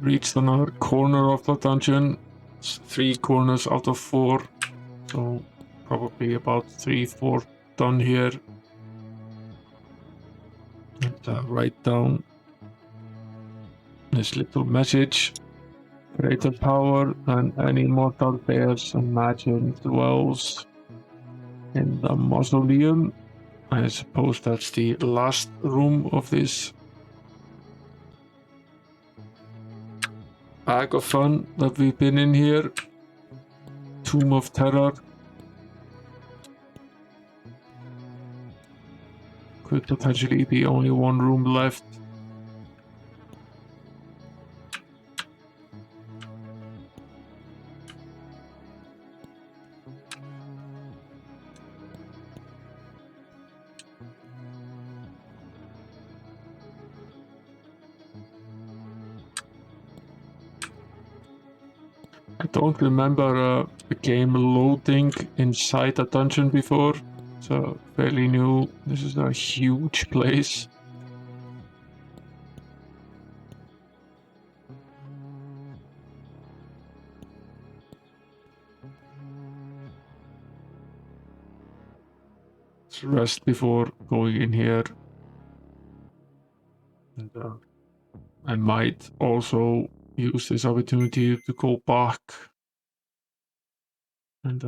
Reached another corner of the dungeon. It's 3 corners out of 4. So probably about 3/4 done here. And write down this little message. Greater power than any mortal bears and magic dwells in the mausoleum. I suppose that's the last room of this bag of fun that we've been in here. Tomb of Terror. Could potentially be only one room left. I don't remember a game loading inside a dungeon before. It's fairly new. This is a huge place. Let's rest before going in here. And I might also use this opportunity to go back and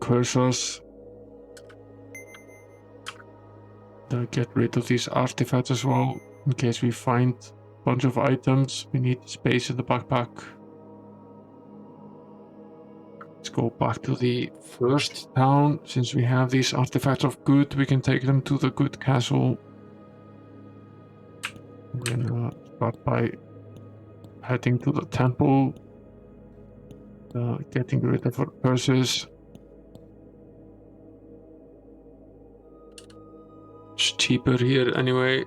curse us. Get rid of these artifacts as well, in case we find a bunch of items. We need space in the backpack. Let's go back to the first town. Since we have these artifacts of good, we can take them to the good castle. We're gonna start by heading to the temple, getting rid of our purses. It's cheaper here anyway.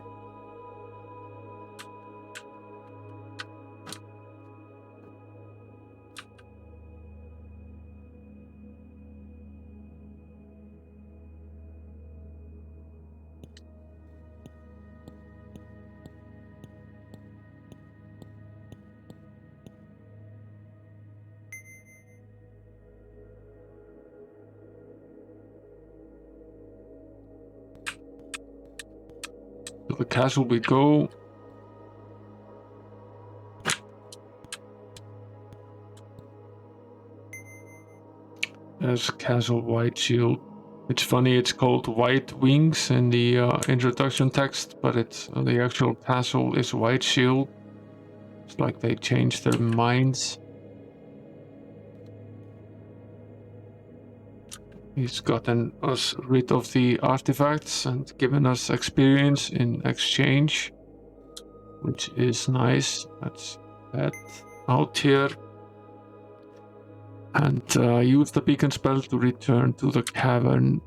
To the castle we go. There's Castle White Shield. It's funny, it's called White Wings in the introduction text, but it's the actual castle is White Shield. It's like they changed their minds. He's gotten us rid of the artifacts and given us experience in exchange, which is nice. Let's head out here and use the beacon spell to return to the cavern.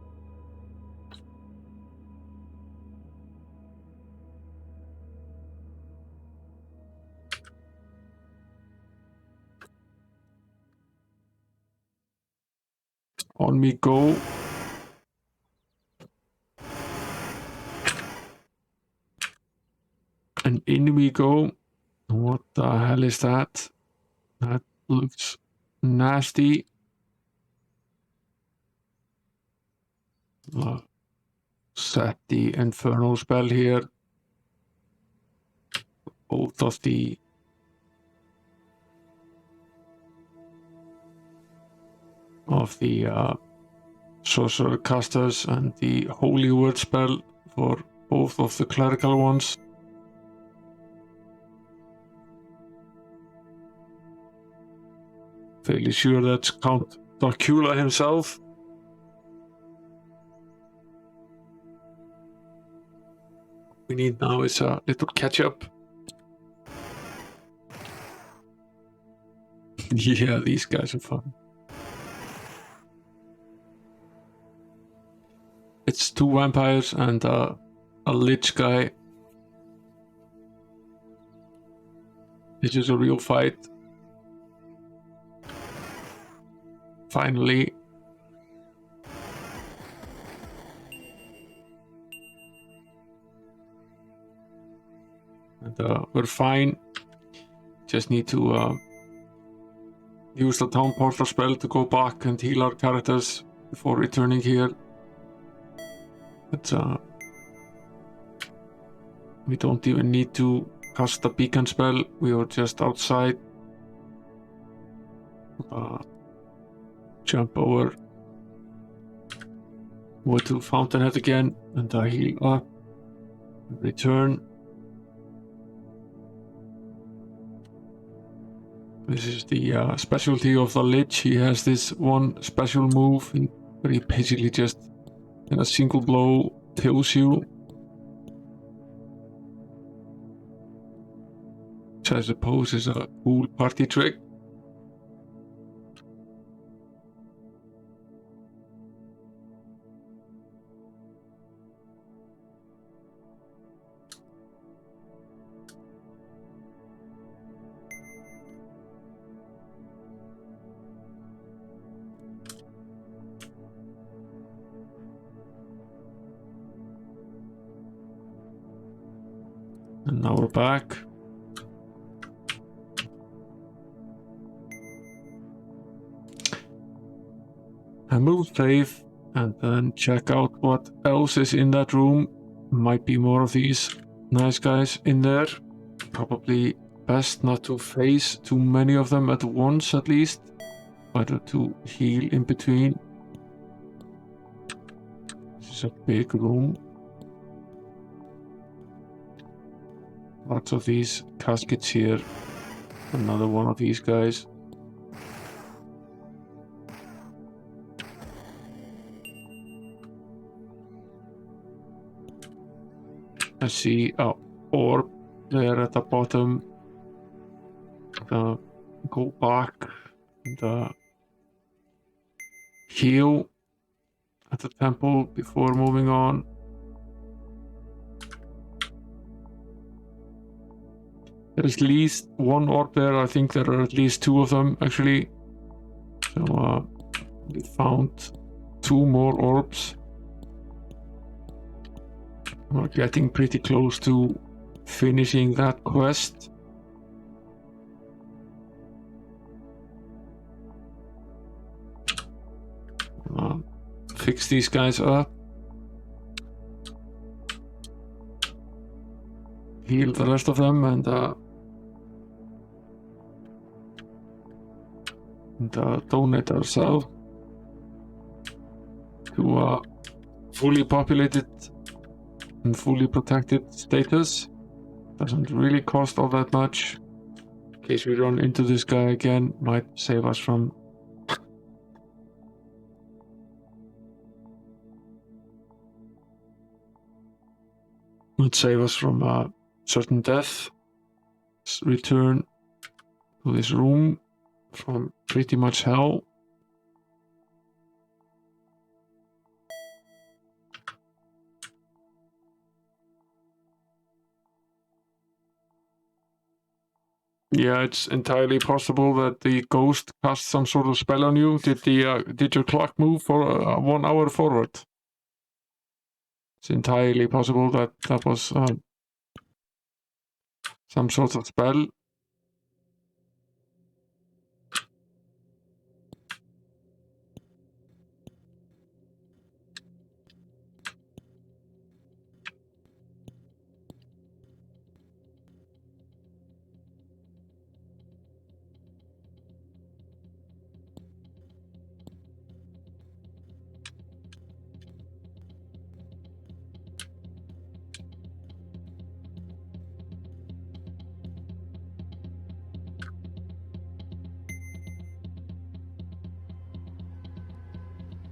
On we go. And in we go. What the hell is that? That looks nasty. Set the Inferno spell here. Both of the sorcerer casters and the Holy Word spell for both of the clerical ones. Fairly sure that's Count Dracula himself. We need now is a little catch-up. Yeah, these guys are fun. It's 2 vampires and a lich guy. This is a real fight. Finally. And we're fine. Just need to use the town portal spell to go back and heal our characters before returning here. But we don't even need to cast the beacon spell. We were just outside. Jump over to Fountainhead again and heal up. Return. This is the specialty of the Lich. He has this one special move where he basically just in a single blow kills you. Which I suppose is a cool party trick. And now we're back. And we'll save and then check out what else is in that room. Might be more of these nice guys in there. Probably best not to face too many of them at once, at least. Better to heal in between. This is a big room. Lots of these caskets here. Another one of these guys. I see an orb there at the bottom. Go back and heal at the temple before moving on. There's at least one orb there. I think there are at least 2 of them actually. So we found 2 more orbs. We're getting pretty close to finishing that quest. Fix these guys up. Heal the rest of them and donate ourselves to a fully populated and fully protected status. Doesn't really cost all that much. In case we run into this guy again, might save us from certain death. Let's return to this room from pretty much hell. Yeah, it's entirely possible that the ghost cast some sort of spell on you. Did your clock move for 1 hour forward? It's entirely possible that that was some sort of spell.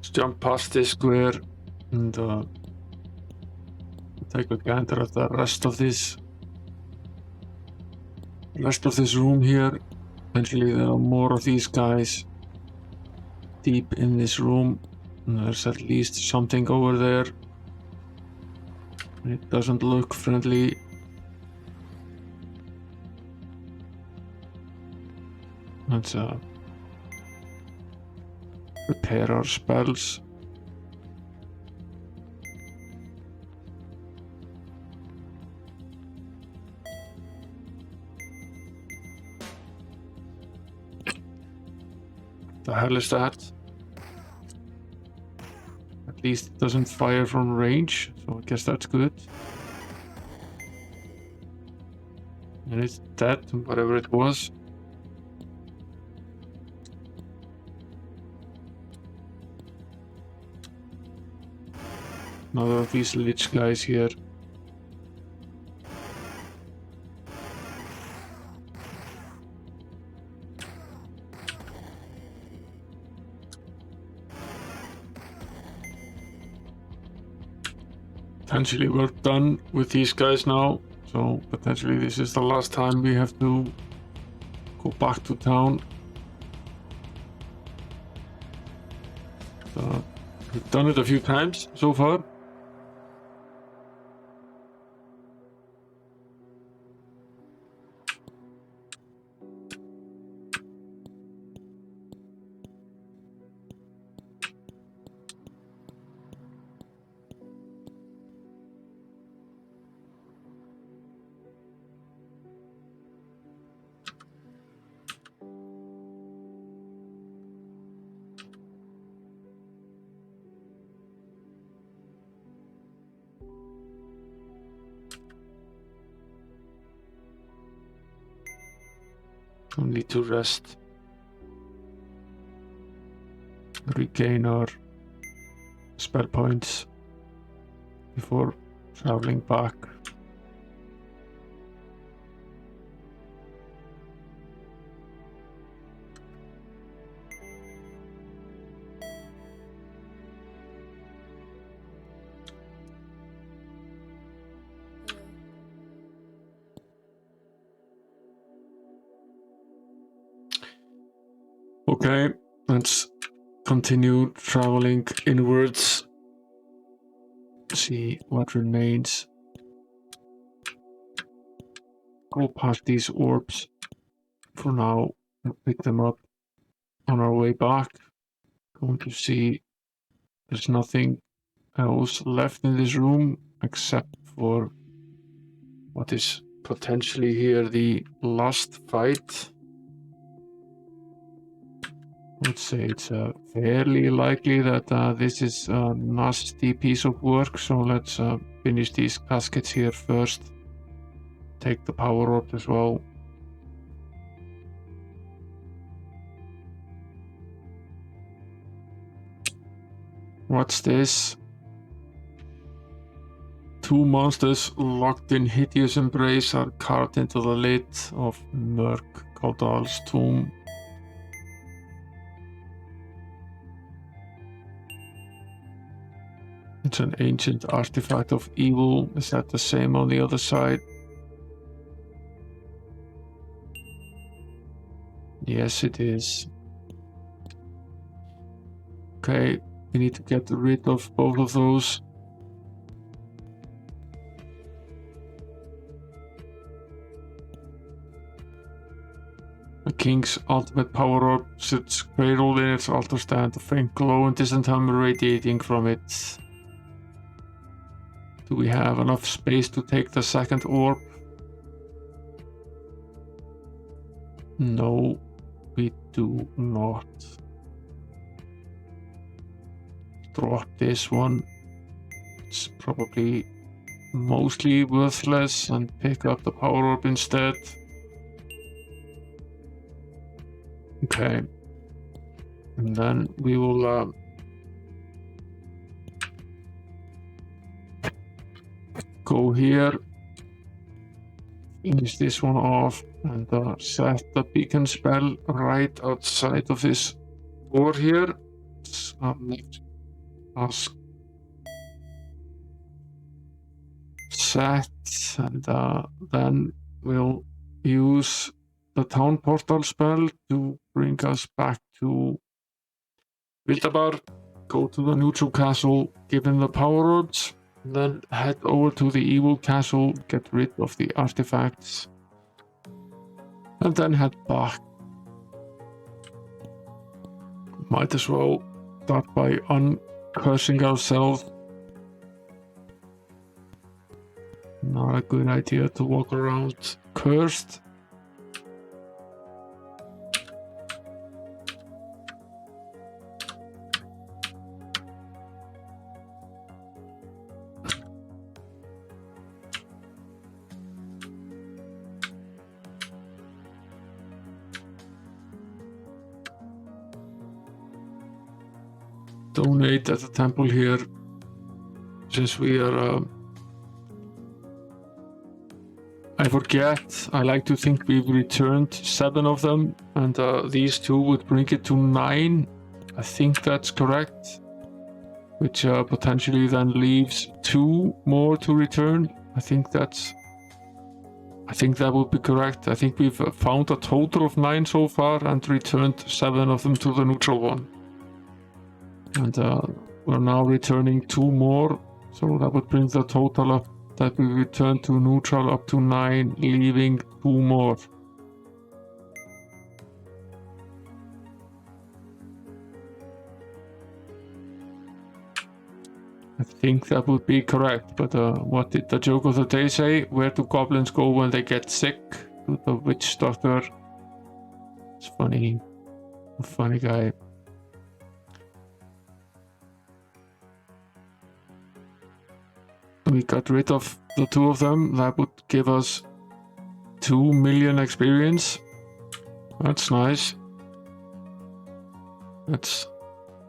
Let's jump past this square and take a gander at the rest of this room here. Eventually there are more of these guys deep in this room. And there's at least something over there. It doesn't look friendly. Let's repair our spells. The hell is that? At least it doesn't fire from range, so I guess that's good. And it's dead, whatever it was. Another of these lich guys here. Potentially we're done with these guys now, so potentially this is the last time we have to go back to town. We've done it a few times so far. Only to rest. Regain our spell points before traveling back. Okay, let's continue traveling inwards. See what remains. Go past these orbs for now and pick them up on our way back. Going to see there's nothing else left in this room except for what is potentially here the last fight. I would say it's fairly likely that this is a nasty piece of work, so let's finish these caskets here first. Take the power orb as well. What's this? Two monsters locked in hideous embrace are carved into the lid of Merc Caudal's tomb. It's an ancient artifact of evil. Is that the same on the other side? Yes, it is. Okay, we need to get rid of both of those. The king's ultimate power orb sits cradled in its altar stand, a faint glow and distant hum radiating from it. Do we have enough space to take the second orb? No, we do not. Drop this one. It's probably mostly worthless, and pick up the power orb instead. Okay. And then we will go here, finish this one off, and set the beacon spell right outside of this door here. task set, and then we'll use the town portal spell to bring us back to Vildabar, go to the neutral castle, give him the power orbs, then head over to the evil castle, get rid of the artifacts, and then head back. Might as well start by uncursing ourselves. Not a good idea to walk around cursed. Donate at the temple here, since we are I forget, I like to think we've returned 7 of them, and these 2 would bring it to 9. I think that's correct, which potentially then leaves 2 more to return. I think that would be correct. I think we've found a total of 9 so far and returned 7 of them to the neutral one. And we're now returning 2 more, so that would bring the total up that we return to neutral up to 9, leaving 2 more. I think that would be correct, but what did the joke of the day say? Where do goblins go when they get sick? To the witch doctor. It's funny. A funny guy. We got rid of the 2 of them. That would give us 2 million experience. That's nice. That's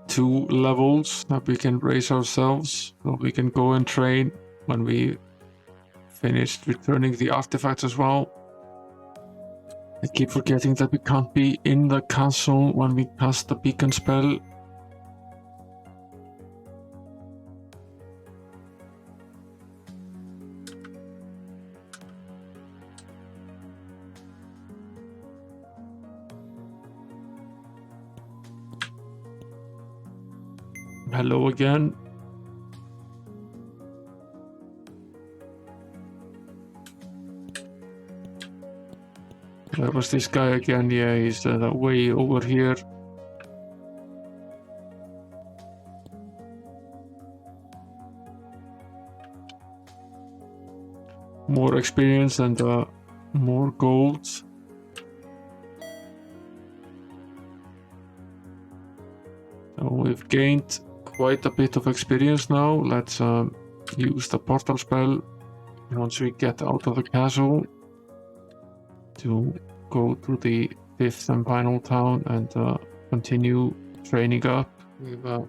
2 levels that we can raise ourselves, so we can go and train when we finished returning the artifacts as well. I keep forgetting that we can't be in the castle when we cast the beacon spell. Hello again. Where was this guy again? Yeah, he's way over here. More experience and more gold. So we've gained quite a bit of experience now. Let's use the portal spell once we get out of the castle to go to the 5th and final town and continue training up. We've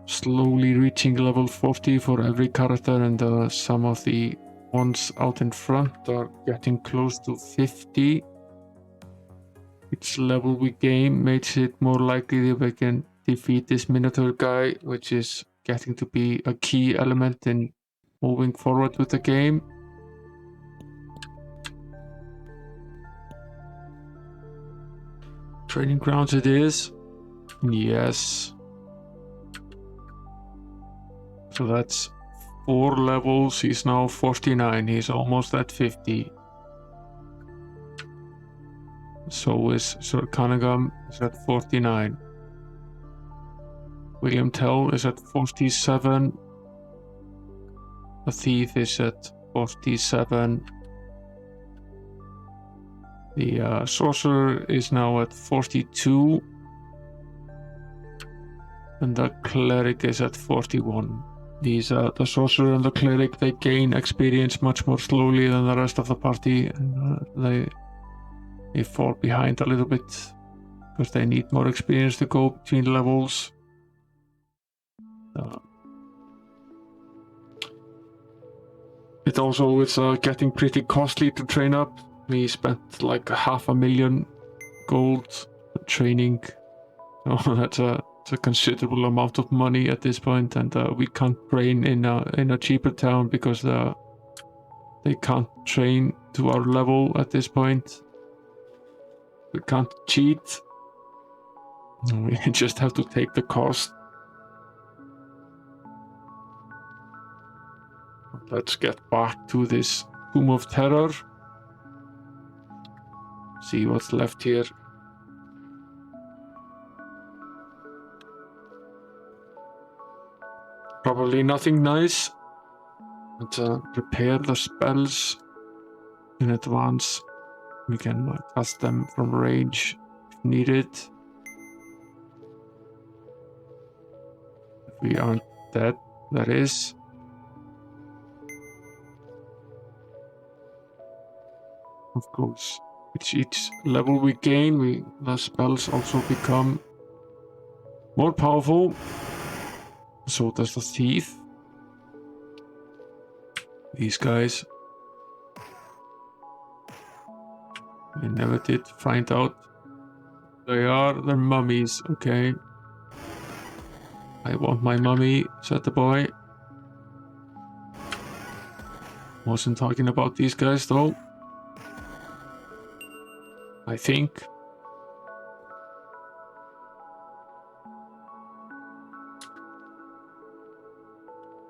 slowly reaching level 40 for every character, and some of the ones out in front are getting close to 50. Each level we gain makes it more likely that we can defeat this Minotaur guy, which is getting to be a key element in moving forward with the game. Training grounds it is. Yes. So that's 4 levels. He's now 49. He's almost at 50. So is Sir Cunningham is at 49. William Tell is at 47. The Thief is at 47. The Sorcerer is now at 42. And the Cleric is at 41. These the Sorcerer and the Cleric, they gain experience much more slowly than the rest of the party, and they fall behind a little bit because they need more experience to go between levels. It also is getting pretty costly to train up. We spent like 500,000 gold training. So that's It's a considerable amount of money at this point, and we can't train in a cheaper town because they can't train to our level at this point. We can't cheat. We just have to take the cost. Let's get back to this Tomb of Terror. See what's left here. Probably nothing nice. Let's prepare the spells in advance. We can cast them from range if needed. If we aren't dead, that is. Of course, with each level we gain, the spells also become more powerful. So does the thief. These guys. We never did find out. They're mummies, okay. I want my mummy, said the boy. Wasn't talking about these guys though. I think.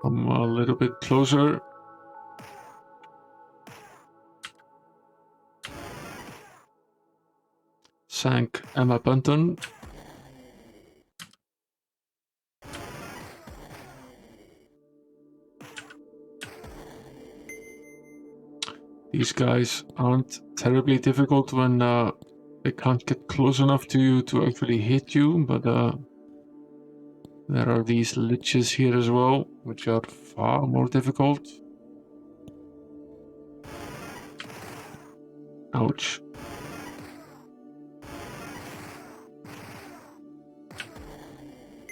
Come a little bit closer. Sank Emma Bunton. These guys aren't terribly difficult when they can't get close enough to you to actually hit you, but there are these liches here as well, which are far more difficult. Ouch.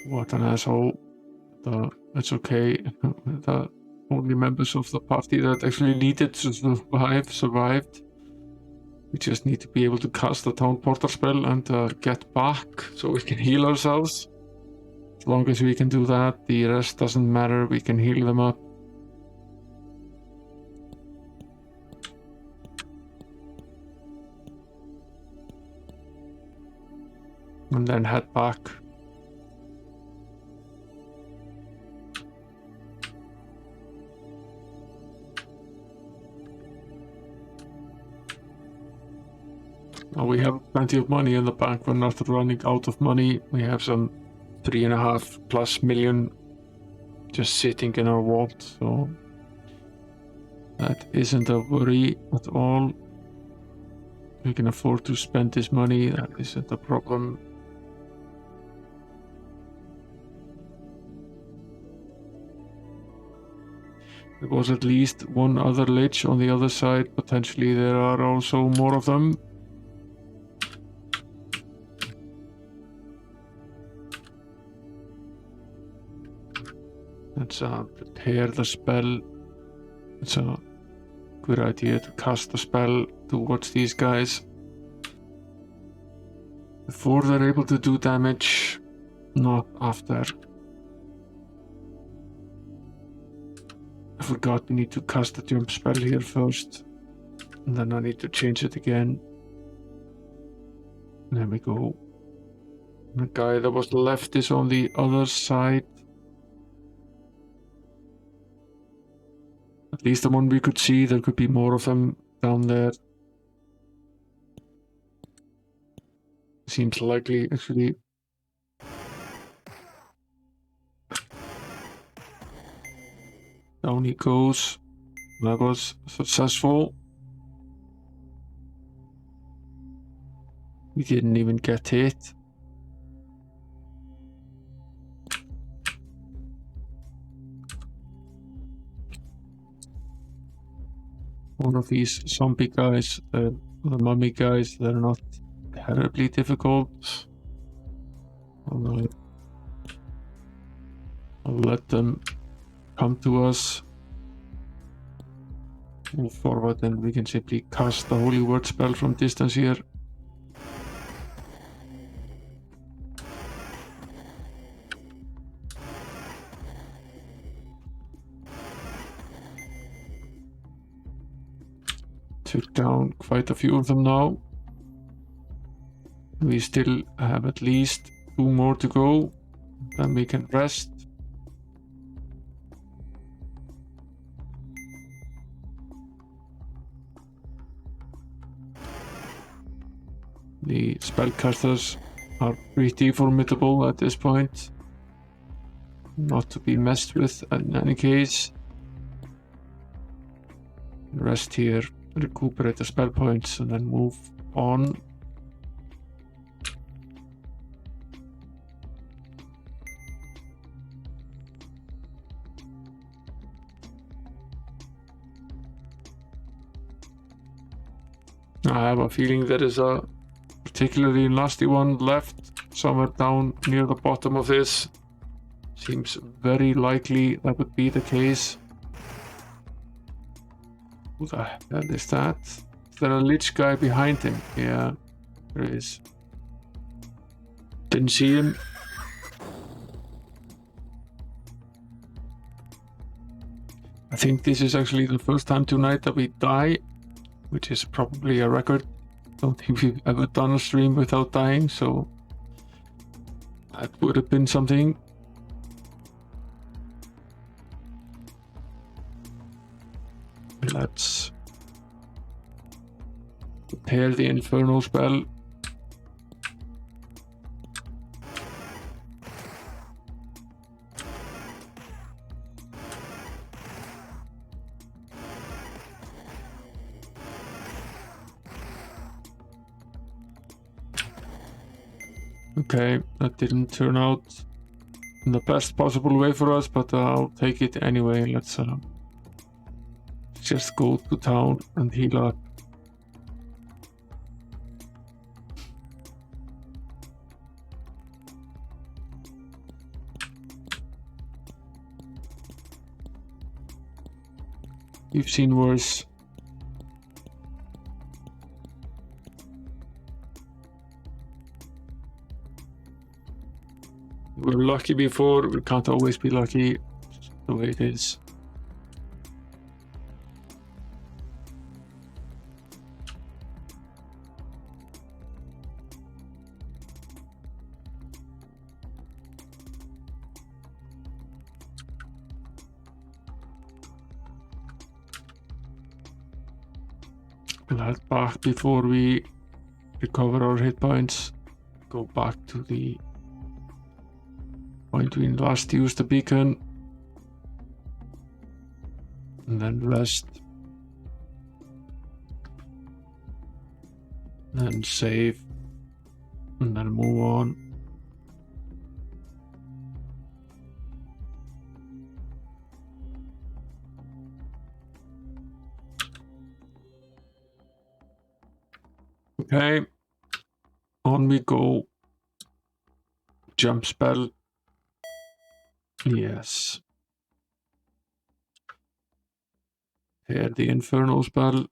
What an asshole. It's okay. The only members of the party that actually needed to survived. We just need to be able to cast the Town Porter spell and get back so we can heal ourselves. As long as we can do that, the rest doesn't matter. We can heal them up. And then head back. Now we have plenty of money in the bank. We're not running out of money. We have some 3.5+ million just sitting in our vault, so that isn't a worry at all. We can afford to spend this money. That isn't a problem. There was at least one other lich on the other side. Potentially there are also more of them. Let's prepare the spell. It's a good idea to cast the spell towards these guys before they're able to do damage, not after. I forgot we need to cast the jump spell here first, and then I need to change it again. There we go. The guy that was left is on the other side. At least the one we could see. There could be more of them down there. Seems likely, actually. Down he goes. That was successful. We didn't even get hit. One of these zombie guys, the mummy guys, they're not terribly difficult. I'll let them come to us. Move forward, and we can simply cast the Holy Word spell from distance here. Took down quite a few of them now. We still have at least 2 more to go. Then we can rest. The spellcasters are pretty formidable at this point. Not to be messed with in any case. Rest here, recuperate the spell points, and then move on. I have a feeling there is a particularly nasty one left somewhere down near the bottom of this. Seems very likely that would be the case. Who the hell is that? Is there a lich guy behind him? Yeah, there is. Didn't see him. I think this is actually the first time tonight that we die, which is probably a record. Don't think we've ever done a stream without dying, so that would have been something. Let's prepare the Inferno spell. Okay, that didn't turn out in the best possible way for us, but I'll take it anyway. Let's just go to town and heal up. You've seen worse. We were lucky before, we can't always be lucky. It's the way it is. We'll head back before we recover our hit points. Go back to the point we last used the beacon. And then rest. Then save. And then move on. Okay, on we go. Jump spell. Yes. Here, the Inferno spell.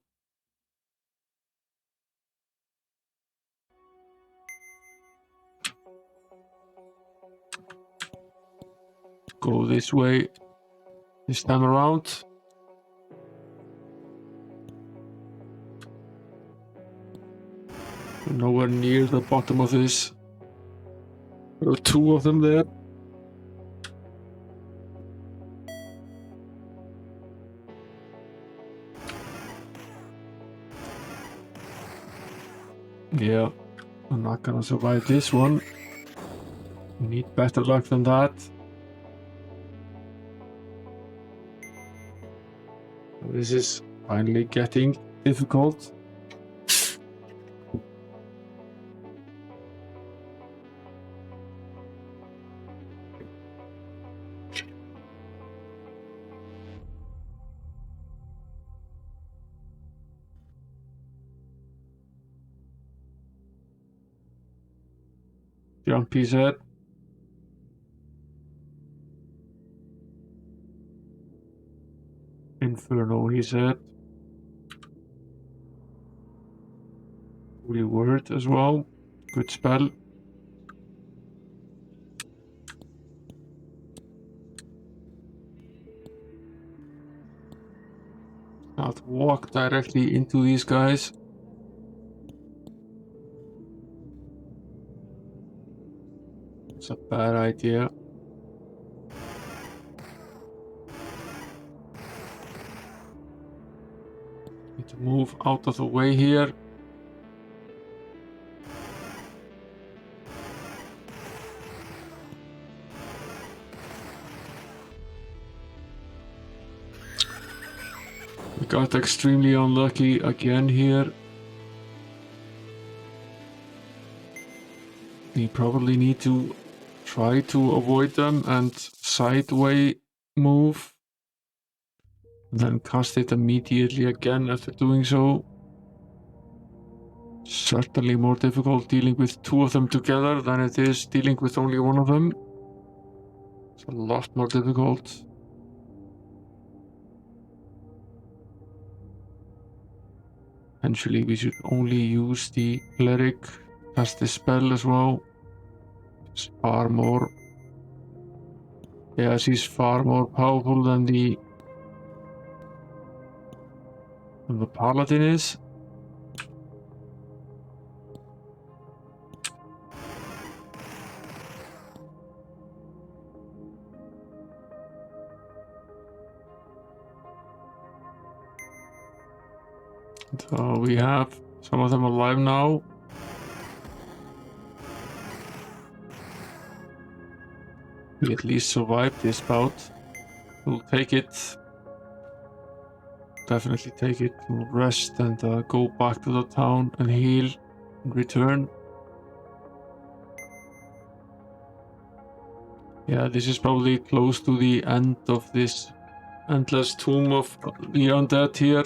Go this way this time around. We're nowhere near the bottom of this. There are 2 of them there. Yeah, I'm not gonna survive this one. We need better luck than that. This is finally getting difficult. Jump his head. Inferno, he said. Holy word as well. Good spell. Not walk directly into these guys. It's a bad idea. Need to move out of the way here. We got extremely unlucky again here. We probably need to try to avoid them and sideway move. Then cast it immediately again after doing so. Certainly more difficult dealing with two of them together than it is dealing with only one of them. It's a lot more difficult. Eventually we should only use the cleric as the spell as well. It's far more... Yeah, she's far more powerful than the paladin is. So we have some of them alive now. We at least survived this bout. We'll take it. Definitely take it. We'll rest and go back to the town and heal and return. Yeah, this is probably close to the end of this endless tomb of the undead here.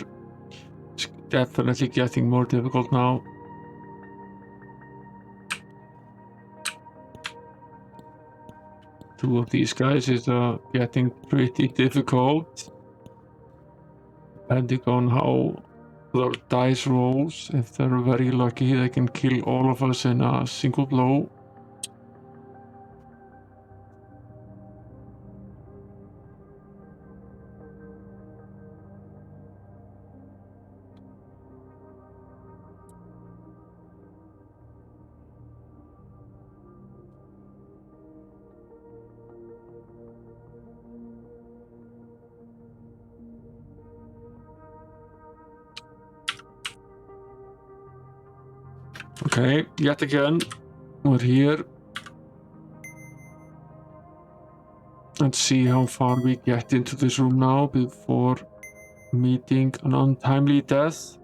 It's definitely getting more difficult now. Two of these guys is getting pretty difficult. Depending on how their dice rolls. If they're very lucky, they can kill all of us in a single blow. Okay, yet again, we're here. Let's see how far we get into this room now before meeting an untimely death.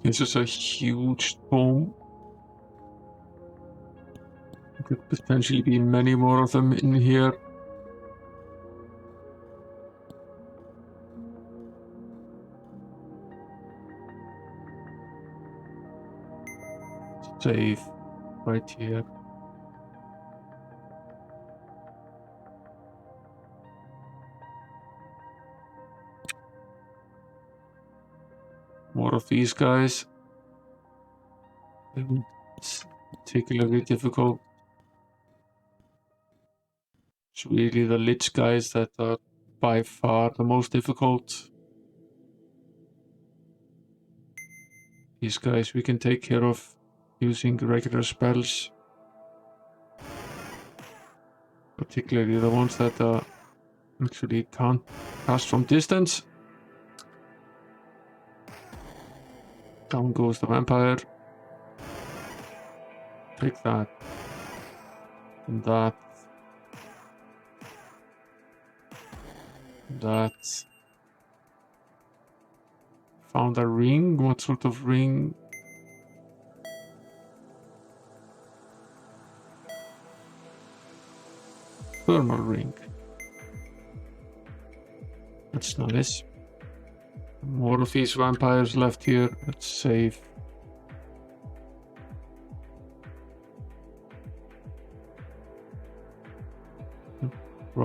This is a huge tomb. There could potentially be many more of them in here. Save right here. More of these guys. It's particularly difficult. It's really the Lich guys that are by far the most difficult. These guys we can take care of using regular spells. Particularly the ones that actually can't cast from distance. Down goes the vampire. Take that. And that. And that. Found a ring. What sort of ring? Thermal ring. That's nice. More of these vampires left here. Let's save.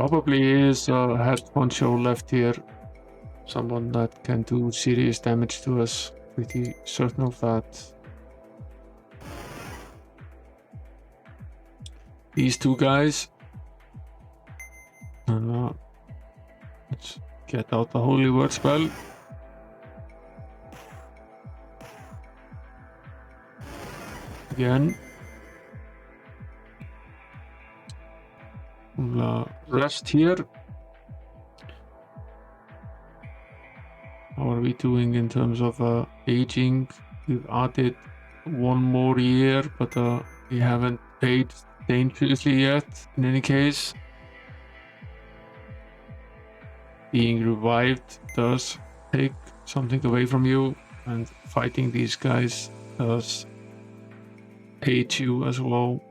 probably is a head honcho left here. Someone that can do serious damage to us. Pretty certain of that. These two guys. Let's get out the holy word spell. Again. We'll rest here. How are we doing in terms of aging? We've added one more year, but we haven't aged dangerously yet in any case. Being revived does take something away from you, and fighting these guys does age you as well.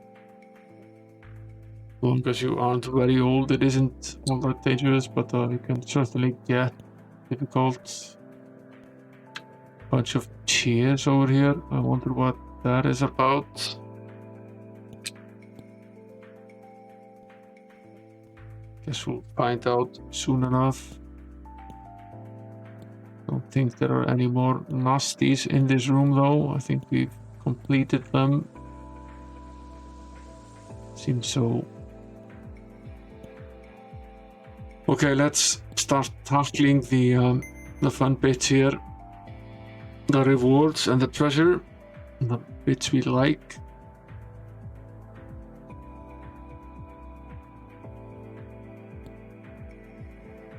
As long as you aren't very old, it isn't all that dangerous, but it can certainly get difficult. Bunch of chairs over here. I wonder what that is about. Guess we'll find out soon enough. Don't think there are any more nasties in this room though. I think we've completed them. Seems so. Okay, let's start tackling the fun bits here. The rewards and the treasure. The bits we like.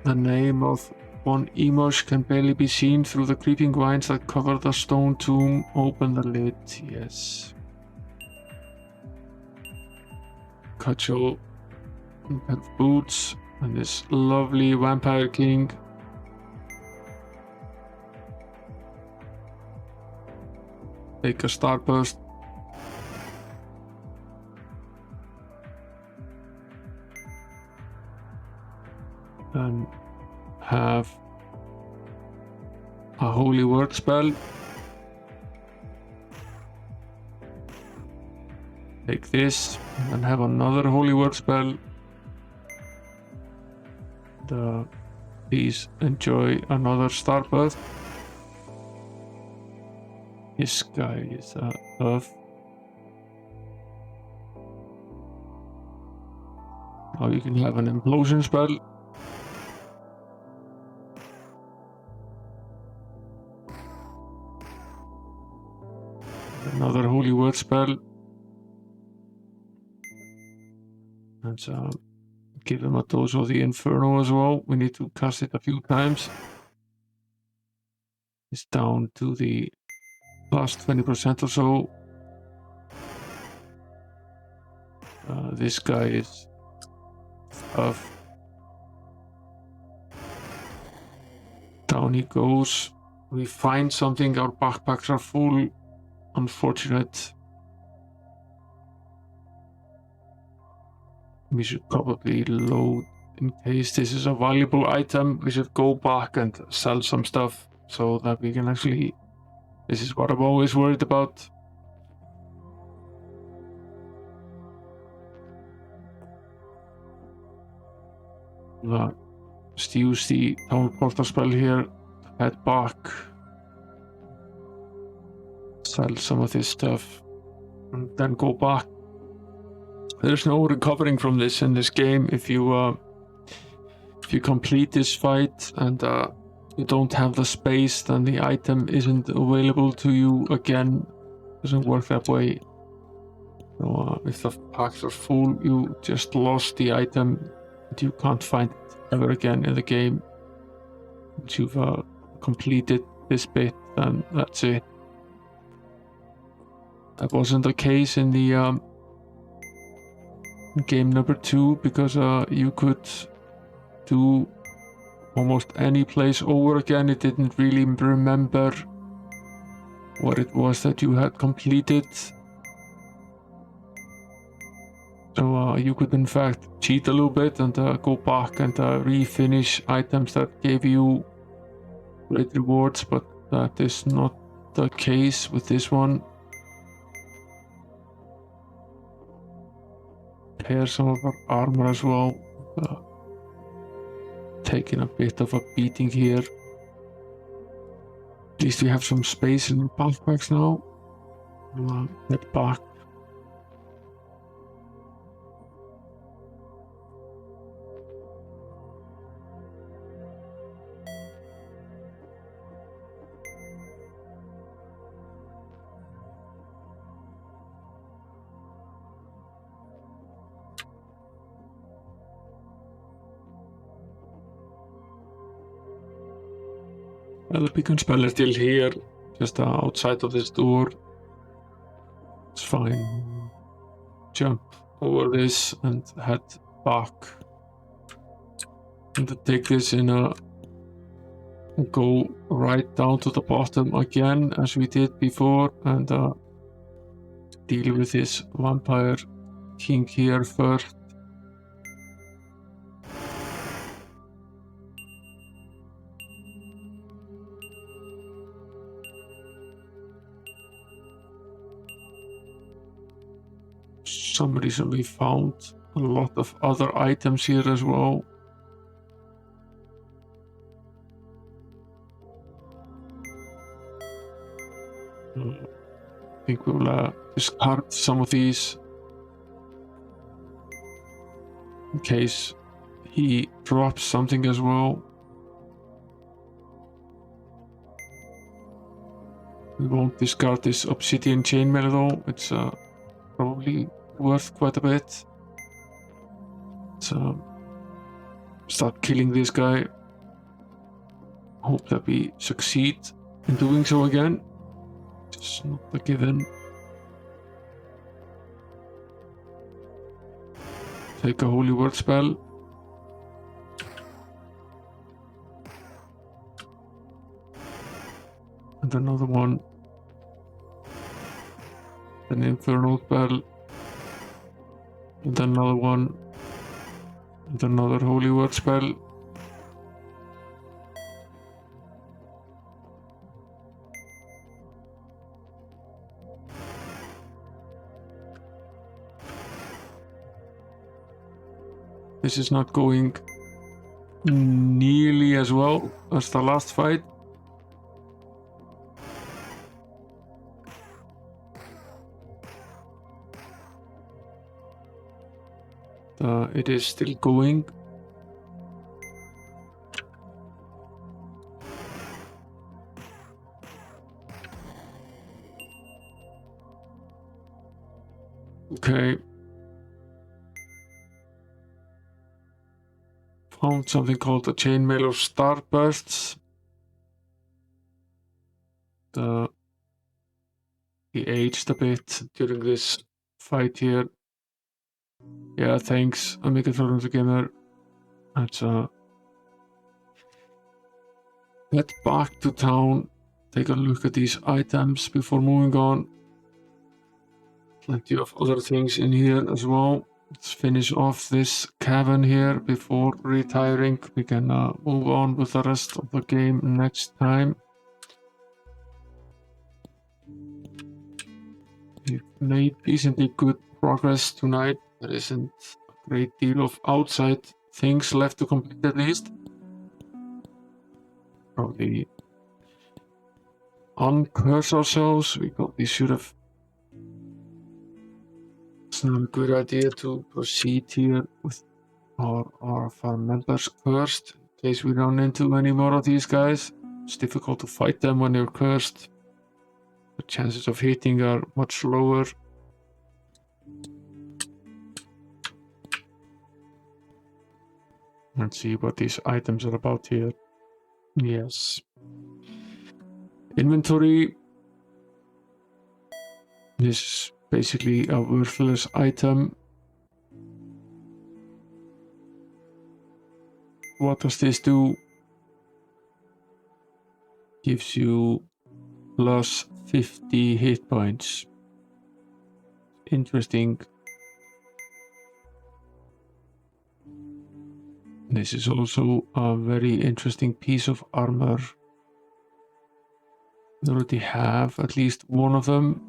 The name of one Emosh can barely be seen through the creeping vines that cover the stone tomb. Open the lid, yes. Cacho, pair of boots, and this lovely vampire king. Take a starburst. And have a holy word spell. Take this and have another holy word spell. Please enjoy another starburst. This guy is earth. Now you can have an implosion spell. Another holy word spell. Let's give him a dose of the Inferno as well. We need to cast it a few times. It's down to the last 20% or so. This guy is tough. Down he goes. We find something, our backpacks are full. Unfortunate. We should probably load in case this is a valuable item. We should go back and sell some stuff so that we can actually. This is what I'm always worried about. Just use the teleporter spell here. Head back. Sell some of this stuff. And then go back. There's no recovering from this in this game. If you complete this fight and you don't have the space, then the item isn't available to you again. It doesn't work that way. So if the packs are full, you just lost the item and you can't find it ever again in the game. Once you've completed this bit, then that's it. That wasn't the case in the game number 2, because you could do almost any place over again. It didn't really remember what it was that you had completed. So you could in fact cheat a little bit and go back and refinish items that gave you great rewards, but that is not the case with this one. Repair some of our armor as well. taking a bit of a beating here. At least we have some space in backpacks now. Head back. The beacon spell is still here, just outside of this door. It's fine. Jump over this and head back. And to take this in a... go right down to the bottom again, as we did before, and deal with this vampire king here first. For some reason we found a lot of other items here as well. I think we'll discard some of these in case he drops something as well. We won't discard this Obsidian Chainmail though, it's probably worth quite a bit. So start killing this guy. Hope that we succeed in doing so again. It's not a given. Take a holy word spell. And another one. An infernal spell. And another one. And another holy word spell. This is not going nearly as well as the last fight. It is still going. Okay. Found something called the Chainmail of Starbursts. He aged a bit during this fight here. Yeah, thanks, Amiga the Gamer. Let's head back to town, take a look at these items before moving on. Plenty of other things in here as well. Let's finish off this cavern here before retiring. We can move on with the rest of the game next time. We've made decently good progress tonight. There isn't a great deal of outside things left to complete at least. Probably uncurse ourselves. We probably should have. It's not a good idea to proceed here with our farm members cursed in case we run into any more of these guys. It's difficult to fight them when you're cursed. The chances of hitting are much lower. Let's see what these items are about here. Yes. Inventory. This is basically a worthless item. What does this do? Gives you plus 50 hit points. Interesting. This is also a very interesting piece of armor. We already have at least one of them.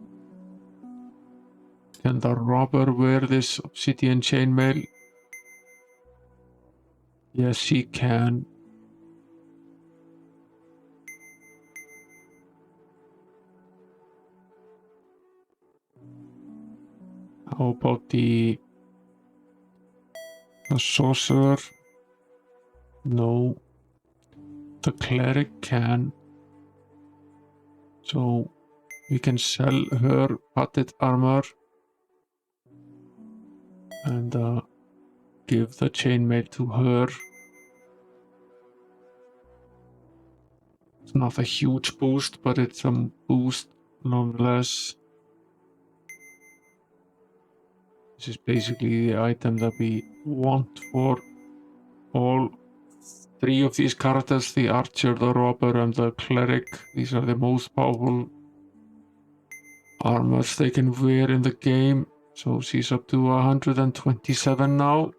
Can the robber wear this obsidian chainmail? Yes, she can. How about the sorcerer? No. The cleric can. So we can sell her padded armor and give the chainmail to her. It's not a huge boost, but it's a boost nonetheless. This is basically the item that we want for all three of these characters, the archer, the robber, and the cleric. These are the most powerful armors they can wear in the game. So she's up to 127 now.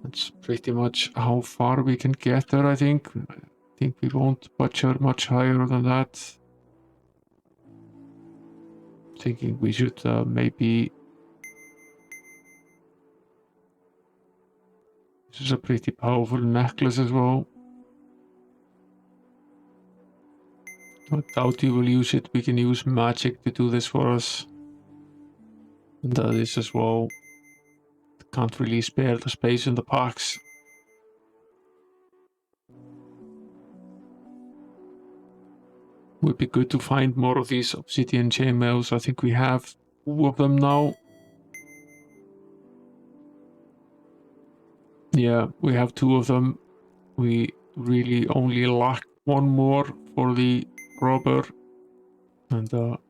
That's pretty much how far we can get her, I think. I think we won't budge her much higher than that. Thinking we should maybe... This is a pretty powerful necklace as well. I doubt you will use it. We can use magic to do this for us. And this as well. Can't really spare the space in the packs. Would be good to find more of these obsidian chainmails. I think we have 2 of them now. Yeah, we have 2 of them. We really only lack 1 more for the robber. And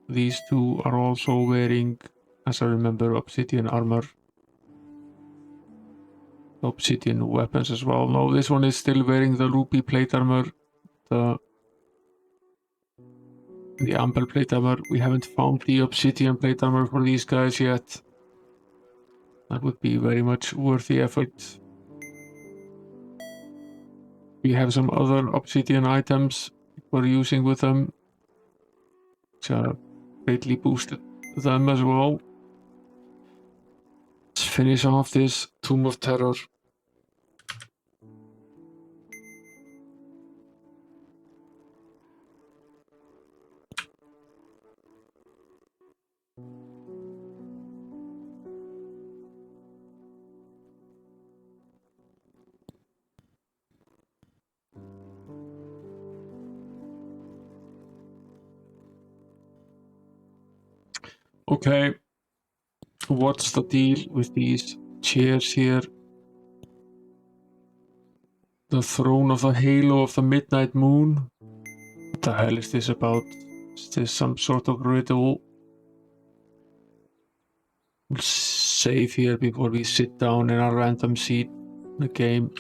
these 2 are also wearing, as I remember, obsidian armor. Obsidian weapons as well. No, this one is still wearing the ruby plate armor. The amber plate armor. We haven't found the obsidian plate armor for these guys yet. That would be very much worth the effort. We have some other obsidian items we're using with them, which greatly boosted them as well. Let's finish off this Tomb of Terror. Okay, what's the deal with these chairs here? The throne of the halo of the midnight moon? What the hell is this about? Is this some sort of riddle? We'll save here before we sit down in a random seat in the game.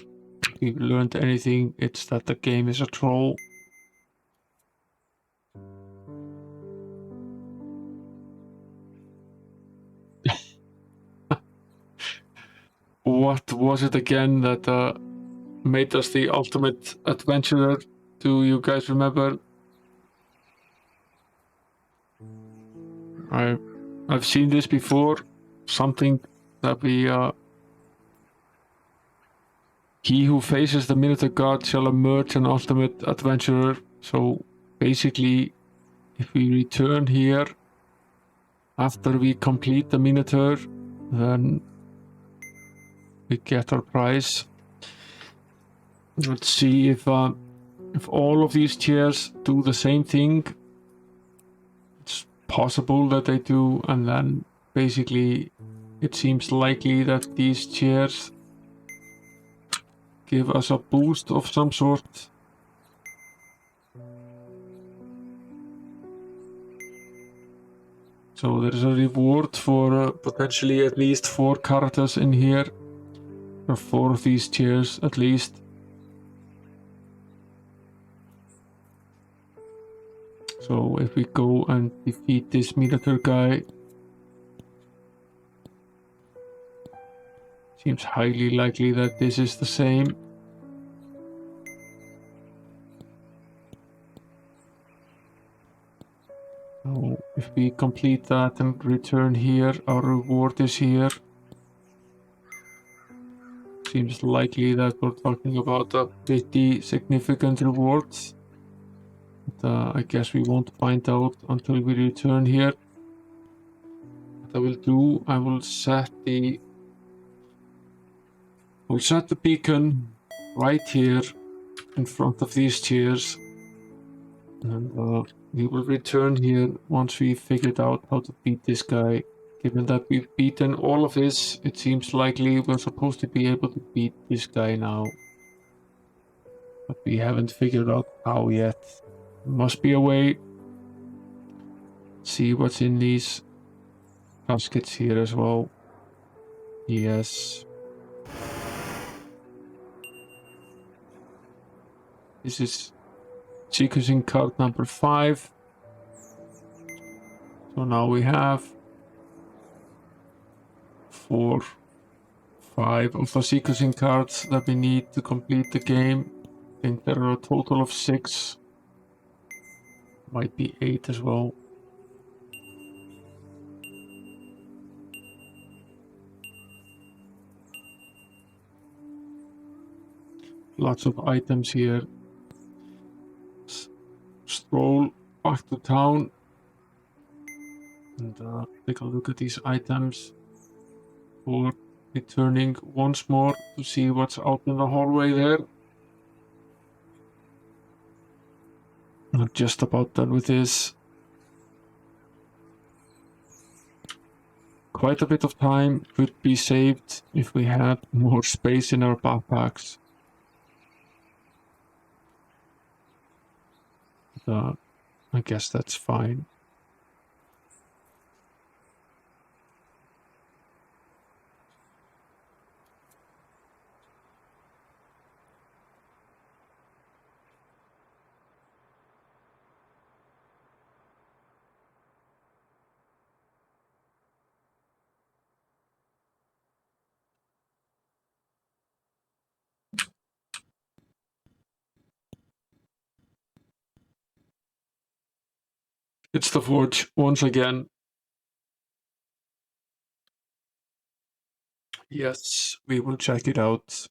If we've learned anything, it's that the game is a troll. What was it again that made us the ultimate adventurer? Do you guys remember? I've seen this before. Something that we he who faces the Minotaur God shall emerge an ultimate adventurer. So basically, if we return here after we complete the Minotaur, then we get our prize. Let's see if all of these chairs do the same thing. It's possible that they do, and then basically it seems likely that these chairs give us a boost of some sort. So there's a reward for potentially at least 4 characters in here. Or 4 of these chairs at least. So if we go and defeat this Minotaur guy, seems highly likely that this is the same. So if we complete that and return here, our reward is here. Seems likely that we're talking about a pretty significant reward. But I guess we won't find out until we return here. what I will do, I will set the beacon right here in front of these chairs, and we will return here once we figured out how to beat this guy. Given that we've beaten all of this, it seems likely we're supposed to be able to beat this guy now. But we haven't figured out how yet. There must be a way. See what's in these caskets here as well. Yes. This is sequencing card number 5. So now we have 4, 5 of the sequencing cards that we need to complete the game. I think there are a total of 6. Might be 8 as well. Lots of items here. Stroll back to town and take a look at these items for returning once more to see what's out in the hallway there. Not just about done with this. Quite a bit of time could be saved if we had more space in our backpacks. But, I guess that's fine. It's the forge once again. Yes, we will check it out.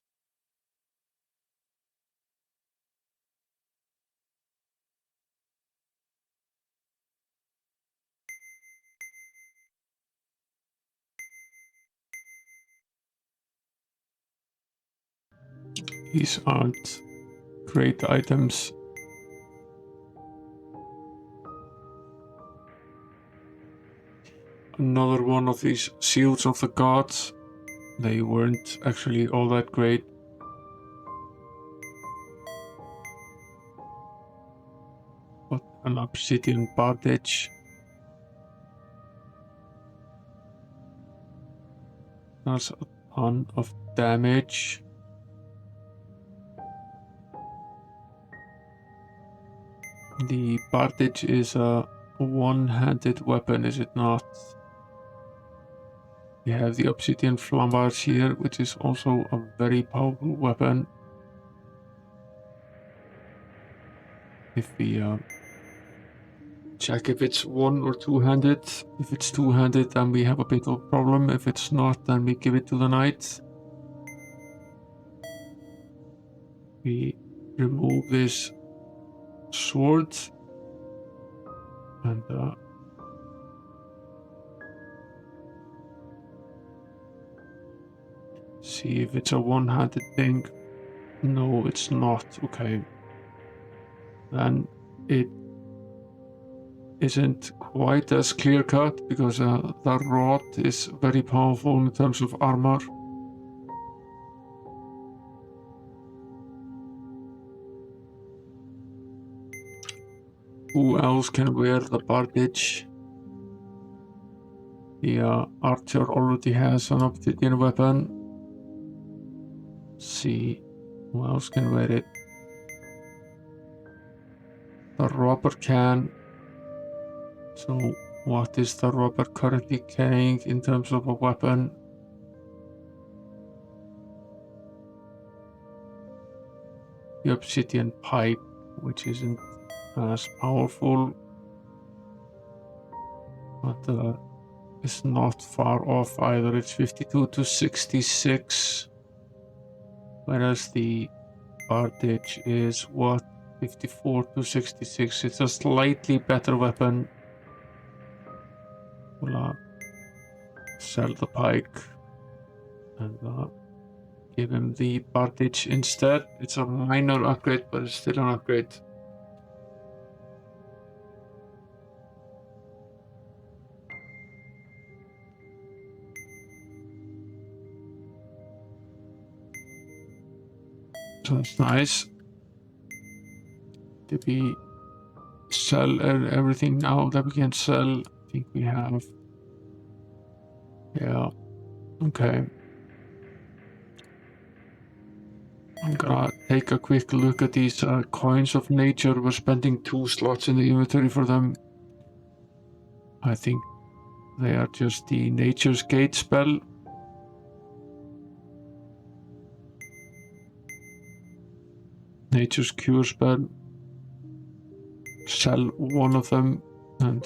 These aren't great items. Another one of these shields of the gods. They weren't actually all that great. But an obsidian bandage. That's a ton of damage. The bandage is a one-handed weapon, is it not? We have the obsidian flambars here, which is also a very powerful weapon. If we check if it's one or two-handed. If it's two-handed, then we have a bit of a problem. If it's not, then we give it to the knight. We remove this sword and see if it's a one-handed thing. No, it's not. Okay. Then it isn't quite as clear-cut because the rod is very powerful in terms of armor. Who else can wear the bandage? The archer already has an obsidian weapon. Let's see, who else can wear it? The robber can. So what is the robber currently carrying in terms of a weapon? The obsidian pipe, which isn't as powerful, but it's not far off either. It's 52 to 66, whereas the bandage is what? 54 to 66. It's a slightly better weapon. Voila. sell the pike and give him the bandage instead. It's a minor upgrade, but it's still an upgrade. So that's nice. Did we sell everything now that we can sell? I think we have. Yeah. Okay. I'm gonna take a quick look at these coins of nature. We're spending 2 slots in the inventory for them. I think they are just the Nature's Gate spell. Nature's Cure spell. Sell one of them and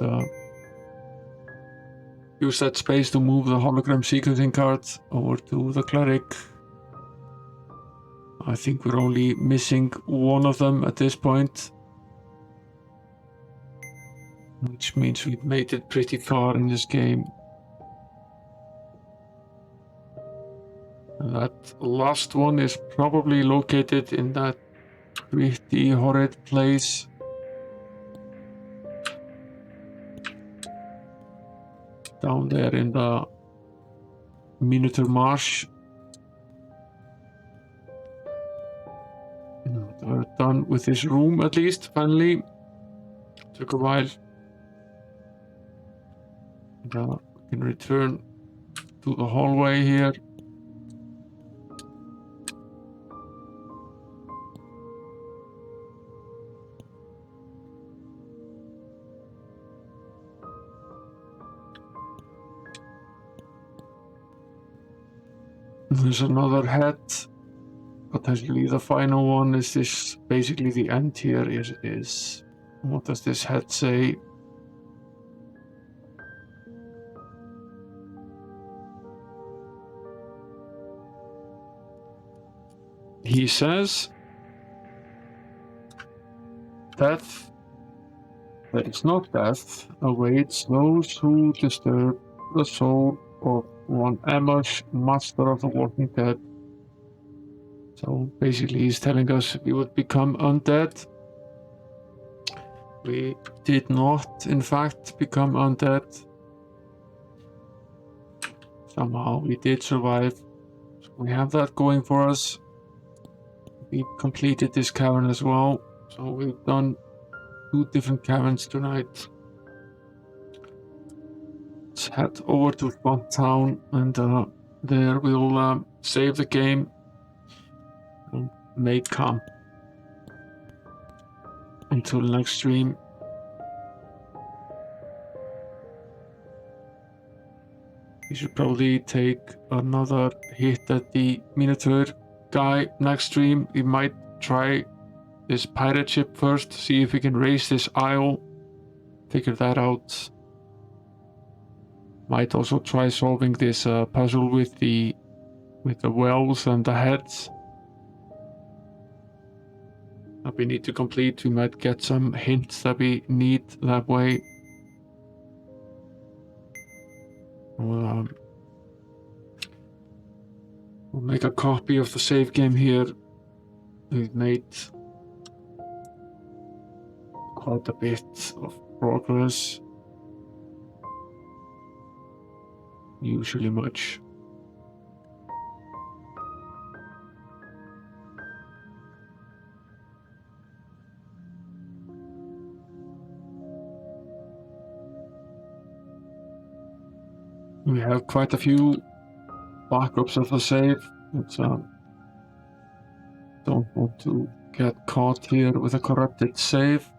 use that space to move the hologram sequencing card over to the cleric. I think we're only missing one of them at this point, which means we've made it pretty far in this game. And that last one is probably located in that pretty horrid place. Down there in the Minotaur Marsh. We're done with this room at least, finally. Took a while. And, we can return to the hallway here. There's another head. Potentially the final one. Is this basically the end here? Yes, it is. What does this head say? He says, death, that is not death, awaits those who disturb the soul of one Amish, master of the walking dead. So basically he's telling us we would become undead. We did not, in fact, become undead. Somehow we did survive. So we have that going for us. We completed this cavern as well. So we've done 2 different caverns tonight. Let's head over to Front Town and there we'll save the game and make camp until next stream. We should probably take another hit at the Minotaur guy next stream. We might try this pirate ship first, see if we can raise this isle, figure that out. Might also try solving this puzzle with the wells and the heads that we need to complete. We might get some hints that we need that way. We'll make a copy of the save game here. We've made quite a bit of progress. Usually much. We have quite a few backups of the save. It's, don't want to get caught here with a corrupted save.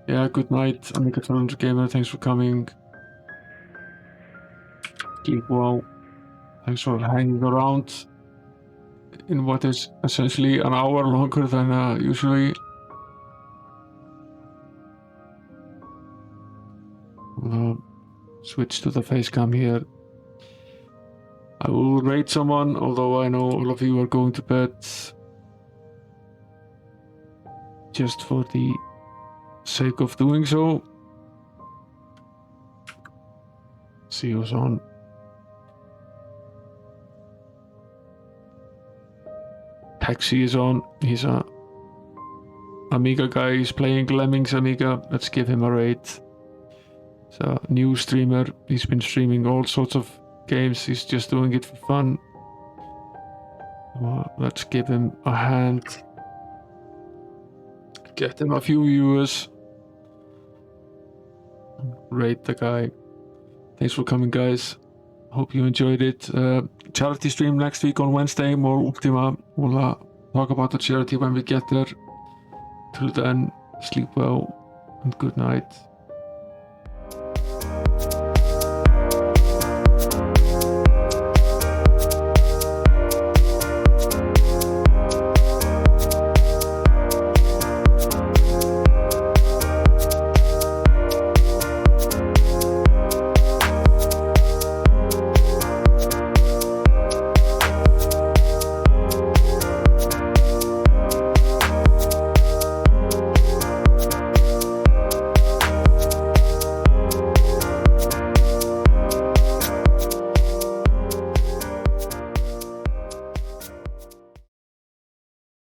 Yeah, good night, Amiga Gamer. Thanks for coming. Keep well. Thanks for hanging around in what is essentially an hour longer than usually. Switch to the face cam here. I will raid someone, although I know all of you are going to bed. Just for the sake of doing so. see who's on. Taxi is on. He's a Amiga guy. He's playing Lemmings Amiga. Let's give him a raid. He's a new streamer. He's been streaming all sorts of games. He's just doing it for fun. Well, let's give him a hand. Get him a few viewers. Rate the guy. Thanks for coming, guys. Hope you enjoyed it. Charity stream next week on Wednesday. More Ultima. We'll talk about the charity when we get there. Till then, sleep well and good night.